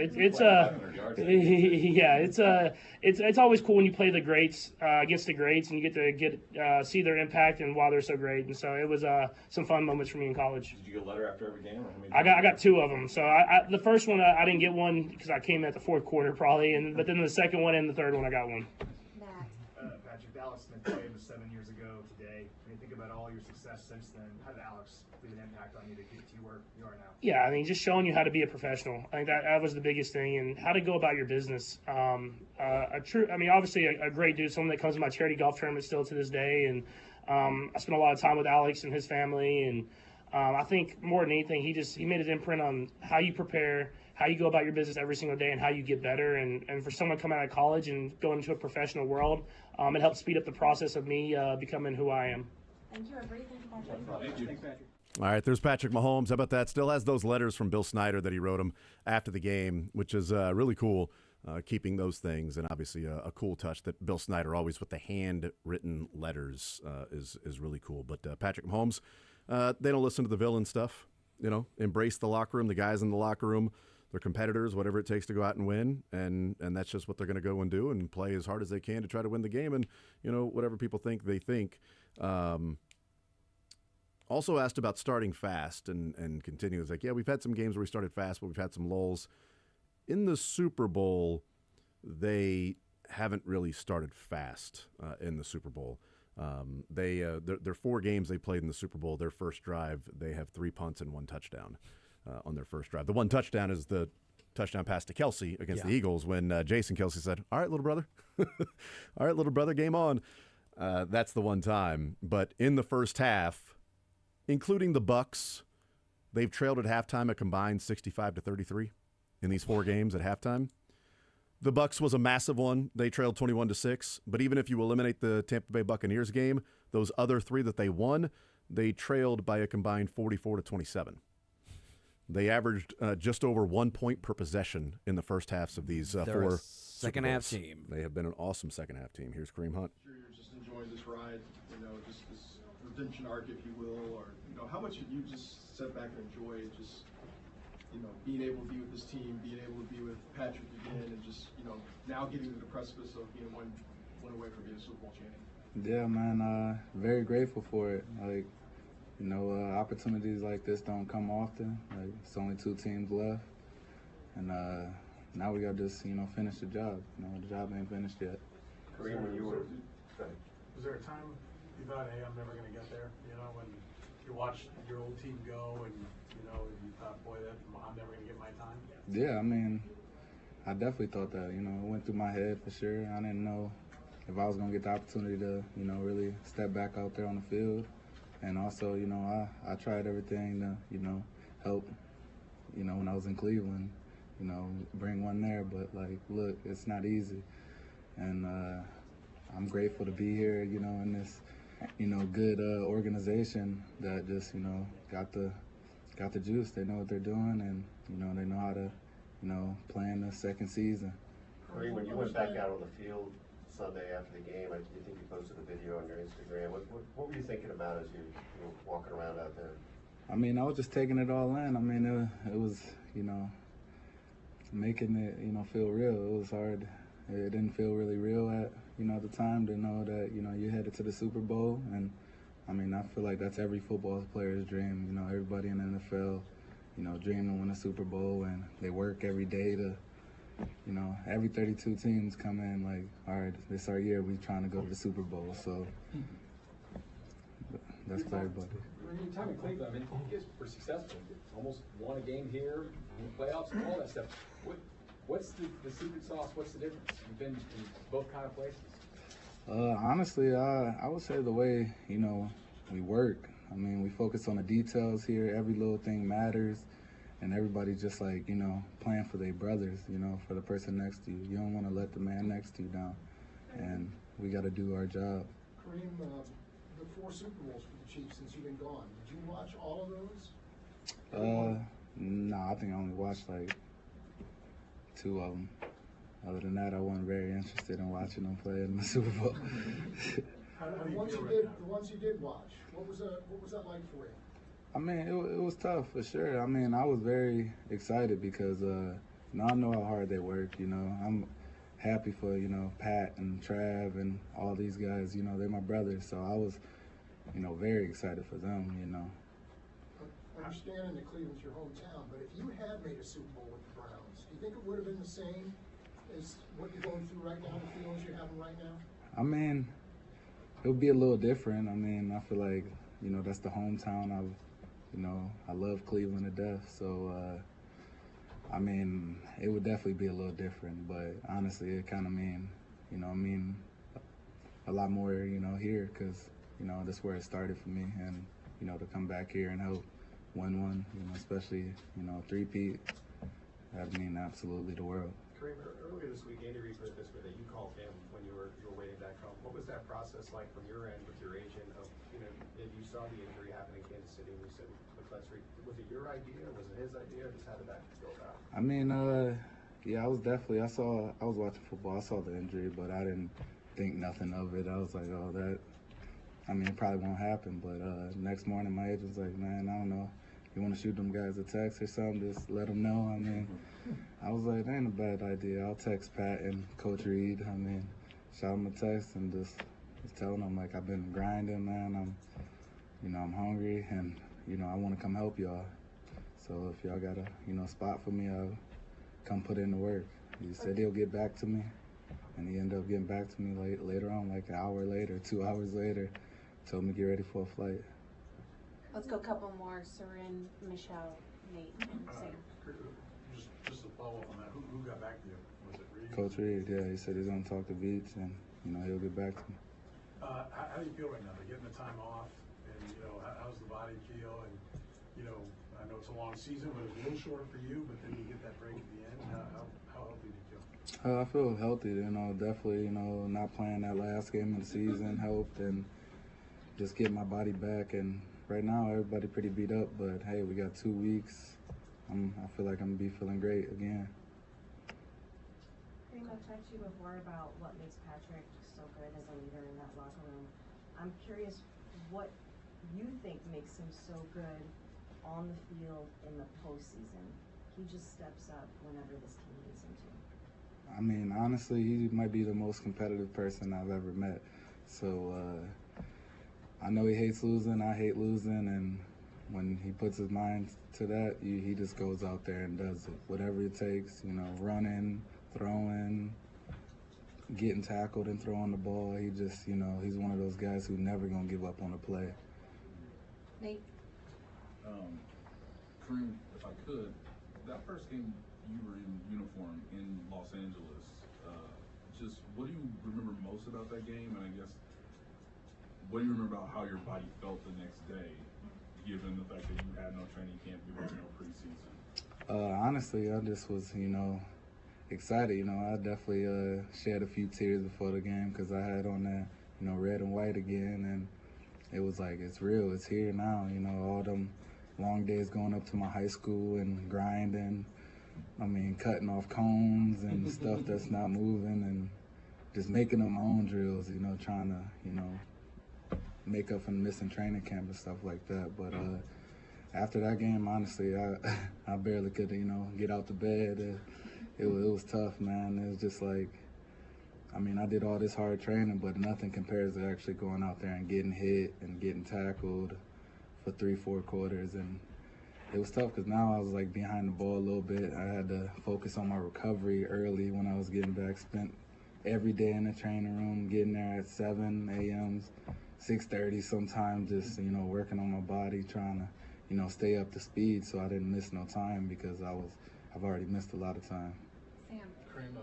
it's always cool when you play the greats against the greats, and you get to see their impact and why they're so great. And so it was some fun moments for me in college. Did you get a letter after every game? Or I got two of them. So the first one I didn't get one because I came at the fourth quarter probably, but then the second one and the third one I got one. Patrick, Alex Smith played was 7 years ago today. When you think about all your success since then, how did Alex leave an impact on you to get you where you are now? Yeah, I mean, just showing you how to be a professional. I think that was the biggest thing, and how to go about your business. Obviously a great dude, someone that comes to my charity golf tournament still to this day, and I spent a lot of time with Alex and his family, and I think more than anything, he made his imprint on how you prepare, how you go about your business every single day, and how you get better. And for someone coming out of college and going into a professional world, it helped speed up the process of me becoming who I am. Thank you, everybody. Thank you, Patrick. Thank you. Thanks, Patrick. All right, there's Patrick Mahomes. How about that? Still has those letters from Bill Snyder that he wrote him after the game, which is really cool, keeping those things. And obviously a cool touch that Bill Snyder always with the handwritten letters is really cool. But Patrick Mahomes, they don't listen to the villain stuff. Embrace the locker room, the guys in the locker room, their competitors, whatever it takes to go out and win. And that's just what they're going to go and do and play as hard as they can to try to win the game. And, whatever people think, they think. Also asked about starting fast and continues like, yeah, we've had some games where we started fast, but we've had some lulls. In the Super Bowl, they haven't really started fast in the Super Bowl. Their 4 games they played in the Super Bowl, their first drive, they have 3 punts and 1 touchdown on their first drive. The 1 touchdown is the touchdown pass to Kelsey against the Eagles when Jason Kelsey said, all right, little brother. All right, little brother, game on. That's the one time. But in the first half, including the Bucks, they've trailed at halftime a combined 65-33 in these 4 games at halftime. The Bucks was a massive one. They trailed 21-6. But even if you eliminate the Tampa Bay Buccaneers game, those other 3 that they won, they trailed by a combined 44-27. They averaged just over 1 point per possession in the first halves of these 4 second half team. They have been an awesome second half team. Here's Kareem Hunt. Sure, you're just enjoying this ride, just this redemption arc, if you will, or how much have you just sat back and enjoyed just being able to be with this team, being able to be with Patrick again, and just now getting to the precipice of being one away from being a Super Bowl champion. Yeah, man, very grateful for it. Opportunities like this don't come often. It's only 2 teams left, and now we got to just finish the job. The job ain't finished yet. Kareem, when you were Was there a time you thought, hey, I'm never going to get there? When you watched your old team go and, you thought, boy, I'm never going to get my time? Yeah, I definitely thought that. It went through my head for sure. I didn't know if I was gonna get the opportunity to, really step back out there on the field, and also, I tried everything to, help, when I was in Cleveland, bring one there. But look, it's not easy, and I'm grateful to be here, in this, good organization that just, got the juice. They know what they're doing, and they know how to, plan the second season. Kareem, when you went back out on the field Sunday after the game, I think you posted a video on your Instagram. What were you thinking about as you were walking around out there? I mean, I was just taking it all in. I mean, it was, making it, feel real. It was hard. It didn't feel really real at, the time to know that, you're headed to the Super Bowl. And, I mean, I feel like that's every football player's dream. Everybody in the NFL, dream to win a Super Bowl, and they work every day to, every 32 teams come in like, all right, this our year. We trying to go to the Super Bowl. So that's for everybody. Your time in Cleveland, I mean, you guys were successful. Almost won a game here, in the playoffs, and all that stuff. What's the secret sauce? What's the difference? You've been in both kind of places. Honestly, I would say the way, we work. I mean, we focus on the details here. Every little thing matters. And everybody just playing for their brothers, for the person next to you. You don't want to let the man next to you down. And we got to do our job. Kareem, the 4 Super Bowls for the Chiefs since you've been gone, did you watch all of those? No, I think I only watched 2 of them. Other than that, I wasn't very interested in watching them play in the Super Bowl. The ones you did watch, what was that like for you? I mean, it was tough for sure. I mean, I was very excited because I know how hard they work. I'm happy for Pat and Trav and all these guys. They're my brothers, so I was very excited for them. Understanding that Cleveland's your hometown, but if you had made a Super Bowl with the Browns, do you think it would have been the same as what you're going through right now, the feelings you're having right now? I mean, it would be a little different. I mean, I feel like that's the hometown. I love Cleveland to death, so I mean, it would definitely be a little different. But honestly, it kind of mean a lot more, here, because that's where it started for me, and to come back here and help win one, especially three-peat, that'd mean absolutely the world. Kareem, earlier this week, Andy Reid put it this way, that you called him when you were waiting back home. What was that process like from your end with your agent of, if you saw the injury happen in Kansas City and you said, look, let's read, was it your idea? Was it his idea? Just how did that go about? I mean, yeah, I was watching football. I saw the injury, but I didn't think nothing of it. I was like, oh, it probably won't happen. But next morning, my agent was like, man, I don't know. You want to shoot them guys a text or something? Just let them know. I mean, I was like, that ain't a bad idea. I'll text Pat and Coach Reed. I mean, shout them a text and just tell them, like, I've been grinding, man. I'm hungry, and, I want to come help y'all. So if y'all got a, spot for me, I'll come put in the work. He said he'll get back to me, and he ended up getting back to me later on, like an hour later, 2 hours later, told me to get ready for a flight. Let's go a couple more. Soren, Michelle, Nate, and Sam. Just to follow up on that, who got back to you? Was it Reed? Coach Reed, yeah, he said he's going to talk to Beach, and, he'll get back to me. How do you feel right now? They're getting the time off, and, how's the body feel? And, I know it's a long season, but it's a little short for you, but then you get that break at the end. How healthy do you feel? I feel healthy, definitely, not playing that last game of the season helped, and just getting my body back. And right now, everybody pretty beat up, but hey, we got 2 weeks. I feel like I'm gonna be feeling great again. Kareem, I've talked to you before about what makes Patrick so good as a leader in that locker room. I'm curious what you think makes him so good on the field in the postseason. He just steps up whenever this team needs him to. I mean, honestly, he might be the most competitive person I've ever met. So I know he hates losing, I hate losing, and when he puts his mind to that, he just goes out there and does it. Whatever it takes, running, throwing, getting tackled and throwing the ball. He just, he's one of those guys who never gonna give up on a play. Nate? Kareem, if I could, that first game you were in uniform in Los Angeles, just what do you remember most about that game? And I guess, what do you remember about how your body felt the next day, given the fact that you had no training camp, you had no preseason? Honestly, I just was, excited. I definitely shed a few tears before the game because I had on that, red and white again, and it was like, it's real, it's here now. All them long days going up to my high school and grinding. Cutting off cones and stuff that's not moving, and just making them my own drills. Trying to, make up for the missing training camp and stuff like that. But after that game, honestly, I barely could, get out the bed. It was tough, man. It was just like, I did all this hard training, but nothing compares to actually going out there and getting hit and getting tackled for 3-4 quarters. And it was tough because now I was like behind the ball a little bit. I had to focus on my recovery early when I was getting back. Spent every day in the training room, getting there at 7 a.m., 6:30 sometimes, just, working on my body, trying to, stay up to speed so I didn't miss no time because I've already missed a lot of time. Sam. Kareem,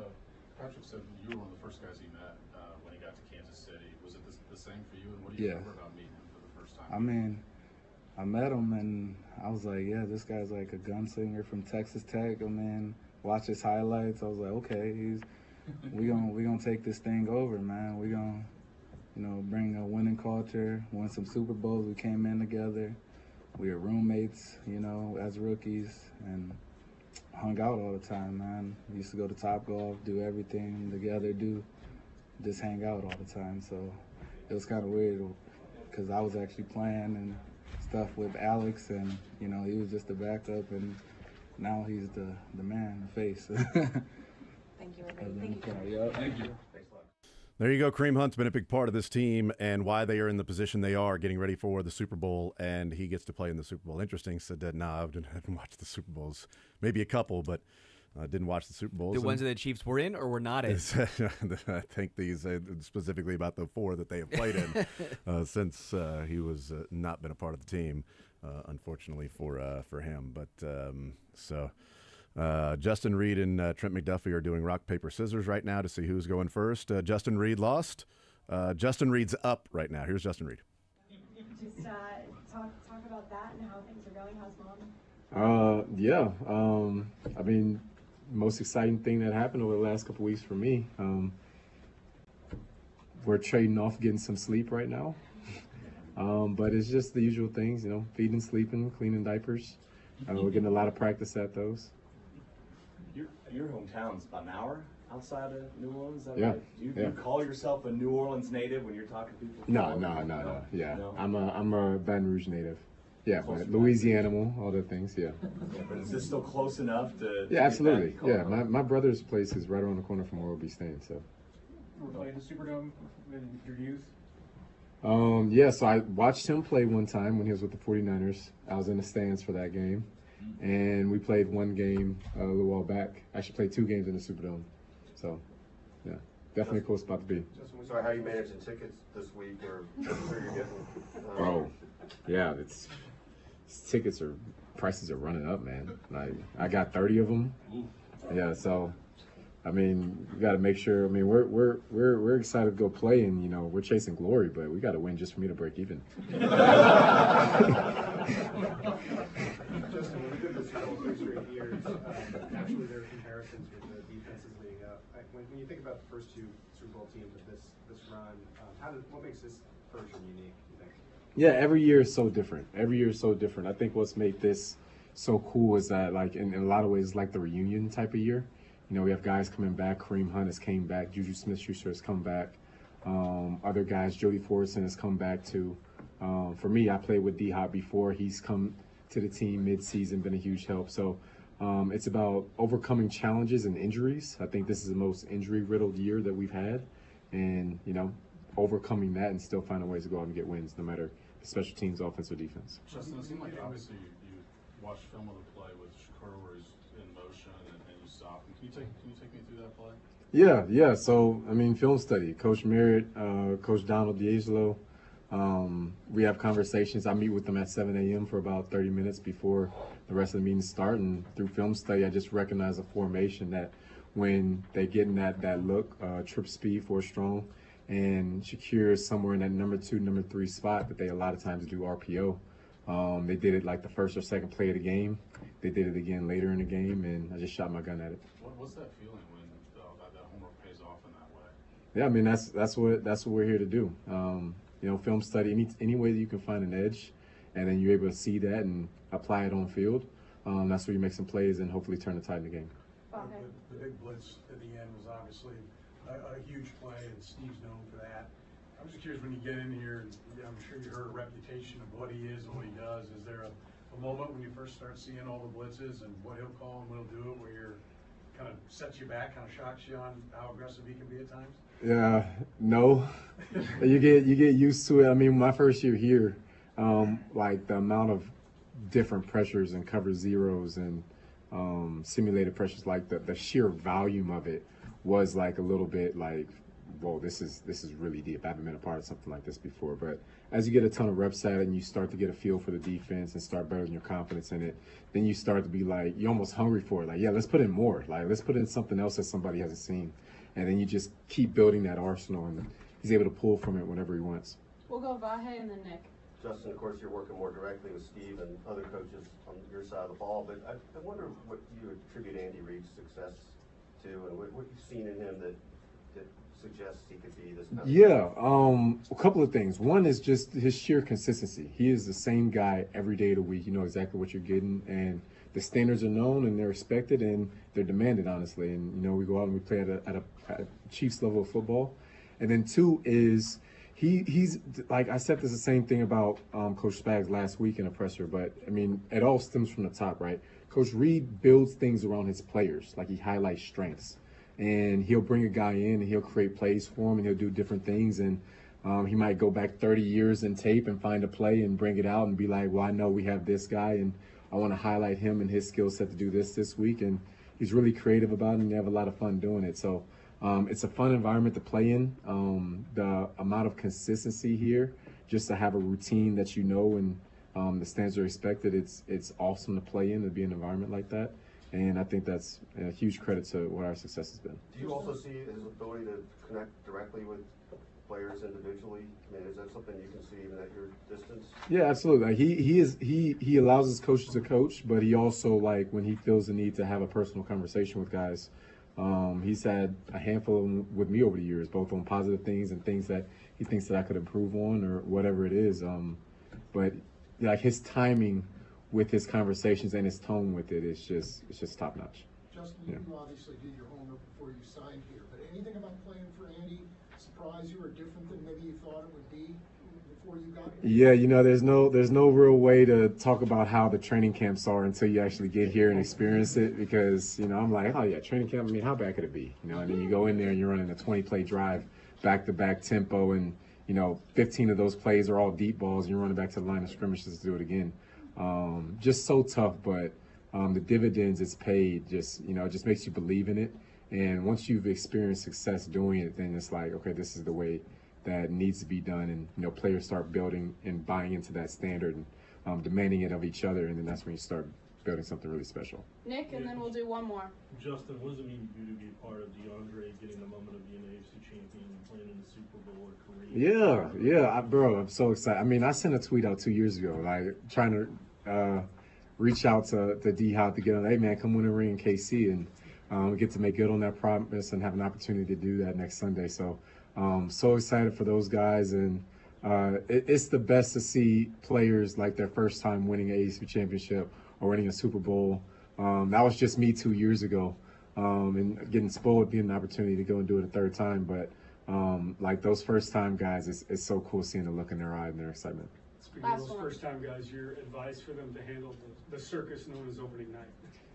Patrick said you were one of the first guys he met when he got to Kansas City. Was it the same for you, and what do you remember about meeting him for the first time? I met him and I was like, yeah, this guy's like a gunslinger from Texas Tech. Watch his highlights. I was like, okay, we gonna take this thing over, man. We gonna, bring a winning culture, win some Super Bowls. We came in together. We were roommates, as rookies, and hung out all the time, man. We used to go to Topgolf, do everything together, just hang out all the time. So it was kind of weird because I was actually playing and stuff with Alex, and he was just the backup, and now he's the man, the face. Thank you, everybody. Thank you. Thank you. There you go. Kareem Hunt's been a big part of this team and why they are in the position they are, getting ready for the Super Bowl, and he gets to play in the Super Bowl. Interesting. Said that, I haven't watched the Super Bowls. Maybe a couple, but didn't watch the Super Bowls. The ones that the Chiefs were in or were not in? I think these, specifically about the 4 that they have played in since he was not been a part of the team, unfortunately for him. But Justin Reed and Trent McDuffie are doing rock, paper, scissors right now to see who's going first. Justin Reed lost. Justin Reed's up right now. Here's Justin Reed. Just talk about that and how things are going. How's mom? Yeah. Most exciting thing that happened over the last couple weeks for me. We're trading off getting some sleep right now. But it's just the usual things, feeding, sleeping, cleaning diapers. We're getting a lot of practice at those. Your hometown's about an hour outside of New Orleans, is that Yeah. right? Do you call yourself a New Orleans native when you're talking to people? No. Yeah, No? I'm a Baton Rouge native. Yeah, Close but to Baton Louisiana animal, all the things. Yeah. Yeah, but is this still close enough to? Yeah, absolutely. Get that Yeah, call? my brother's place is right around the corner from where we'll be staying. So. You were playing the Superdome in your youth? Yeah, so I watched him play one time when he was with the 49ers. I was in the stands for that game. And we played one game a little while back. Actually played 2 games in the Superdome. So, yeah, definitely a cool spot to be. So how you managing tickets this week, or where you're getting? Bro, yeah, tickets prices are running up, man. Like, I got 30 of them. Yeah, so you got to make sure. We're excited to go play, and we're chasing glory, but we got to win just for me to break even. Justin, when we did the Super Bowl 6 straight years, naturally there are comparisons with the defenses leading up. When you think about the first 2 Super Bowl teams of this run, what makes this version unique, you think? Yeah, every year is so different. I think what's made this so cool is that, in a lot of ways, like the reunion type of year. We have guys coming back. Kareem Hunt has came back. Juju Smith-Schuster has come back. Other guys, Jody Fortson has come back too. For me, I played with D-Hop before. He's come to the team mid-season, been a huge help. So it's about overcoming challenges and injuries. I think this is the most injury-riddled year that we've had. And, overcoming that and still finding ways to go out and get wins, no matter special teams, offense, or defense. Justin, it seemed like obviously you watched film of the play with Shakur where he's in motion and you stop him. Can you take me through that play? Yeah. So, film study. Coach Merritt, Coach Donald D'Angelo, we have conversations. I meet with them at 7 a.m. for about 30 minutes before the rest of the meetings start. And through film study, I just recognize a formation that when they get in that look, trip speed for strong, and Shakir is somewhere in that number 2, number 3 spot that they a lot of times do RPO. They did it like the first or second play of the game. They did it again later in the game, and I just shot my gun at it. What's that feeling when that homework pays off in that way? Yeah, I mean that's what we're here to do. Film study any way that you can find an edge, and then you're able to see that and apply it on field. That's where you make some plays and hopefully turn the tide in the game. The big blitz at the end was obviously a huge play, and Steve's known for that. I'm just curious, when you get in here, and I'm sure you heard a reputation of what he is and what he does. Is there a moment when you first start seeing all the blitzes and what he'll call and what he'll do, where you're kind of sets you back, kind of shocks you on how aggressive he can be at times? Yeah, no. you get used to it. I mean, my first year here, like the amount of different pressures and cover zeros and simulated pressures, like the sheer volume of it was like a little bit like, whoa, this is really deep. I haven't been a part of something like this before. But as you get a ton of reps at it and you start to get a feel for the defense and start building your confidence in it, then you start to be like, you're almost hungry for it. Like, yeah, let's put in more. Like, let's put in something else that somebody hasn't seen. And then you just keep building that arsenal, and he's able to pull from it whenever he wants. We'll go Vahe and then Nick. Justin, of course, you're working more directly with Steve and other coaches on your side of the ball, but I wonder what you attribute Andy Reid's success to, and what you've seen in him that suggests he could be this kind of Yeah, a couple of things. One is just his sheer consistency. He is the same guy every day of the week. You know exactly what you're getting, and the standards are known and they're expected and they're demanded, honestly. And we go out and we play at a Chiefs level of football. And then 2 is he's like, I said this the same thing about Coach Spags last week in a presser, but I mean, it all stems from the top, right? Coach Reid builds things around his players, like he highlights strengths. And he'll bring a guy in and he'll create plays for him and he'll do different things. And he might go back 30 years in tape and find a play and bring it out and be like, well, I know we have this guy and I want to highlight him and his skill set to do this week. And he's really creative about it and they have a lot of fun doing it. So it's a fun environment to play in. The amount of consistency here, just to have a routine that and the standards are expected, it's awesome to play in and be in an environment like that. And I think that's a huge credit to what our success has been. Do you also see his ability to connect directly with players individually? I mean, is that something you can see even at your distance? Yeah, absolutely. Like he allows his coaches to coach, but he also, like, when he feels the need to have a personal conversation with guys, he's had a handful of them with me over the years, both on positive things and things that he thinks that I could improve on or whatever it is. But like his timing with his conversations and his tone with it is just top notch. Justin, you obviously did your homework before you signed here, but anything about playing for Andy surprise you or different than maybe you thought it would be before you got here? Yeah, there's no real way to talk about how the training camps are until you actually get here and experience it, because I'm like, oh yeah, training camp, I mean, how bad could it be? And then you go in there and you're running a 20-play drive, back-to-back tempo, and 15 of those plays are all deep balls, and you're running back to the line of scrimmage to do it again. Just so tough, but the dividends it's paid just makes you believe in it. And once you've experienced success doing it, then it's like, okay, this is the way that needs to be done. And players start building and buying into that standard and demanding it of each other. And then that's when you start building something really special. Nick, and then we'll do one more. Justin, what does it mean to you to be a part of DeAndre getting the moment of being an AFC champion and playing in the Super Bowl or Kareem? Yeah, bro, I'm so excited. I mean, I sent a tweet out 2 years ago, like trying to reach out to D-Hop to get on, hey man, come win a ring in KC, and we get to make good on that promise and have an opportunity to do that next Sunday. So so excited for those guys, and it's the best to see players like their first time winning an AFC championship or winning a Super Bowl. That was just me 2 years ago, and getting spoiled, being an opportunity to go and do it a third time. But like those first time guys, it's so cool seeing the look in their eye and their excitement. Speaking of those first time guys, your advice for them to handle the circus known as opening night?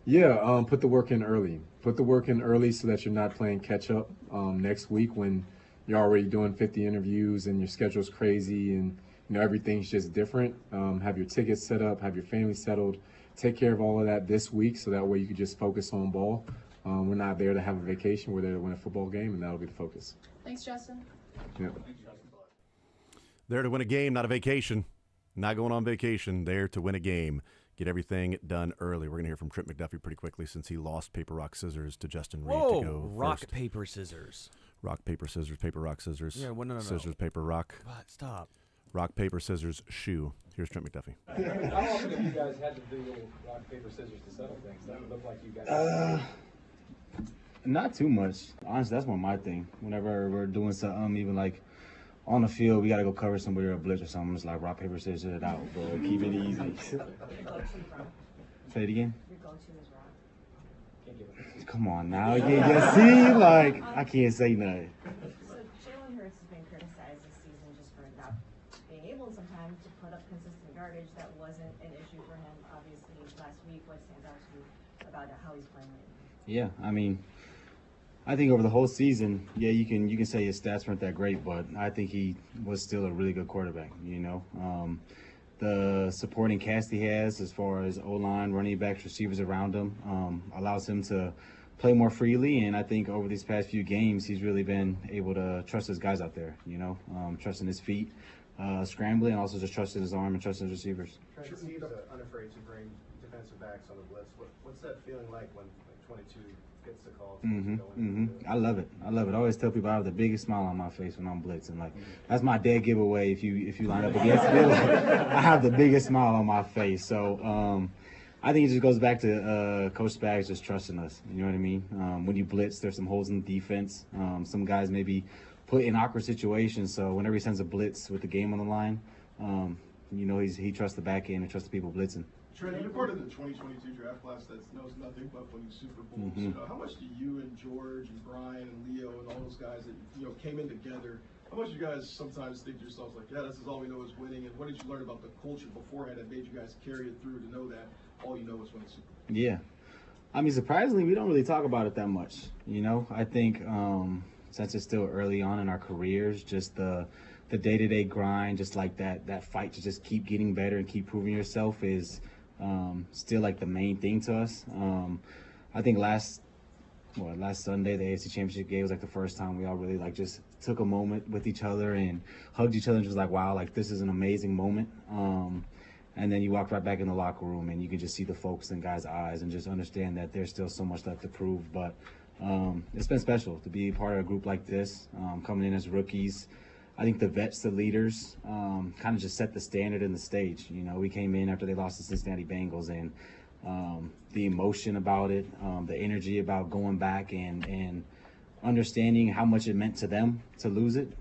Yeah, put the work in early. Put the work in early so that you're not playing catch up next week when you're already doing 50 interviews and your schedule's crazy and everything's just different. Have your tickets set up, have your family settled. Take care of all of that this week so that way you can just focus on ball. We're not there to have a vacation. We're there to win a football game, and that'll be the focus. Thanks, Justin. Yeah. There to win a game, not a vacation. Not going on vacation, there to win a game. get everything done early. We're going to hear from Trent McDuffie pretty quickly since he lost paper, rock, scissors to Justin Reed Whoa, to go rock, first. paper, scissors. Rock, paper, scissors, paper, rock, scissors. Yeah, well, no. Scissors, paper, rock. What? Stop. Rock, paper, scissors, shoe. Here's Trent McDuffie. How often have you guys had to do little rock, paper, scissors to settle things? That would look like you guys. Not too much. Honestly, that's more my thing. Whenever we're doing something, even like on the field, we got to go cover somebody or a blitz or something. It's like rock, paper, scissors it out, bro. Keep it easy. Say it again. Your go-to is rock. Come on now. You just see, like, I can't say nothing. So Jalen Hurts has been criticized this season just for not being able sometimes to put up consistent yardage. That wasn't an issue for him, obviously, last week. What stands out to you about how he's playing lately? Yeah, I mean, I think over the whole season, yeah, you can say his stats weren't that great, but I think he was still a really good quarterback. You know, the supporting cast he has as far as O-line, running backs, receivers around him allows him to play more freely. And I think over these past few games, he's really been able to trust his guys out there. You know, trusting his feet, scrambling, and also just trusting his arm and trusting his receivers. Trent seems unafraid to bring defensive backs on the blitz. What's that feeling like when 22 gets the call? I love it. I always tell people I have the biggest smile on my face when I'm blitzing. Like, that's my dead giveaway. If you line up against me, I have the biggest smile on my face. So I think it just goes back to Coach Spags just trusting us. You know what I mean? When you blitz, there's some holes in the defense. Some guys may be put in awkward situations. So whenever he sends a blitz with the game on the line, you know he trusts the back end and trusts the people blitzing. Trent, you're part of the 2022 draft class that knows nothing but winning Super Bowls. How much do you and George and Brian and Leo and all those guys that came in together, how much do you guys sometimes think to yourselves like, yeah, this is all we know is winning, and what did you learn about the culture beforehand that made you guys carry it through to know that all you know is winning Super Bowls? Yeah. I mean, surprisingly, we don't really talk about it that much. You know, I think since it's still early on in our careers, just the day-to-day grind, just like that fight to just keep getting better and keep proving yourself is still like the main thing to us. I think last Sunday, the AFC Championship game was like the first time we all really like just took a moment with each other and hugged each other and just like, wow, like this is an amazing moment. And then you walk right back in the locker room and you can just see the focus in guys' eyes and just understand that there's still so much left to prove. But it's been special to be part of a group like this, coming in as rookies. I think the vets, the leaders, kind of just set the standard and the stage. You know, we came in after they lost the Cincinnati Bengals, and the emotion about it, the energy about going back and understanding how much it meant to them to lose it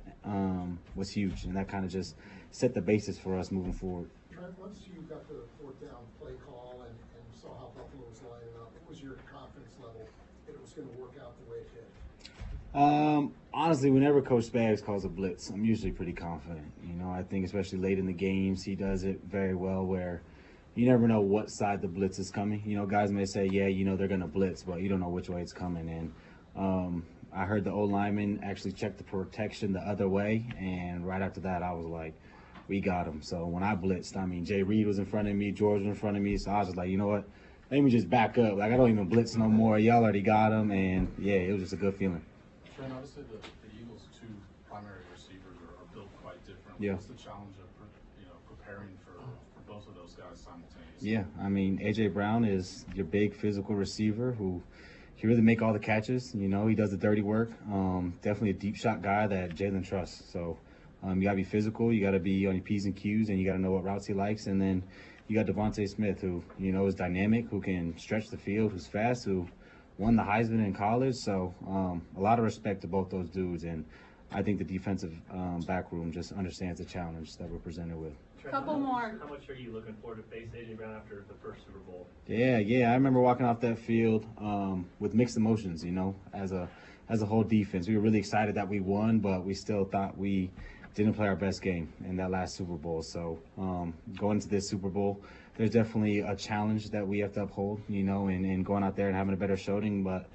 was huge. And that kind of just set the basis for us moving forward. Trent, once you got the fourth down play call and saw how Buffalo was lining up, what was your confidence level that it was going to work out the way it did? Honestly, whenever Coach Spags calls a blitz, I'm usually pretty confident. You know, I think especially late in the games, he does it very well where you never know what side the blitz is coming. You know, guys may say, yeah, you know, they're going to blitz, but you don't know which way it's coming. And I heard the O-lineman actually check the protection the other way, and right after that, I was like, we got him. So when I blitzed, I mean, Jay Reed was in front of me, George was in front of me, so I was just like, you know what, let me just back up. Like, I don't even blitz no more. Y'all already got him, and yeah, it was just a good feeling. Trent, obviously the Eagles' two primary receivers are built quite different. Yeah. What's the challenge of preparing for both of those guys simultaneously? Yeah, I mean, A.J. Brown is your big physical receiver who can really make all the catches. You know, he does the dirty work. Definitely a deep shot guy that Jalen trusts. So you got to be physical. You got to be on your P's and Q's, and you got to know what routes he likes. And then you got Devontae Smith, who, you know, is dynamic, who can stretch the field, who's fast, who won the Heisman in college. So a lot of respect to both those dudes. And I think the defensive back room just understands the challenge that we're presented with. Couple more. How much are you looking forward to face A.J. Brown after the first Super Bowl? Yeah. I remember walking off that field with mixed emotions, you know, as a whole defense. We were really excited that we won, but we still thought we didn't play our best game in that last Super Bowl. So going into this Super Bowl, there's definitely a challenge that we have to uphold, you know, and going out there and having a better showing, but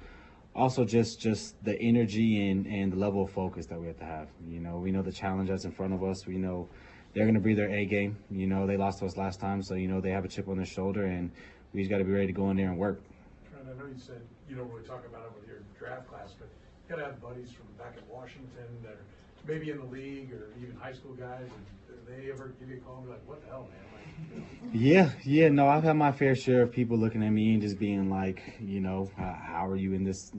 also just the energy and the level of focus that we have to have. You know, we know the challenge that's in front of us. We know they're going to bring their A game. You know, they lost to us last time, so, you know, they have a chip on their shoulder, and we just got to be ready to go in there and work. Trent, I know you said you don't really talk about it with your draft class, but gotta have buddies from back at Washington that are maybe in the league or even high school guys, and they ever give you a call and be like, what the hell, man? Like, Yeah, no, I've had my fair share of people looking at me and just being like, how are you in this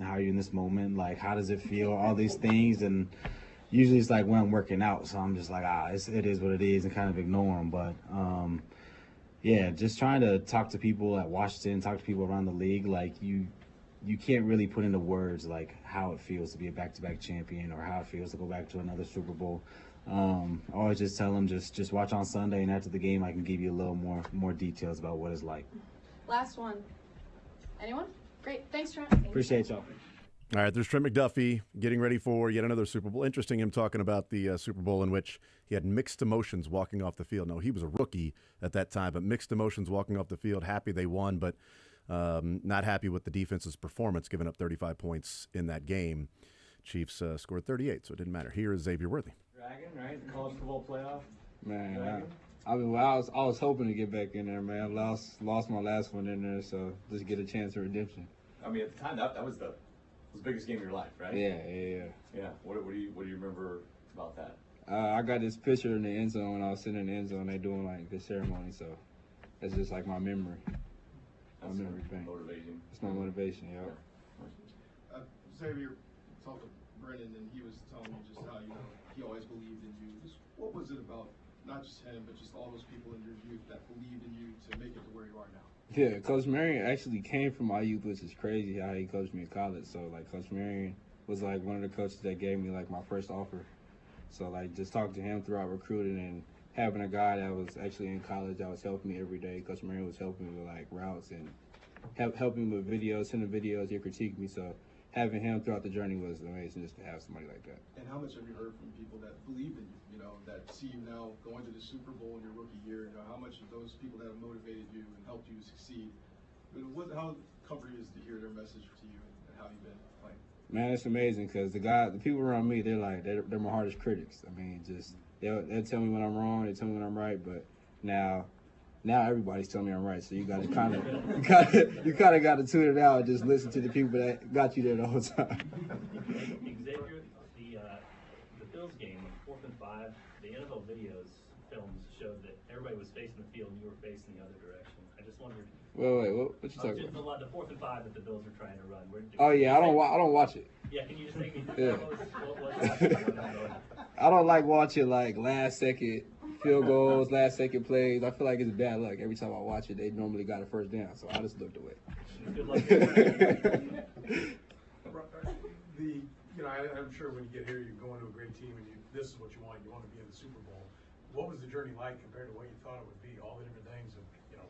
moment? Like, how does it feel? All these things. And usually it's like when I'm working out. So I'm just like, it is what it is, and kind of ignore them. But, yeah, just trying to talk to people at Washington, talk to people around the league. Like, you can't really put into words like how it feels to be a back-to-back champion or how it feels to go back to another Super Bowl. I always just tell them just watch on Sunday, and after the game I can give you a little more details about what it's like. Last one. Anyone? Great. Thanks, Trent. Appreciate y'all. All right, there's Trent McDuffie getting ready for yet another Super Bowl. Interesting him talking about the Super Bowl in which he had mixed emotions walking off the field. No, he was a rookie at that time, but mixed emotions walking off the field. Happy they won, but not happy with the defense's performance, giving up 35 points in that game. Chiefs scored 38, so it didn't matter. Here is Xavier Worthy. Dragon, right? The college football playoff. Man, I was hoping to get back in there, man. Lost my last one in there, so just get a chance of redemption. I mean, at the time, that was the biggest game of your life, right? Yeah. Yeah. What do you remember about that? I got this picture in the end zone when I was sitting in the end zone. They doing like the ceremony, so that's just like my memory. That's my memory bank. Motivation. It's my motivation, yeah. Xavier talked to Brennan, and he was telling me just how he always believed in you. Just what was it about not just him, but just all those people in your youth that believed in you to make it to where you are now? Yeah, Coach Marion actually came from my youth, which is crazy how he coached me in college. So, like, Coach Marion was, like, one of the coaches that gave me, like, my first offer. So, like, just talking to him throughout recruiting and having a guy that was actually in college that was helping me every day. Coach Marion was helping me with, like, routes and helping me with videos, sending videos, he critiqued me. So, having him throughout the journey was amazing just to have somebody like that. And how much have you heard from people that believe in you, that see you now going to the Super Bowl in your rookie year? How much of those people that have motivated you and helped you succeed, how comforting is it to hear their message to you and how you've been playing? Man, it's amazing because the people around me, they're my hardest critics. I mean, just they'll tell me when I'm wrong, they tell me when I'm right, but now everybody's telling me I'm right. So you got to kind of got to tune it out and just listen to the people that got you there the whole time. Xavier, the Bills game, 4th and 5, the NFL films showed that everybody was facing the field and you were facing the other direction. I just wondered. Wait, what you talking about? The 4th and 5 that the Bills were trying to run. Oh yeah, I don't watch it. Yeah, can you just take me through I don't like watching like last second field goals, last second plays. I feel like it's bad luck. Every time I watch it, they normally got a first down, so I just looked away. Good luck. I'm sure when you get here, you're going to a great team, and this is what you want. You want to be in the Super Bowl. What was the journey like compared to what you thought it would be? All the different things of,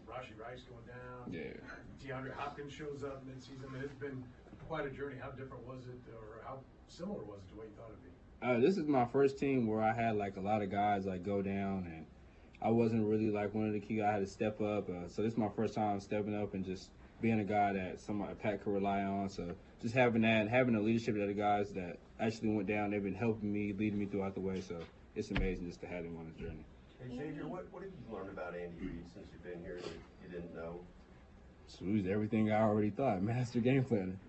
Rashee Rice going down. Yeah. DeAndre Hopkins shows up midseason. I mean, it's been quite a journey. How different was it, or how similar was it to what you thought it'd be? This is my first team where I had like a lot of guys like go down, and I wasn't really like one of the key guys. I had to step up. So this is my first time stepping up and just being a guy that somebody Pat could rely on. So just having that and having the leadership of the guys that actually went down, they've been helping me, leading me throughout the way. So it's amazing just to have them on this journey. Hey Xavier, what have you learned about Andy Reid since you've been here that you didn't know? So it was everything I already thought. Master game planner.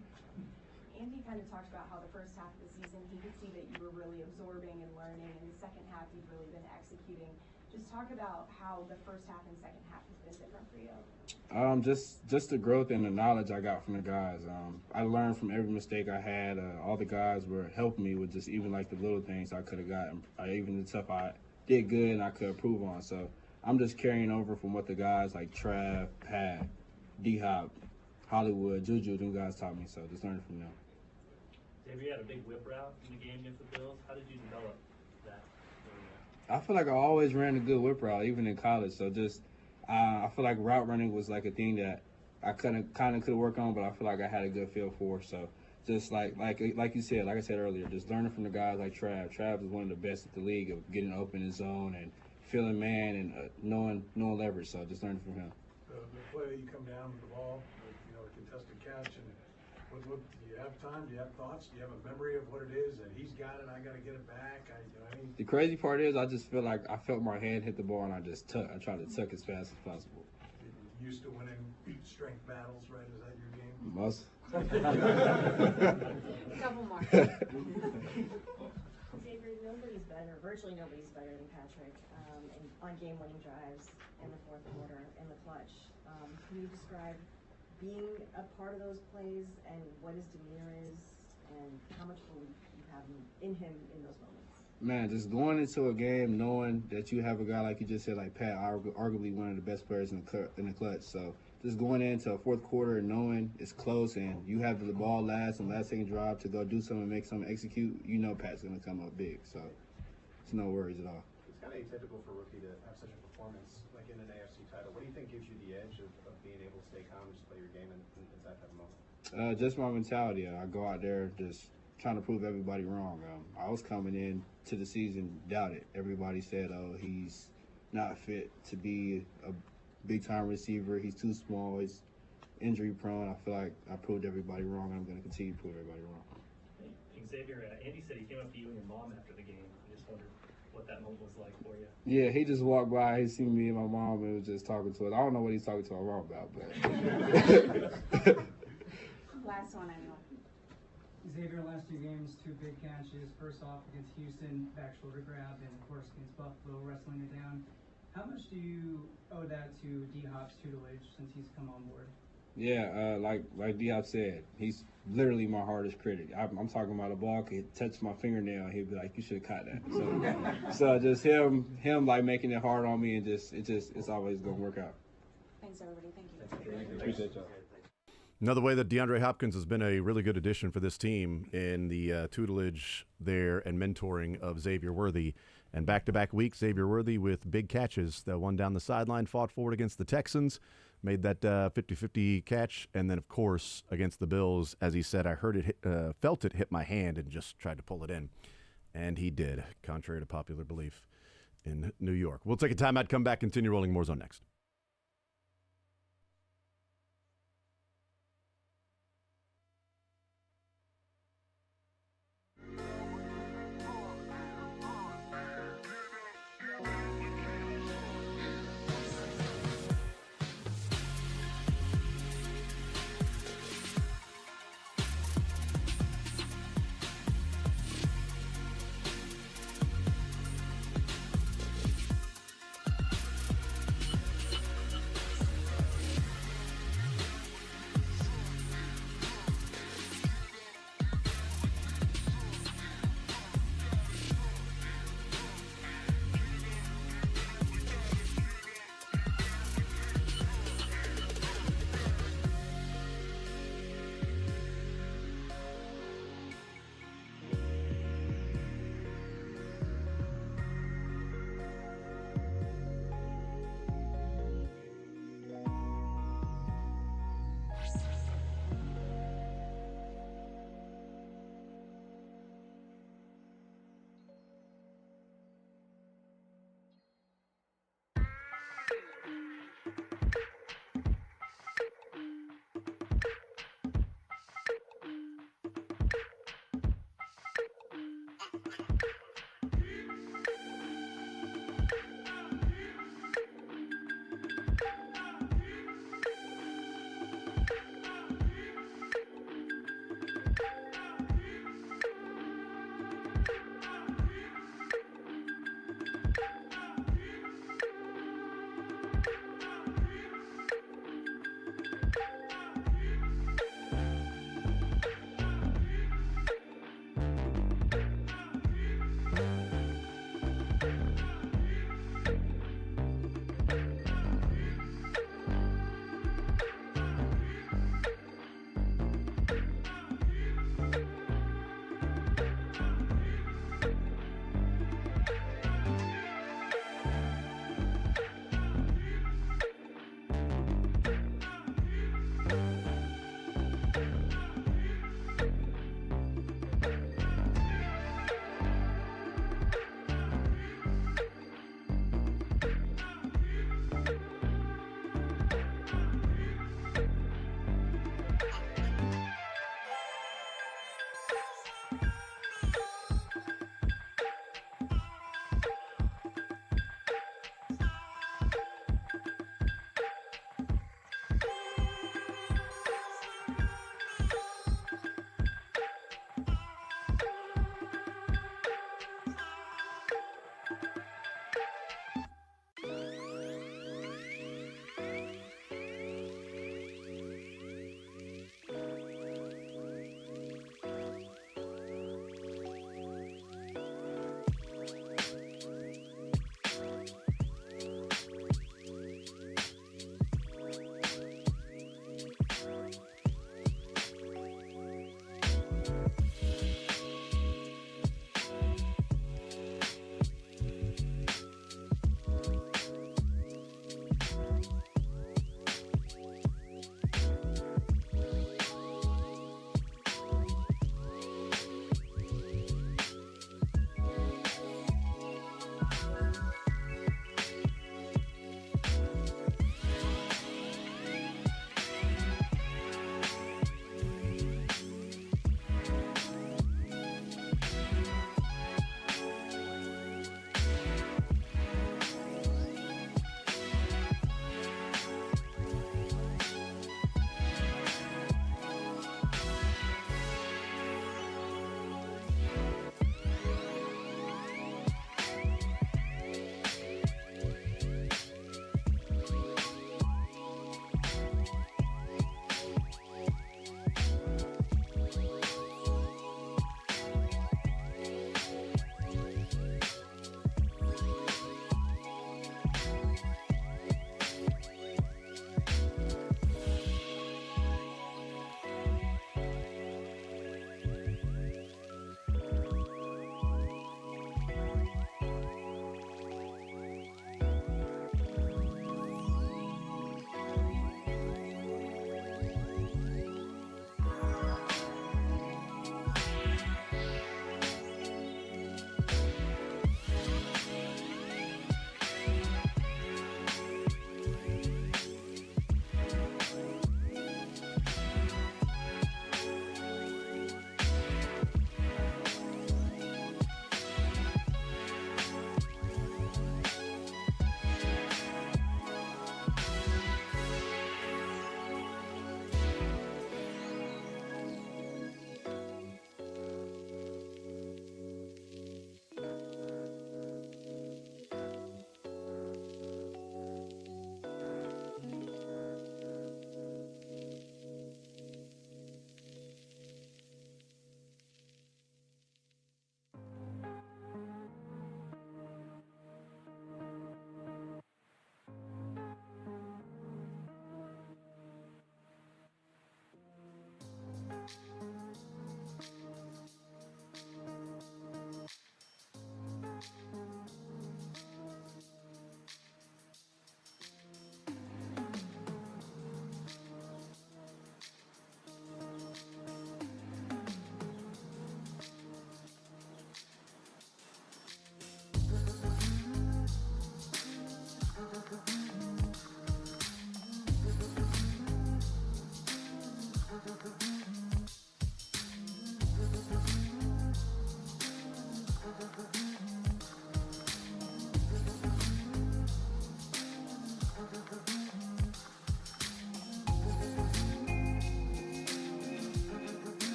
Andy kind of talked about how the first half of the season he could see that you were really absorbing and learning, and the second half you've really been executing. Just talk about how the first half and second half has been different for you. Just the growth and the knowledge I got from the guys. I learned from every mistake I had. All the guys were helping me with just even like the little things I could have gotten. Even the stuff I did good and I could improve on. So I'm just carrying over from what the guys like Trav, Pat, D-Hop, Hollywood, Juju, them guys taught me. So just learning from them. Xavier, you had a big whip route in the game against the Bills. How did you develop that? I feel like I always ran a good whip route, even in college. So just, I feel like route running was like a thing that I kind of could work on, but I feel like I had a good feel for. So just like you said, like I said earlier, just learning from the guys like Trav. Trav is one of the best at the league of getting open in zone and feeling man and knowing leverage. So just learning from him. The play you come down with the ball, a contested catch, and what do you have time? Do you have thoughts? Do you have a memory of what it is that he's got it? I got to get it back. The crazy part is I just feel like I felt my hand hit the ball and I just tuck. I tried to tuck as fast as possible. You're used to winning strength battles, right? Is that your game? Must. couple more. Xavier, nobody's better, virtually nobody's better than Patrick on game-winning drives in the fourth quarter, in the clutch. Can you describe being a part of those plays and what his demeanor is and how much belief you have in him in those moments? Man, just going into a game knowing that you have a guy like you just said, like Pat, arguably one of the best players in the clutch. So just going into a fourth quarter and knowing it's close and you have the ball last second drive to go do something, make something, execute, you know Pat's going to come up big. So it's no worries at all. It's kind of atypical for a rookie to have such a performance like in an AFC title. What do you think gives you the edge of being able to stay calm and just play your game in that type of moment? Just my mentality. I go out there just trying to prove everybody wrong. I was coming in to the season doubted. Everybody said, oh, he's not fit to be a big-time receiver. He's too small. He's injury prone. I feel like I proved everybody wrong, and I'm going to continue to prove everybody wrong. Xavier, Andy said he came up to you and your mom after the game. I just wondered what that moment was like for you. Yeah, he just walked by. He seen me and my mom and was just talking to us. I don't know what he's talking to my mom about, but. Last one, I know. Xavier, last two games, 2 big catches. First off against Houston, back shoulder grab, and of course against Buffalo, wrestling it down. How much do you owe that to D-Hop's tutelage since he's come on board? Yeah, like D-Hop said, he's literally my hardest critic. I'm talking about a ball could touch my fingernail, and he'd be like, "You should have caught that." So just him like making it hard on me, and it's always gonna work out. Thanks, everybody. Thank you. Appreciate y'all. Another way that DeAndre Hopkins has been a really good addition for this team in the tutelage there and mentoring of Xavier Worthy. And back-to-back weeks, Xavier Worthy with big catches. The one down the sideline, fought forward against the Texans, made that 50-50 catch. And then, of course, against the Bills, as he said, I heard it, felt it hit my hand and just tried to pull it in. And he did, contrary to popular belief in New York. We'll take a timeout, come back, continue rolling more zone next.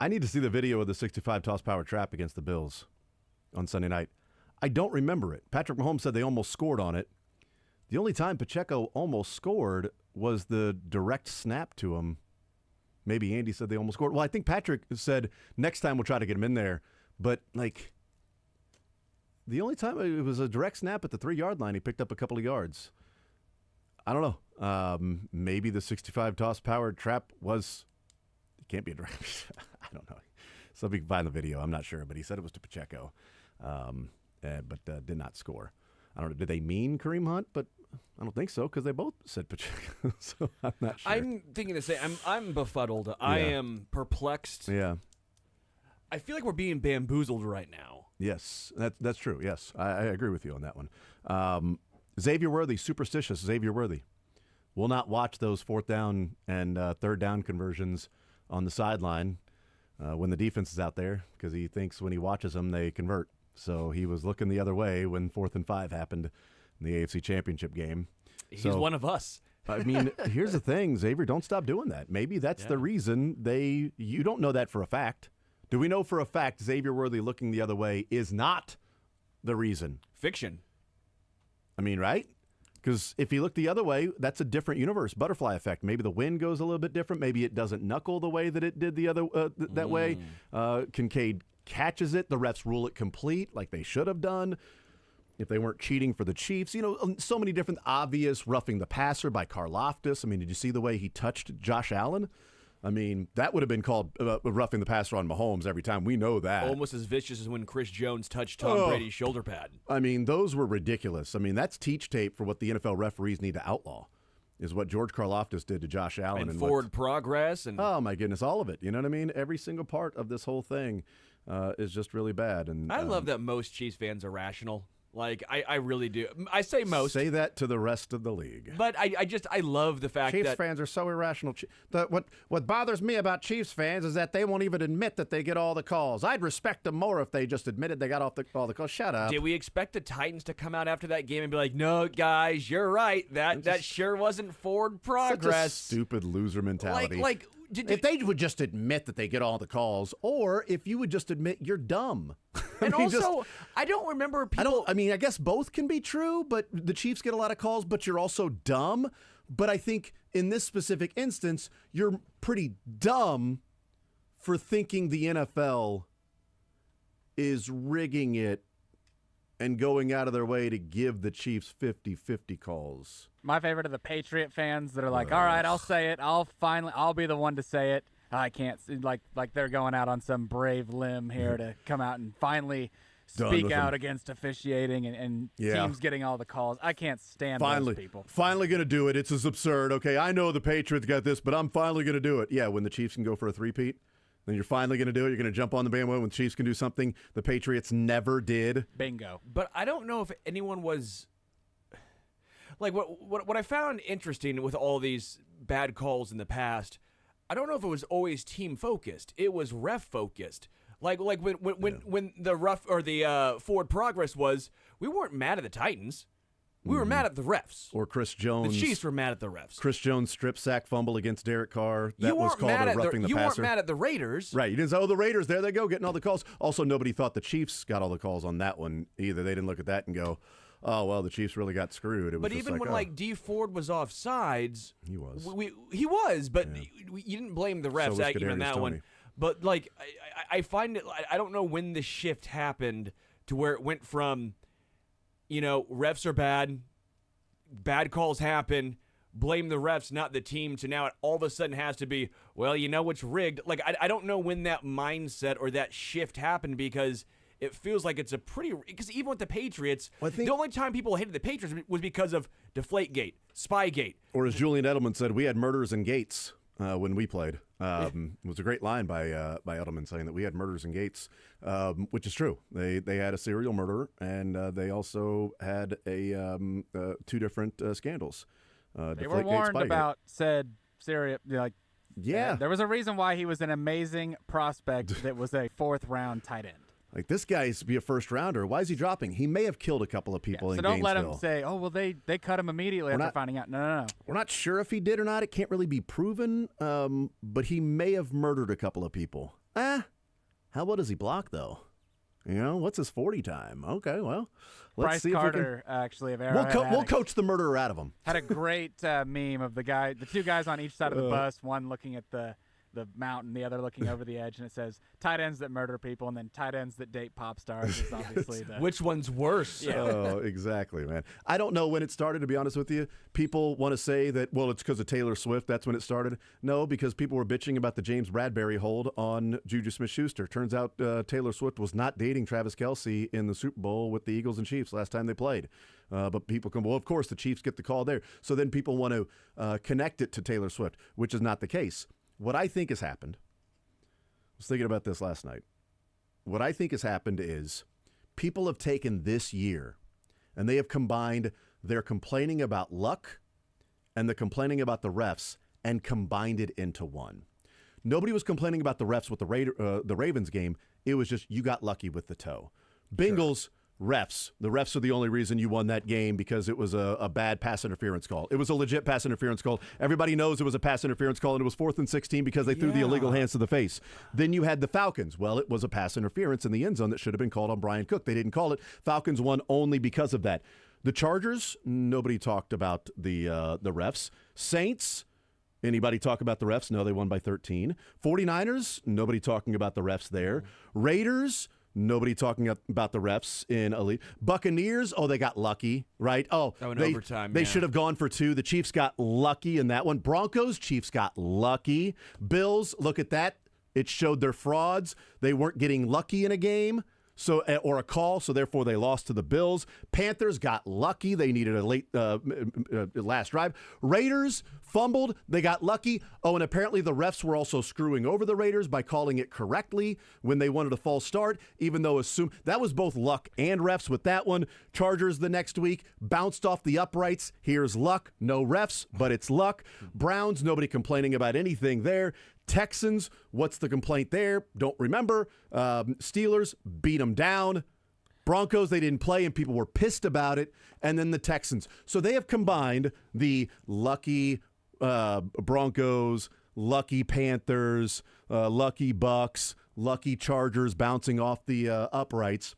I need to see the video of the 65 toss power trap against the Bills on Sunday night. I don't remember it. Patrick Mahomes said they almost scored on it. The only time Pacheco almost scored was the direct snap to him. Maybe Andy said they almost scored. Well, I think Patrick said next time we'll try to get him in there. But, like, the only time it was a direct snap at the 3-yard line, he picked up a couple of yards. I don't know. Maybe the 65 toss powered trap was – it can't be a direct – I don't know. Somebody can find the video. I'm not sure. But he said it was to Pacheco, but did not score. I don't know. Did they mean Kareem Hunt? But I don't think so because they both said Pacheco. So I'm not sure. I'm thinking the same. I'm befuddled. Yeah. I am perplexed. Yeah. I feel like we're being bamboozled right now. Yes, that's true. Yes, I agree with you on that one. Xavier Worthy, superstitious Xavier Worthy, will not watch those 4th down and 3rd down conversions on the sideline when the defense is out there because he thinks when he watches them, they convert. So he was looking the other way when 4th and 5 happened in the AFC Championship game. He's one of us. I mean, here's the thing, Xavier, don't stop doing that. Maybe that's the reason you don't know that for a fact. Do we know for a fact Xavier Worthy looking the other way is not the reason? Fiction. I mean, right? Because if you look the other way, that's a different universe. Butterfly effect. Maybe the wind goes a little bit different. Maybe it doesn't knuckle the way that it did the other that way. Kincaid catches it. The refs rule it complete like they should have done if they weren't cheating for the Chiefs. You know, so many different obvious roughing the passer by Karlaftis. I mean, did you see the way he touched Josh Allen? I mean, that would have been called roughing the passer on Mahomes every time. We know that. Almost as vicious as when Chris Jones touched Tom Brady's shoulder pad. I mean, those were ridiculous. I mean, that's teach tape for what the NFL referees need to outlaw, is what George Karlaftis did to Josh Allen. And forward progress. And oh, my goodness, all of it. You know what I mean? Every single part of this whole thing is just really bad. And I love that most Chiefs fans are rational. Like, I really do. I say most. Say that to the rest of the league. But I love the fact Chiefs that fans are so irrational. What bothers me about Chiefs fans is that they won't even admit that they get all the calls. I'd respect them more if they just admitted they got all the calls. Shut up. Did we expect the Titans to come out after that game and be like, no, guys, you're right. That sure wasn't forward progress. Such a stupid loser mentality. If they would just admit that they get all the calls, or if you would just admit you're dumb. And also, I don't remember people. I guess both can be true, but the Chiefs get a lot of calls, but you're also dumb. But I think in this specific instance, you're pretty dumb for thinking the NFL is rigging it and going out of their way to give the Chiefs 50-50 calls. My favorite are the Patriot fans that are like, all right, I'll say it. I'll be the one to say it. I can't, like they're going out on some brave limb here to come out and finally speak out against officiating and teams getting all the calls. I can't stand those people. Finally going to do it. It's as absurd. Okay, I know the Patriots got this, but I'm finally going to do it. Yeah, when the Chiefs can go for a three-peat, then you're finally going to do it. You're going to jump on the bandwagon when the Chiefs can do something the Patriots never did. Bingo. But I don't know if anyone was like what I found interesting with all these bad calls in the past. I don't know if it was always team focused. It was ref focused. Like when the rough or the forward progress was, we weren't mad at the Titans. We were mad at the refs. Or Chris Jones. The Chiefs were mad at the refs. Chris Jones strip sack fumble against Derek Carr. That was called a roughing the passer. You weren't mad at the Raiders. Right. You didn't say, the Raiders, there they go, getting all the calls. Also, nobody thought the Chiefs got all the calls on that one either. They didn't look at that and go, oh, well, the Chiefs really got screwed. It was but even when D Ford was off sides, he was. He was, but you didn't blame the refs even on that one. But I find it. I don't know when the shift happened to where it went from, refs are bad calls happen, blame the refs, not the team, to now it all of a sudden has to be, well, it's rigged. Like I don't know when that mindset or that shift happened because. It feels like it's because even with the Patriots, the only time people hated the Patriots was because of Deflategate, Spygate. Or as Julian Edelman said, we had murders and gates when we played. It was a great line by Edelman saying that we had murders and gates, which is true. They had a serial murderer, and they also had two different scandals. They were warned about said serial, there was a reason why he was an amazing prospect that was a fourth-round tight end. Like, this guy's be a first-rounder. Why is he dropping? He may have killed a couple of people in Gainesville. So don't let him say, oh, well, they cut him immediately after finding out. No. We're not sure if he did or not. It can't really be proven, but he may have murdered a couple of people. How well does he block, though? You know, what's his 40 time? Okay, well, let's Bryce see Carter, if we actually, of can. Arrowhead We'll Addicts, coach the murderer out of him. had a great meme of the two guys on each side of the bus, one looking at the mountain, the other looking over the edge, and it says tight ends that murder people, and then tight ends that date pop stars is obviously the Which one's worse? Yeah. Oh, exactly, man. I don't know when it started, to be honest with you. People want to say that, well, it's because of Taylor Swift. That's when it started. No, because people were bitching about the James Bradbury hold on Juju Smith-Schuster. Turns out Taylor Swift was not dating Travis Kelce in the Super Bowl with the Eagles and Chiefs last time they played. But people come, well, of course, the Chiefs get the call there. So then people want to connect it to Taylor Swift, which is not the case. What I think has happened, I was thinking about this last night. What I think has happened is people have taken this year and they have combined their complaining about luck and the complaining about the refs and combined it into one. Nobody was complaining about the refs with the Ravens game. It was just you got lucky with the toe. Bengals, refs. The refs are the only reason you won that game because it was a bad pass interference call. It was a legit pass interference call. Everybody knows it was a pass interference call, and it was 4th and 16 because they threw the illegal hands to the face. Then you had the Falcons. Well, it was a pass interference in the end zone that should have been called on Brian Cook. They didn't call it. Falcons won only because of that. The Chargers, nobody talked about the refs. Saints, anybody talk about the refs? No, they won by 13. 49ers, nobody talking about the refs there. Raiders, nobody talking about the refs in Elite. Buccaneers, they got lucky, right? In overtime, they should have gone for 2. The Chiefs got lucky in that one. Broncos, Chiefs got lucky. Bills, look at that. It showed their frauds. They weren't getting lucky in a game. Or a call, so therefore they lost to the Bills. Panthers got lucky. They needed a late last drive. Raiders fumbled. They got lucky. And apparently the refs were also screwing over the Raiders by calling it correctly when they wanted a false start, even though that was both luck and refs with that one. Chargers the next week bounced off the uprights. Here's luck. No refs, but it's luck. Browns, nobody complaining about anything there. Texans, what's the complaint there? Don't remember. Steelers beat them down. Broncos, they didn't play, and people were pissed about it. And then the Texans. So they have combined the lucky Broncos, lucky Panthers, lucky Bucks, lucky Chargers bouncing off the uprights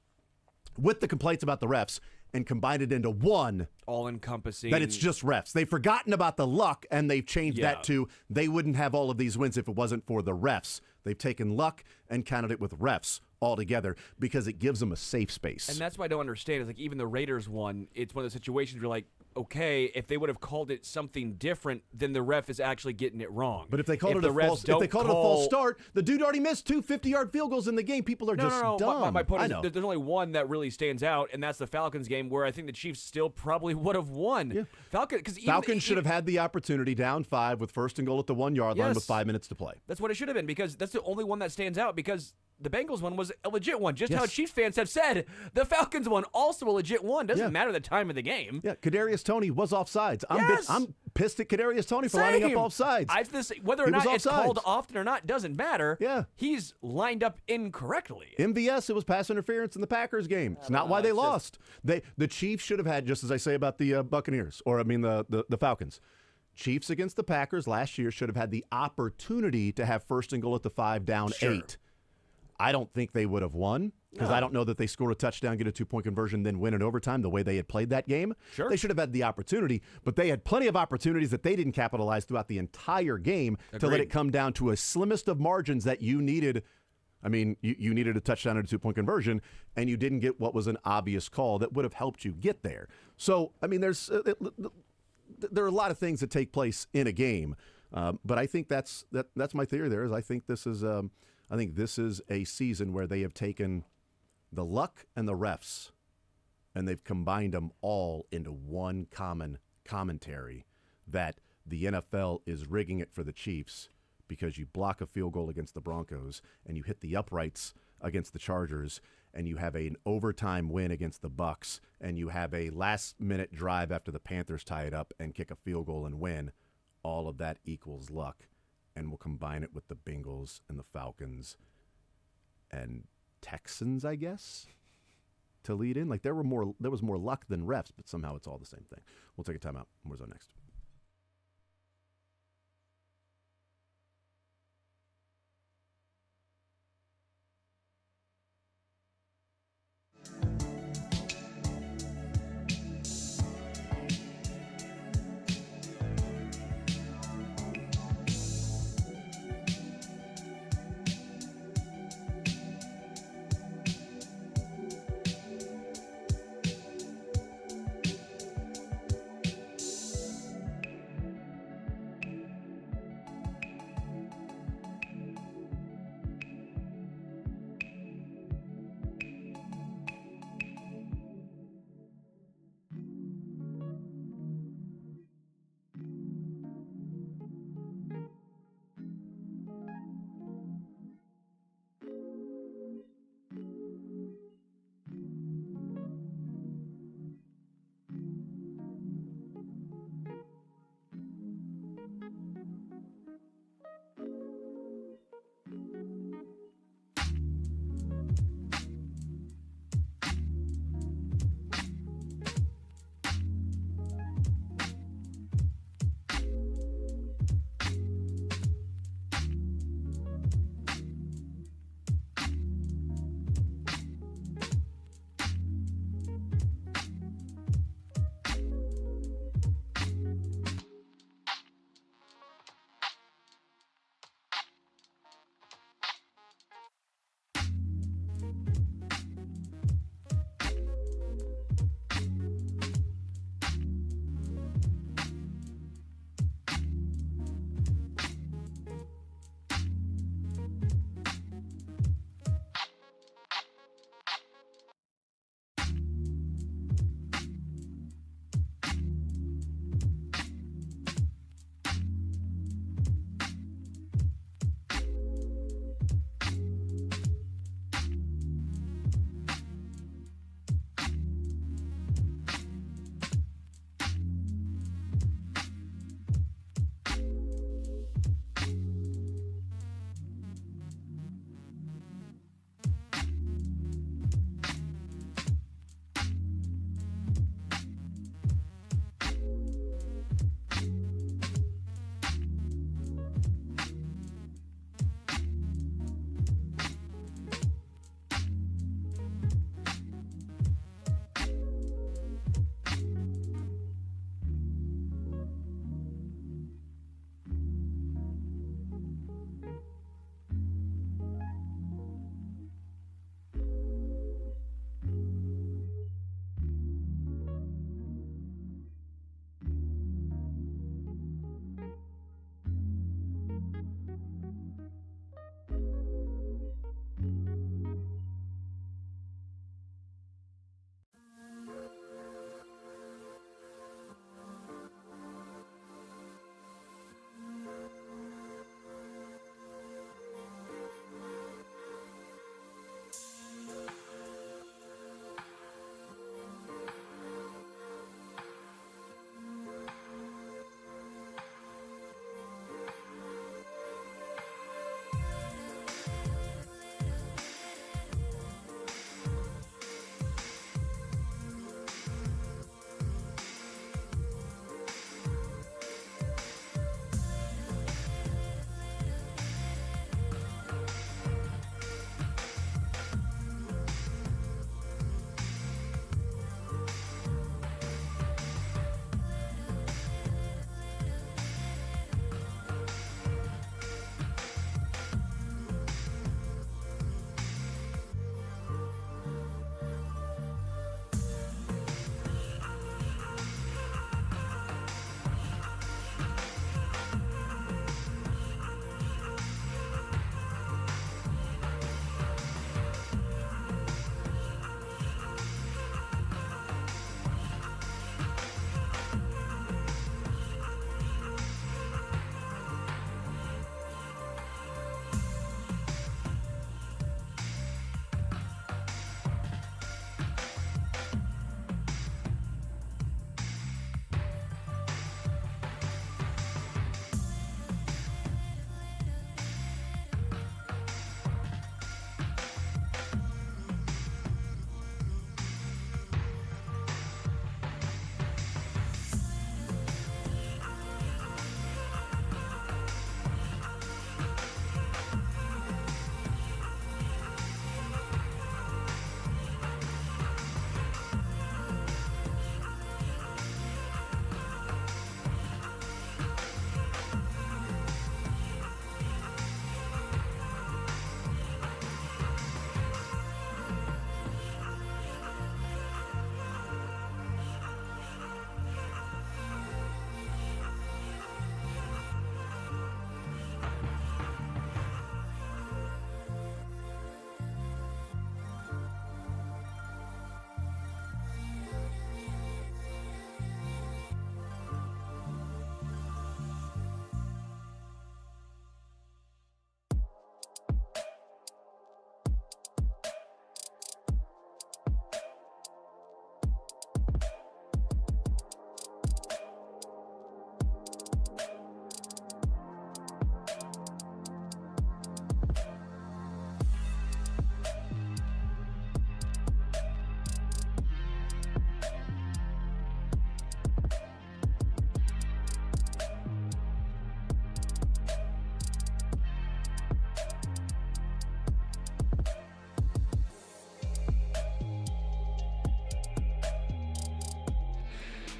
with the complaints about the refs and combined it into one. All-encompassing. That it's just refs. They've forgotten about the luck, and they've changed that to they wouldn't have all of these wins if it wasn't for the refs. They've taken luck and counted it with refs altogether because it gives them a safe space. And that's what I don't understand. Is like even the Raiders one, it's one of those situations where you're like, okay, if they would have called it something different, then the ref is actually getting it wrong. But if they called it a false start, the dude already missed 2 50-yard field goals in the game. People are just dumb. My point is there's only one that really stands out, and that's the Falcons game, where I think the Chiefs still probably would have won. Yeah. Falcons should have had the opportunity down 5 with 1st and goal at the 1-yard line with 5 minutes to play. That's what it should have been, because that's the only one that stands out, because the Bengals one was a legit one. Just how Chiefs fans have said, the Falcons one also a legit one. Doesn't matter the time of the game. Yeah, Kadarius Toney was offsides. I'm pissed at Kadarius Toney for lining up offsides. Whether or not it's called often or not doesn't matter. Yeah. He's lined up incorrectly. MVS, it was pass interference in the Packers game. It's not why they lost. The Chiefs should have had, just as I say about the Buccaneers, the Falcons. Chiefs against the Packers last year should have had the opportunity to have 1st and goal at the 5 down 8. I don't think they would have won because I don't know that they scored a touchdown, get a 2-point conversion, then win in overtime the way they had played that game. Sure. They should have had the opportunity, but they had plenty of opportunities that they didn't capitalize throughout the entire game to let it come down to a slimmest of margins that you needed. I mean, you needed a touchdown and a 2-point conversion, and you didn't get what was an obvious call that would have helped you get there. So, I mean, there are a lot of things that take place in a game, but I think that's my theory there. I think this is a season where they have taken the luck and the refs, and they've combined them all into one common commentary that the NFL is rigging it for the Chiefs because you block a field goal against the Broncos and you hit the uprights against the Chargers and you have an overtime win against the Bucks and you have a last-minute drive after the Panthers tie it up and kick a field goal and win. All of that equals luck. And we'll combine it with the Bengals and the Falcons and Texans, I guess, to lead in. Like there was more luck than refs, but somehow it's all the same thing. We'll take a timeout. Where's our next?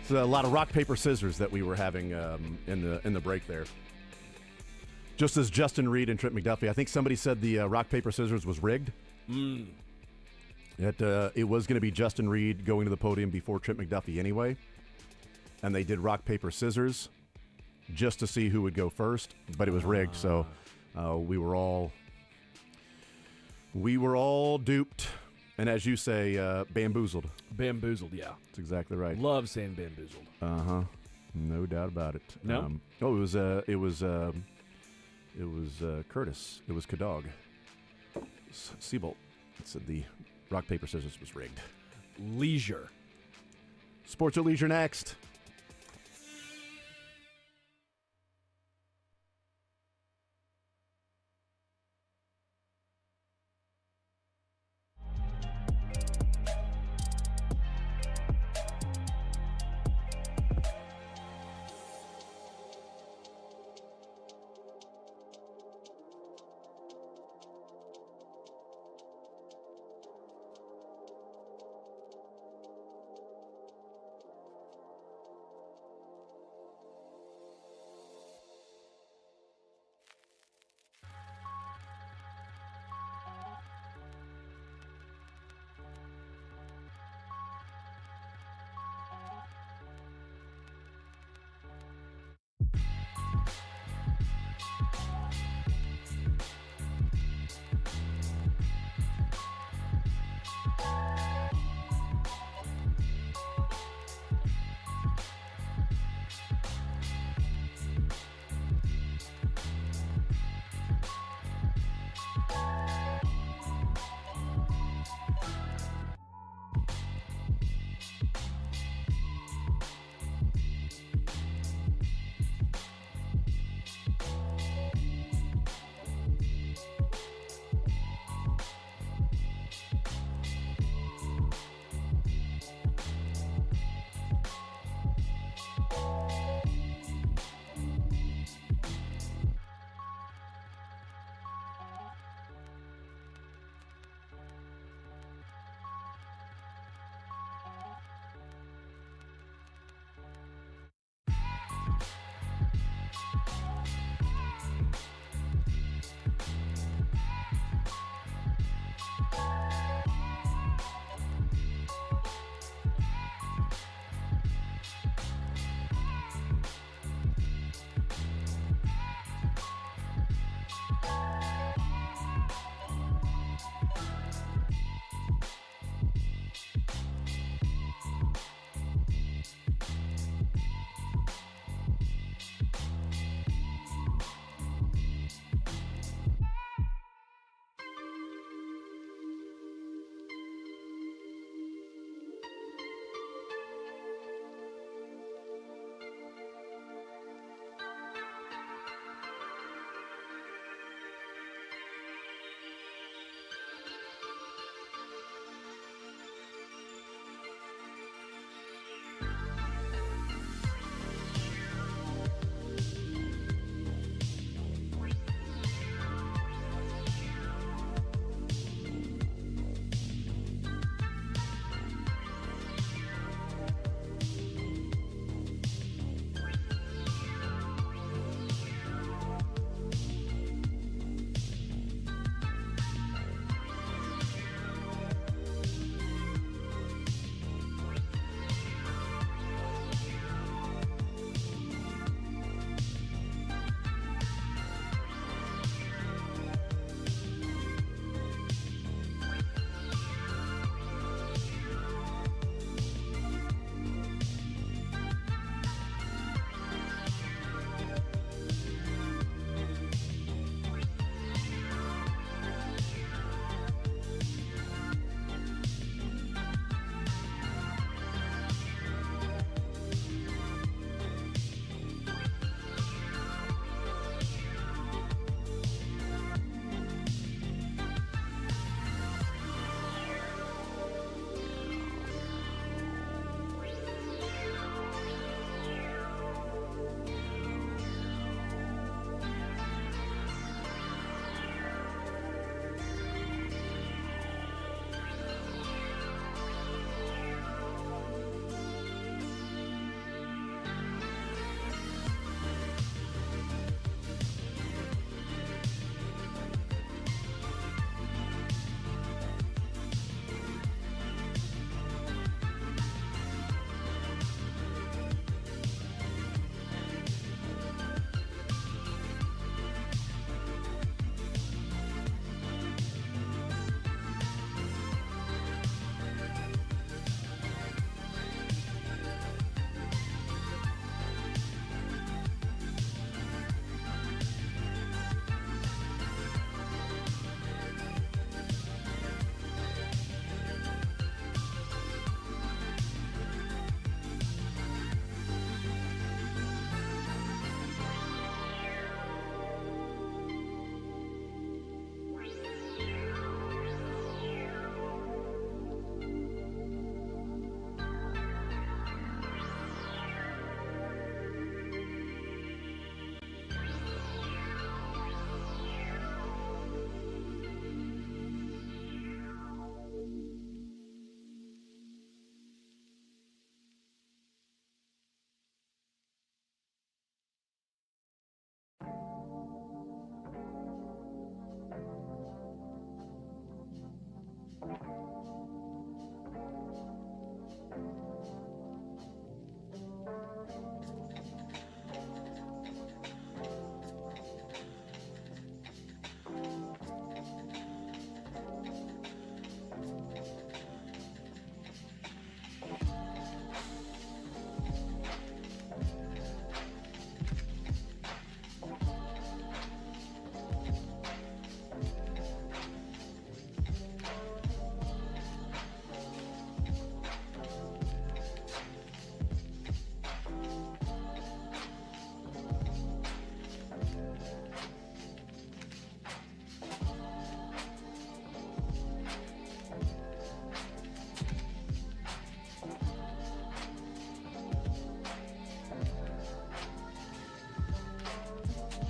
It's a lot of rock, paper, scissors that we were having in the break there. Just as Justin Reed and Trent McDuffie, I think somebody said the rock, paper, scissors was rigged. It was going to be Justin Reed going to the podium before Trent McDuffie anyway. And they did rock, paper, scissors just to see who would go first, but it was rigged, so we were all duped. And as you say, bamboozled. Bamboozled, yeah. That's exactly right. Love saying bamboozled. Uh-huh. No doubt about it. No? It was Curtis. It was Kadog. Seabolt said the rock, paper, scissors was rigged. Leisure. Sports or leisure next.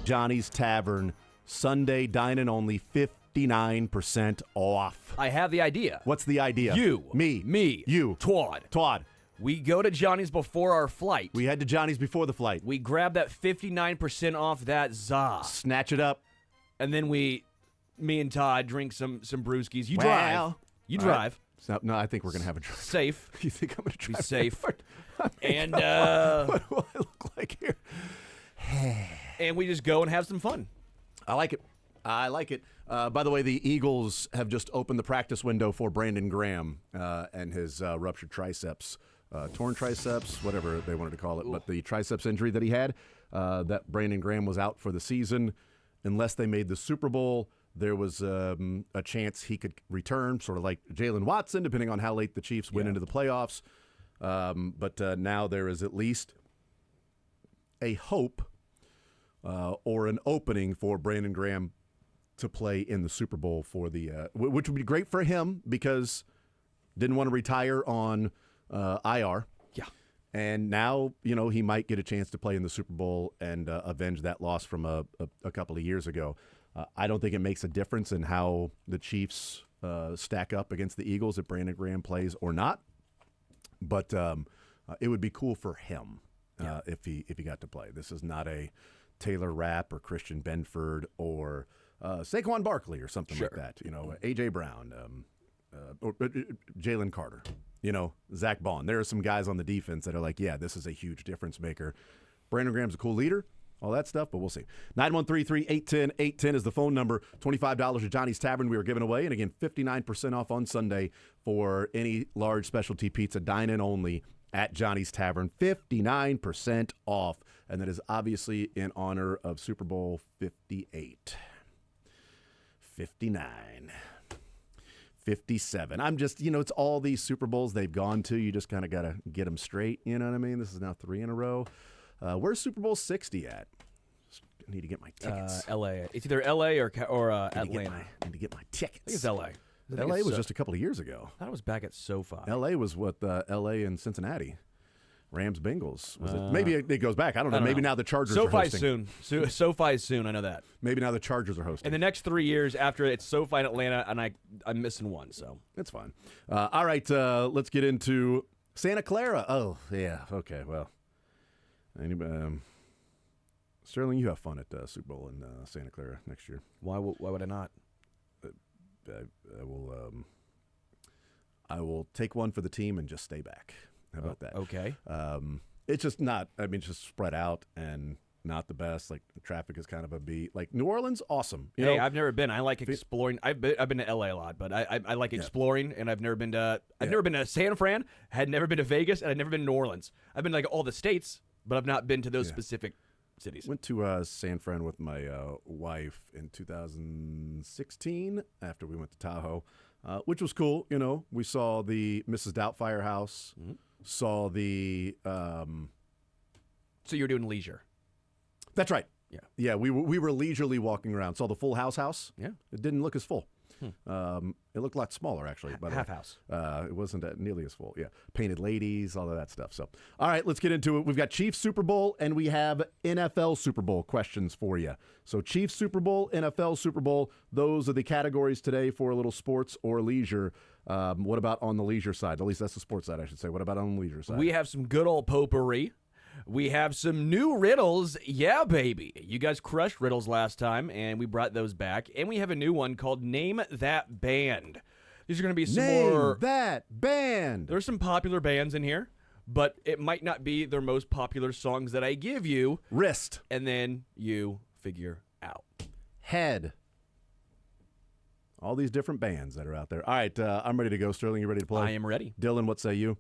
Johnny's Tavern, Sunday dine-in only, 59% off. I have the idea. What's the idea? You. Me. You. Twad. We go to Johnny's before our flight. We head to Johnny's before the flight. We grab that 59% off that za. Snatch it up. And then me and Todd drink some brewskis. You Well, drive. You all drive. right. No, I think we're going to have a drive. Safe. You think I'm going to drive? Be safe. And what do I look like here? and we just go and have some fun. I like it. By the way, the Eagles have just opened the practice window for Brandon Graham and his ruptured triceps, torn triceps, whatever they wanted to call it. Ooh. But the triceps injury that he had, that Brandon Graham was out for the season. Unless they made the Super Bowl, there was a chance he could return, sort of like Jalen Watson, depending on how late the Chiefs went into the playoffs. But now there is at least a hope or an opening for Brandon Graham to play in the Super Bowl for the which would be great for him because didn't want to retire on IR. Yeah. And now, he might get a chance to play in the Super Bowl and avenge that loss from a couple of years ago. I don't think it makes a difference in how the Chiefs stack up against the Eagles if Brandon Graham plays or not. But it would be cool for him if he got to play. This is not a Taylor Rapp or Christian Benford or Saquon Barkley or something like that. A.J. Brown, or Jalen Carter. Zach Bond. There are some guys on the defense that are like, yeah, this is a huge difference maker. Brandon Graham's a cool leader, all that stuff, but we'll see. 913-3810810 is the phone number. $25 at Johnny's Tavern we are giving away. And again, 59% off on Sunday for any large specialty pizza dine-in only at Johnny's Tavern. 59% off. And that is obviously in honor of Super Bowl 58. 59. 57. I'm just, it's all these Super Bowls they've gone to. You just kind of got to get them straight. You know what I mean? This is now 3 in a row. Where's Super Bowl 60 at? I need to get my tickets. L.A. It's either L.A. or Atlanta. I need to get my tickets. I think it's L.A. L.A. was just a couple of years ago. I thought it was back at SoFi. L.A. was what L.A. and Cincinnati. Rams Bengals. Was it? Maybe it goes back. I don't know. Maybe now the Chargers are hosting. SoFi soon. I know that. Maybe now the Chargers are hosting. In the next 3 years after it's SoFi in Atlanta, and I'm missing one, so. It's fine. All right, let's get into Santa Clara. Oh, yeah. Okay, well. Sterling, you have fun at Super Bowl in Santa Clara next year. Why would I not? I will take one for the team and just stay back. How about that? Okay. It's just not, it's just spread out and not the best. Like, the traffic is kind of a beat. Like, New Orleans, awesome. I've never been. I like exploring. I've been to L.A. a lot, but I like exploring, and I've never been to San Fran, had never been to Vegas, and I've never been to New Orleans. I've been to, like, all the states, but I've not been to those specific cities. Went to San Fran with my wife in 2016 after we went to Tahoe, which was cool. We saw the Mrs. Doubtfire house. Mm-hmm. Saw the. So you're doing leisure. That's right. Yeah. Yeah, we were leisurely walking around. Saw the Full House. Yeah. It didn't look as full. It looked a lot smaller, actually. Half house. It wasn't nearly as full. Yeah. Painted ladies, all of that stuff. So, all right, let's get into it. We've got Chiefs Super Bowl, and we have NFL Super Bowl questions for you. So, Chiefs Super Bowl, NFL Super Bowl, those are the categories today for a little sports or leisure. What about on the leisure side? At least that's the sports side, I should say. What about on the leisure side? We have some good old potpourri. We have some new riddles. Yeah, baby. You guys crushed riddles last time, and we brought those back. And we have a new one called Name That Band. These are going to be some more... Name That Band! There's some popular bands in here, but it might not be their most popular songs that I give you. Wrist. And then you figure out. Head. All these different bands that are out there. All right, I'm ready to go. Sterling, you ready to play? I am ready. Dylan, what say you?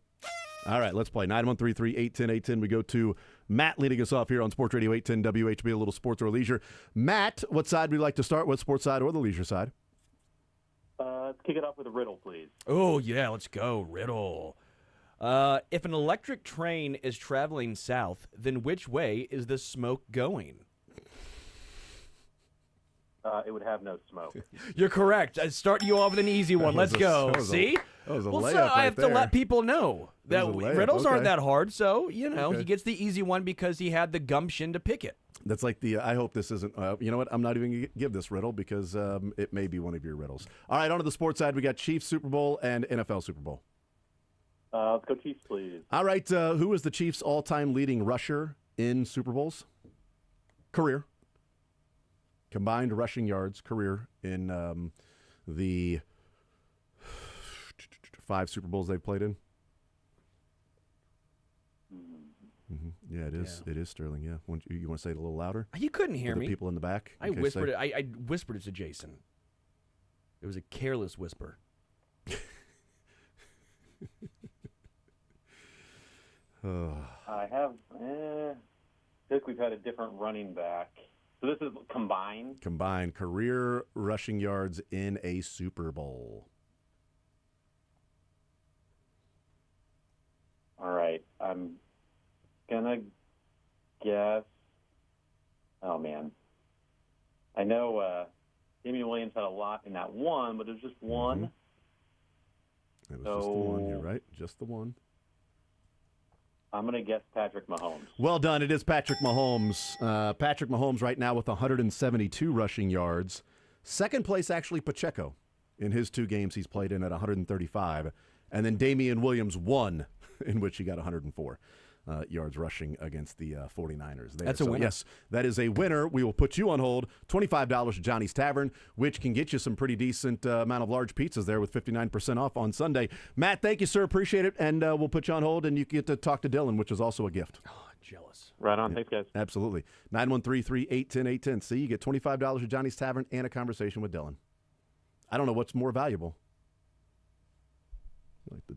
All right, let's play. 913-381-0810. We go to Matt leading us off here on Sports Radio 810 WHB, a little sports or leisure. Matt, what side would you like to start with, sports side or the leisure side? Let's kick it off with a riddle, please. Oh, yeah, let's go. Riddle. If an electric train is traveling south, then which way is the smoke going? It would have no smoke. You're correct. I start you off with an easy one. Let's go. See? That was a Well, layup so I right have there. to let people know that was a layup, riddles aren't okay. that hard. So, Okay. he gets the easy one because he had the gumption to pick it. That's like I hope this isn't, you know what? I'm not even going to give this riddle because it may be one of your riddles. All right, on to the sports side. We got Chiefs Super Bowl and NFL Super Bowl. Let's go Chiefs, please. All right, who is the Chiefs' all-time leading rusher in Super Bowls? Career. Combined rushing yards, career in the 5 Super Bowls they've played in. Mm-hmm. Yeah, it is. Yeah. It is Sterling. Yeah. You want to say it a little louder? You couldn't hear For me. the people in the back. I whispered it. I whispered it to Jason. It was a careless whisper. I think we've had a different running back. So this is combined. Combined career rushing yards in a Super Bowl. All right. I'm gonna guess. Oh man. I know Damian Williams had a lot in that one, but it was just one. It was just the one. You're right. Just the one. I'm going to guess Patrick Mahomes. Well done. It is Patrick Mahomes. Patrick Mahomes right now with 172 rushing yards. Second place, actually, Pacheco in his 2 games he's played in at 135. And then Damian Williams won, in which he got 104 yards rushing against the 49ers. There. That's a winner. Yes, that is a winner. We will put you on hold. $25 at Johnny's Tavern, which can get you some pretty decent amount of large pizzas there with 59% off on Sunday. Matt, thank you, sir. Appreciate it. And we'll put you on hold, and you get to talk to Dylan, which is also a gift. Oh, jealous. Right on. Thanks, guys. Absolutely. 913-381-0810. See, you get $25 at Johnny's Tavern and a conversation with Dylan. I don't know what's more valuable. Like the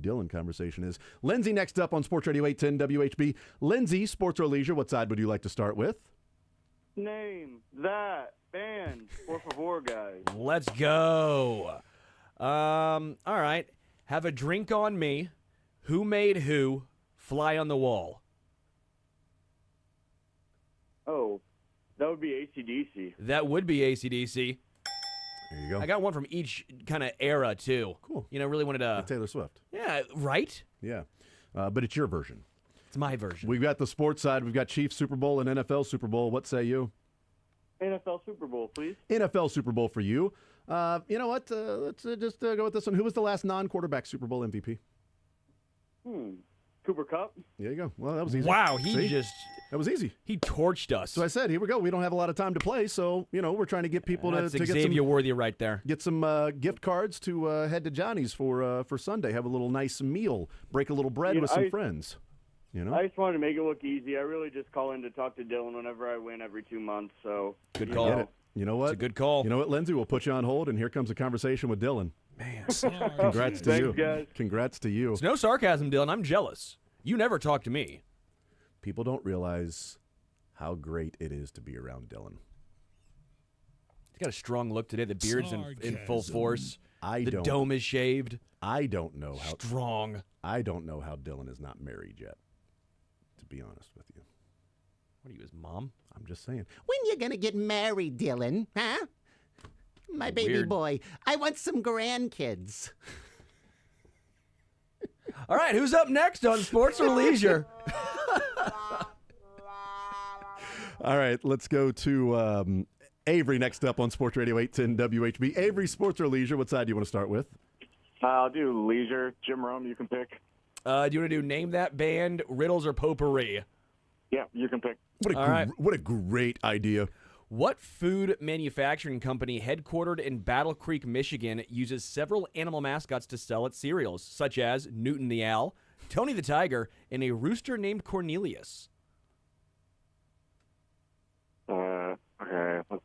Dylan conversation is. Lindsay next up on Sports Radio 810 WHB. Lindsay, sports or leisure, what side would you like to start with? Name that band, por favor, guys. Let's go. All right. Have a drink on me. Who made who? Fly on the wall. Oh, that would be AC/DC. That would be AC/DC. There you go. I got one from each kind of era, too. Cool. Really wanted to... Like Taylor Swift. Yeah, right? Yeah. But it's your version. It's my version. We've got the sports side. We've got Chiefs Super Bowl and NFL Super Bowl. What say you? NFL Super Bowl, please. NFL Super Bowl for you. You know what? Let's just go with this one. Who was the last non-quarterback Super Bowl MVP? Cooper Kupp. There you go. Well, that was easy. Wow, that was easy. He torched us. So I said, here we go. We don't have a lot of time to play, so we're trying to get people That's to get Xavier some Worthy right there. Get some gift cards to head to Johnny's for Sunday. Have a little nice meal. Break a little bread with some friends. I just wanted to make it look easy. I really just call in to talk to Dylan whenever I win every 2 months. So good call. Get it. You know what? It's a good call. You know what, Lindsay? We'll put you on hold, and here comes a conversation with Dylan. Man, congrats to you. Thanks, guys. Congrats to you. It's no sarcasm, Dylan. I'm jealous. You never talk to me. People don't realize how great it is to be around Dylan. He's got a strong look today. The beard's in full force. The dome is shaved. I don't know how strong. I don't know how Dylan is not married yet, to be honest with you. What are you, his mom? I'm just saying. When you gonna get married, Dylan? Huh? My baby Weird. boy. I want some grandkids. All right, who's up next on Sports or Leisure? All right, let's go to Avery next up on Sports Radio 810 WHB. Avery, sports or leisure, what side do you want to start with? I'll do leisure. Jim Rome, you can pick. Do you want to do name that band, riddles or potpourri? Yeah, you can pick. What a great idea. What food manufacturing company headquartered in Battle Creek, Michigan, uses several animal mascots to sell its cereals, such as Newton the Owl, Tony the Tiger, and a rooster named Cornelius? Okay, let's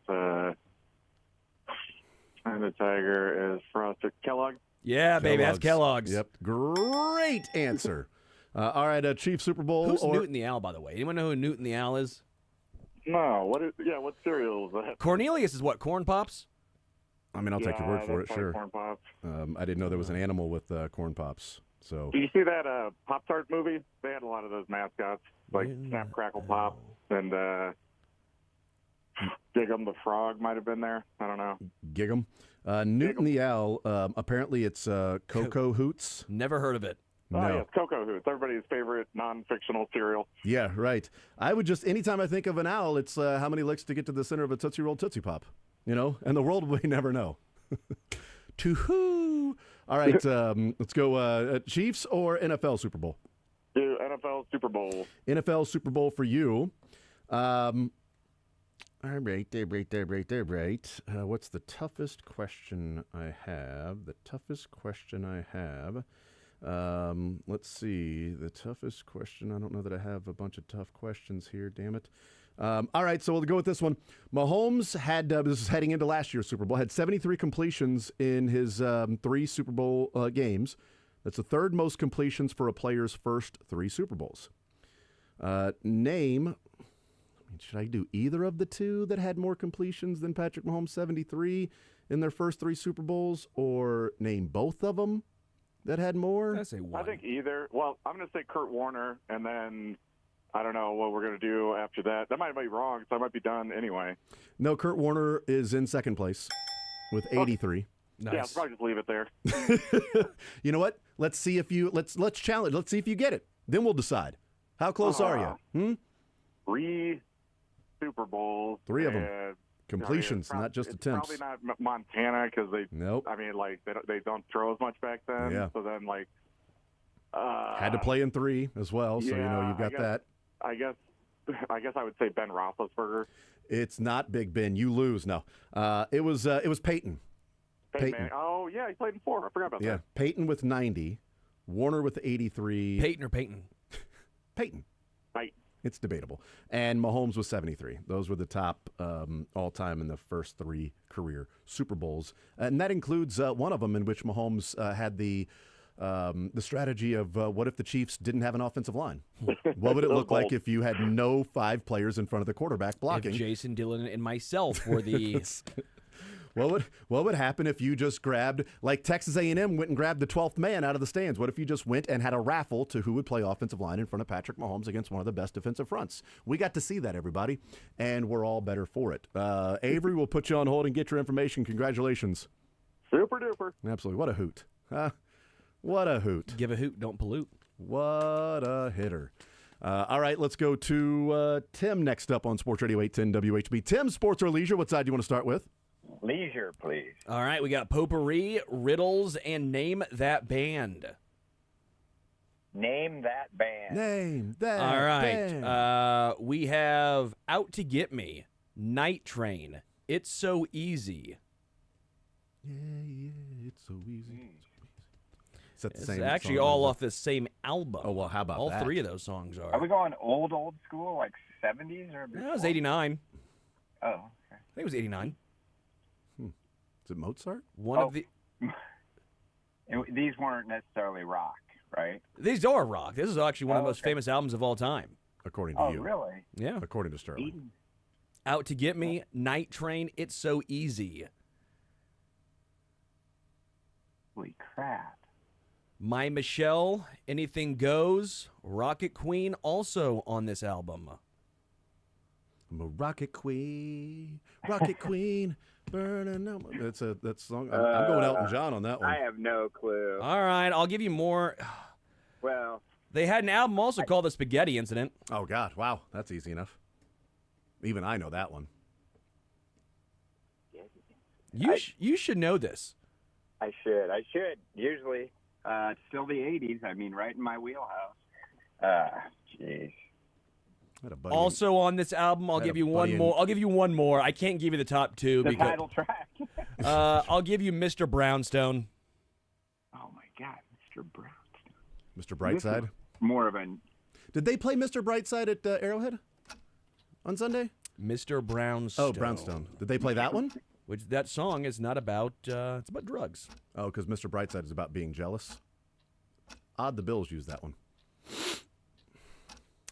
and the Tiger is Frosted Kellogg. Yeah, baby, that's Kellogg's. Yep, great answer. All right, Chief Super Bowl. Who's Newton the Owl, by the way? Anyone know who Newton the Owl is? No, what cereal is that? Cornelius is what, Corn Pops? I mean, I'll take your word for it, that's sure. Corn Pops. I didn't know there was an animal with corn pops. So Did you see that Pop-Tart movie? They had a lot of those mascots, like Snap, Crackle, Pop, and Gig'em the Frog might have been there. I don't know. Gig'em. Newton the Owl. Apparently, it's Cocoa Hoots. Never heard of it. No. Oh, yes, Cocoa Hoots, everybody's favorite non-fictional cereal. Yeah, right. I would just, anytime I think of an owl, it's how many licks to get to the center of a Tootsie Roll Tootsie Pop. You know, and the world may never know. To-hoo. All right, let's go Chiefs or NFL Super Bowl? Do NFL Super Bowl. NFL Super Bowl for you. All right. What's the toughest question I have? Let's see. The toughest question. I don't know that I have a bunch of tough questions here. Damn it. All right, so we'll go with this one. Mahomes had, this is heading into last year's Super Bowl, had 73 completions in his 3 Super Bowl games. That's the third most completions for a player's first 3 Super Bowls. Name, should I do either of the 2 that had more completions than Patrick Mahomes, 73, in their first 3 Super Bowls, or name both of them that had more? I say one. I think either. Well, I'm going to say Kurt Warner, and then I don't know what we're going to do after that. That might be wrong, so I might be done anyway. No, Kurt Warner is in second place with 83. Nice. Yeah, I'll probably just leave it there. You know what? Let's see if you let's challenge. Let's see if you get it. Then we'll decide. How close are you? 3 Super Bowls. 3 of them. and, Completions, not just attempts. Probably not Montana because they. Nope. I mean, like they don't throw as much back then. Yeah. So then, like. Had to play in 3 as well, so you know you've got that. I guess I would say Ben Roethlisberger. It's not Big Ben. You lose. No, it was Peyton. Peyton Manning. Oh yeah, he played in 4. I forgot about that. Peyton with 90, Warner with 83. Peyton or Peyton? Peyton. Peyton. It's debatable. And Mahomes was 73. Those were the top all-time in the first 3 career Super Bowls. And that includes one of them in which Mahomes had the strategy of what if the Chiefs didn't have an offensive line? What would it look like if you had no 5 players in front of the quarterback blocking? If Jason Dillon and myself were the... What would happen if you just grabbed, like Texas A&M went and grabbed the 12th man out of the stands? What if you just went and had a raffle to who would play offensive line in front of Patrick Mahomes against one of the best defensive fronts? We got to see that, everybody, and we're all better for it. Avery, we'll put you on hold and get your information. Congratulations. Super duper. Absolutely. What a hoot. Huh? What a hoot. Give a hoot, don't pollute. What a hitter. All right, let's go to Tim next up on Sports Radio 810 WHB. Tim, sports or leisure, what side do you want to start with? Leisure, please. All right, we got potpourri, riddles, and name that band. Name that band. Name that All right. band. We have Out to Get Me, Night Train, It's So Easy. Yeah, it's so easy. Is that the It's same actually song? all off this same album. Oh, well, how about all that? 3 of those songs are. Are we going old school, like 70s or before? That was 89. Oh, okay. I think it was 89. Is it Mozart? One of the. These weren't necessarily rock, right? These are rock. This is actually one of the most okay. famous albums of all time. According to you. Really? Yeah. According to Sterling. Out to Get Me, Night Train, It's So Easy. Holy crap. My Michelle, Anything Goes, Rocket Queen, also on this album. I'm a rocket queen, burning up. That's song. I'm going Elton John on that one. I have no clue. All right, I'll give you more. Well, they had an album also called The Spaghetti Incident. Oh, God. Wow. That's easy enough. Even I know that one. You should know this. I should. Usually, it's still the 80s. I mean, right in my wheelhouse. Jeez. Also on this album, I'll give you one more. I'll give you one more. I can't give you the top 2 The because title track. I'll give you Mr. Brownstone. Oh my God, Mr. Brownstone. Mr. Brightside. More of an. Did they play Mr. Brightside at Arrowhead on Sunday? Mr. Brownstone. Oh, Brownstone. Did they play that one? Which that song is not about. It's about drugs. Oh, because Mr. Brightside is about being jealous. Odd the Bills used that one.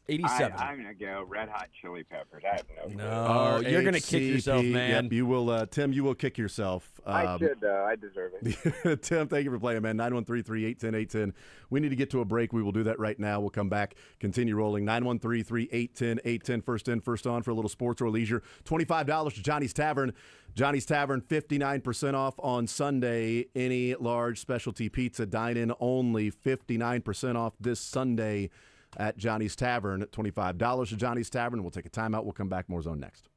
87. I'm going to go Red Hot Chili Peppers. I have no clue. No, you're going to kick yourself, man. Yep, you will, Tim, you will kick yourself. I should, though. I deserve it. Tim, thank you for playing, man. 913-381-810. We need to get to a break. We will do that right now. We'll come back, continue rolling. 913-381-810. First in, first on for a little sports or leisure. $25 to Johnny's Tavern. Johnny's Tavern, 59% off on Sunday. Any large specialty pizza, dine-in only, 59% off this Sunday at Johnny's Tavern. $25 to Johnny's Tavern. We'll take a timeout. We'll come back. More Zone next.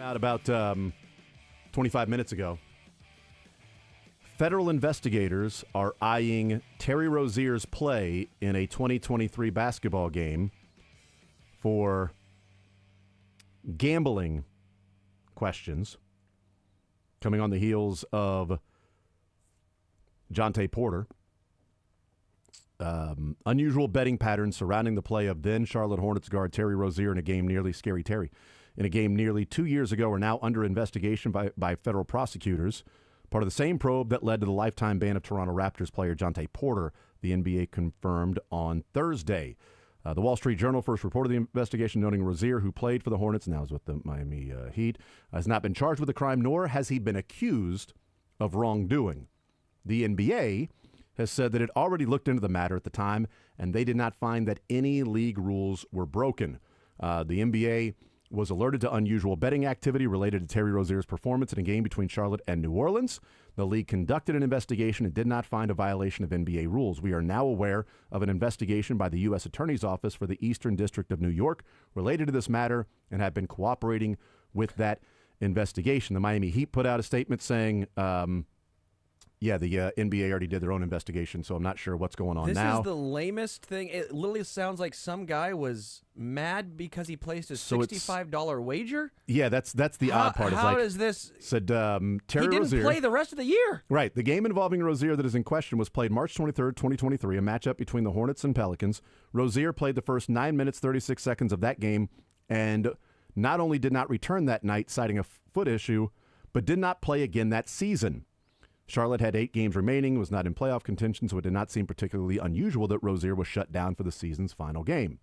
Out about 25 minutes ago. Federal investigators are eyeing Terry Rozier's play in a 2023 basketball game for gambling questions, coming on the heels of Jonte Porter. Unusual betting patterns surrounding the play of then Charlotte Hornets guard Terry Rozier in a game nearly 2 years ago are now under investigation by federal prosecutors, part of the same probe that led to the lifetime ban of Toronto Raptors player Jonte Porter, the NBA confirmed on Thursday. The Wall Street Journal first reported the investigation, noting Rozier, who played for the Hornets and now is with the Miami Heat, has not been charged with a crime, nor has he been accused of wrongdoing. The NBA has said that it already looked into the matter at the time, and they did not find that any league rules were broken. The NBA was alerted to unusual betting activity related to Terry Rozier's performance in a game between Charlotte and New Orleans. The league conducted an investigation and did not find a violation of NBA rules. We are now aware of an investigation by the U.S. Attorney's Office for the Eastern District of New York related to this matter and have been cooperating with that investigation. The Miami Heat put out a statement saying, the NBA already did their own investigation, so I'm not sure what's going on now. This is the lamest thing. It literally sounds like some guy was mad because he placed a $65 wager. Yeah, that's the odd part. How does this? Said Terry He didn't Rozier play the rest of the year. Right. The game involving Rozier that is in question was played March 23rd, 2023, a matchup between the Hornets and Pelicans. Rozier played the first 9 minutes, 36 seconds of that game, and not only did not return that night, citing a foot issue, but did not play again that season. Charlotte had 8 games remaining, was not in playoff contention, so it did not seem particularly unusual that Rozier was shut down for the season's final game.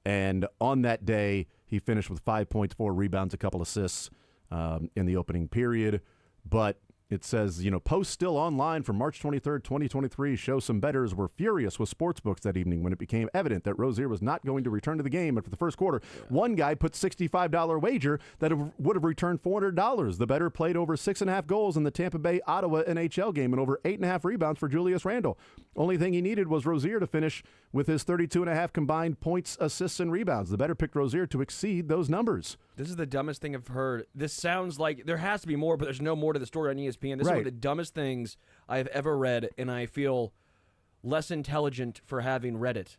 And on that day, he finished with 5 points, 4 rebounds, a couple assists in the opening period. But it says, posts still online from March 23rd, 2023 show some bettors were furious with sportsbooks that evening when it became evident that Rozier was not going to return to the game after the first quarter. Yeah. One guy put $65 wager that would have returned $400. The bettor played over 6.5 goals in the Tampa Bay-Ottawa NHL game and over 8.5 rebounds for Julius Randle. Only thing he needed was Rozier to finish with his 32.5 combined points, assists, and rebounds. The bettor picked Rozier to exceed those numbers. This is the dumbest thing I've heard. This sounds like there has to be more, but there's no more to the story on ESPN. This is one of the dumbest things I've ever read, and I feel less intelligent for having read it.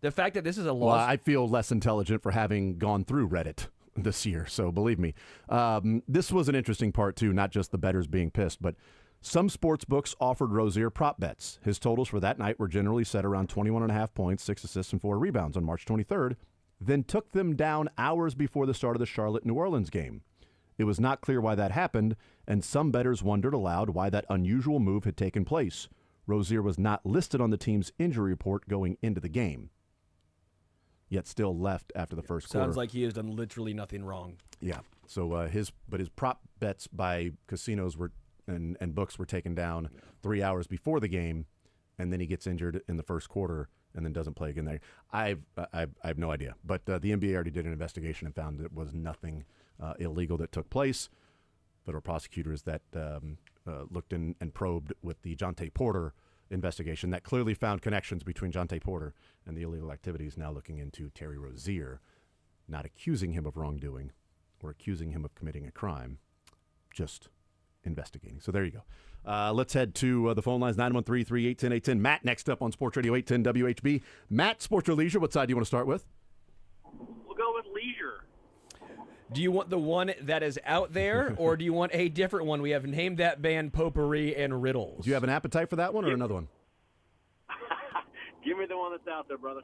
The fact that this is a law. Well, I feel less intelligent for having gone through Reddit this year, so believe me. This was an interesting part, too, not just the bettors being pissed, but some sports books offered Rozier prop bets. His totals for that night were generally set around 21.5 points, 6 assists, and 4 rebounds on March 23rd, then took them down hours before the start of the Charlotte-New Orleans game. It was not clear why that happened, and some bettors wondered aloud why that unusual move had taken place. Rozier was not listed on the team's injury report going into the game, yet still left after the first quarter. Sounds like he has done literally nothing wrong. Yeah. So his prop bets by casinos were and books were taken down 3 hours before the game, and then he gets injured in the first quarter and then doesn't play again there. I have no idea. But the NBA already did an investigation and found that it was nothing illegal that took place. Federal prosecutors that looked in and probed with the Jonte Porter investigation that clearly found connections between Jonte Porter and the illegal activities, now looking into Terry Rozier, not accusing him of wrongdoing or accusing him of committing a crime, just investigating. So there you go. Let's head to the phone lines, 913-381-810. Matt next up on Sports Radio 810 WHB. Matt, Sports or Leisure, what side do you want to start with? We'll go with Leisure. Do you want the one that is out there, or do you want a different one? We have named that band Potpourri and Riddles. Do you have an appetite for that one or another one? Give me the one that's out there, brother.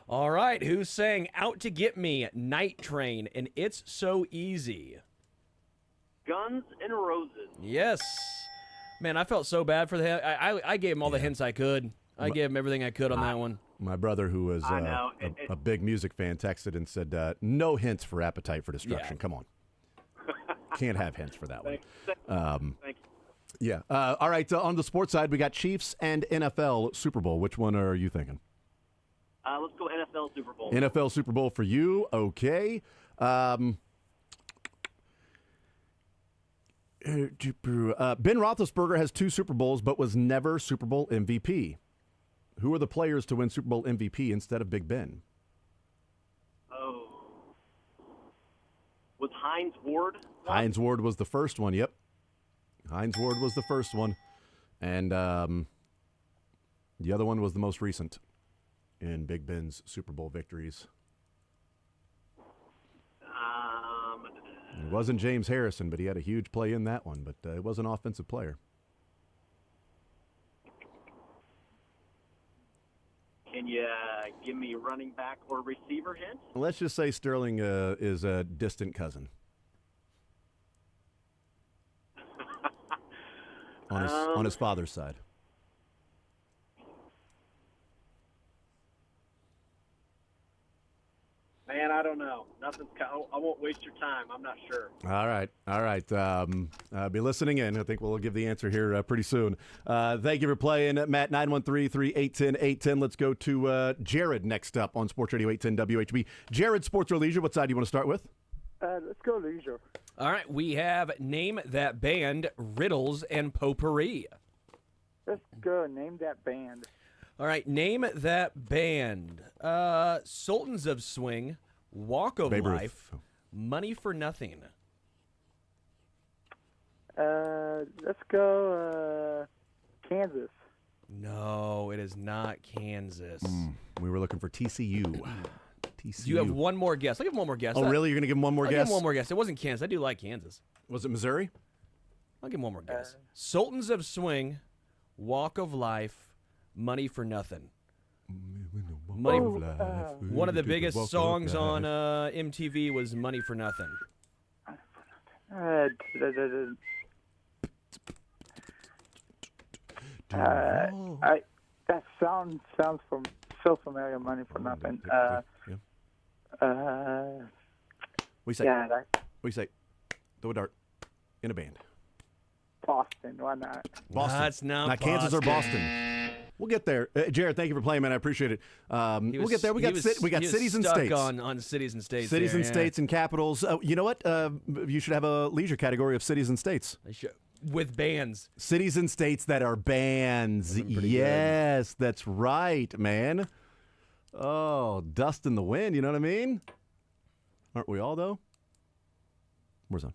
All right. Who's saying Out to Get Me, Night Train, and It's So Easy? Guns N' Roses. Yes. Man, I felt so bad for the. I gave him all the hints I could. I gave him everything I could on that one. My brother, who was a big music fan, texted and said, no hints for Appetite for Destruction. Yeah. Come on. Can't have hints for that one. Thank you. Yeah. All right, on the sports side, we got Chiefs and NFL Super Bowl. Which one are you thinking? Let's go NFL Super Bowl. NFL Super Bowl for you. Okay. Ben Roethlisberger has 2 Super Bowls but was never Super Bowl MVP. Who are the players to win Super Bowl MVP instead of Big Ben? Oh. Was Hines Ward? Hines Ward was the first one, yep. Hines Ward was the first one. And the other one was the most recent in Big Ben's Super Bowl victories. It wasn't James Harrison, but he had a huge play in that one. But it was an offensive player. Can you give me running back or receiver hint? Let's just say Sterling is a distant cousin. On his father's side. Man, I don't know. I won't waste your time. I'm not sure. All right. Be listening in. I think we'll give the answer here pretty soon. Thank you for playing, Matt. 913-381-810. Let's go to Jared next up on Sports Radio 810 WHB. Jared, sports or leisure? What side do you want to start with? Let's go leisure. All right, we have Name That Band, Riddles, and Potpourri. Let's go. Name that band. All right, name that band. Sultans of Swing, Walk of Babe Ruth. Life, Money for Nothing. Let's go Kansas. No, it is not Kansas. We were looking for TCU. TCU. You have one more guess. I'll give him one more guess. Oh, really? You're going to give him one more I'll guess? give him one more guess. It wasn't Kansas. I do like Kansas. Was it Missouri? I'll give him one more guess. Sultans of Swing, Walk of Life, Money for Nothing. Money for Life. One of the biggest songs on MTV was Money for Nothing. That sounds so familiar. Money for Nothing. What do you say? Yeah, What do you say? Throw a dart. In a band. Boston. Why not? Boston. That's not Kansas or Boston. Boston. We'll get there. Jared, thank you for playing, man. I appreciate it. We'll get there. We got cities and states. On cities and states. Cities there, and states and capitals. You know what? You should have a leisure category of cities and states. With bands. Cities and states that are bands. Yes, that's right, man. Oh, dust in the wind. You know what I mean? Aren't we all, though? Where's on?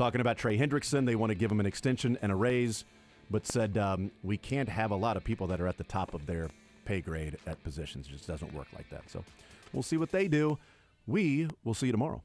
talking about Trey Hendrickson. They want to give him an extension and a raise, but said we can't have a lot of people that are at the top of their pay grade at positions. It just doesn't work like that. So we'll see what they do. We will see you tomorrow.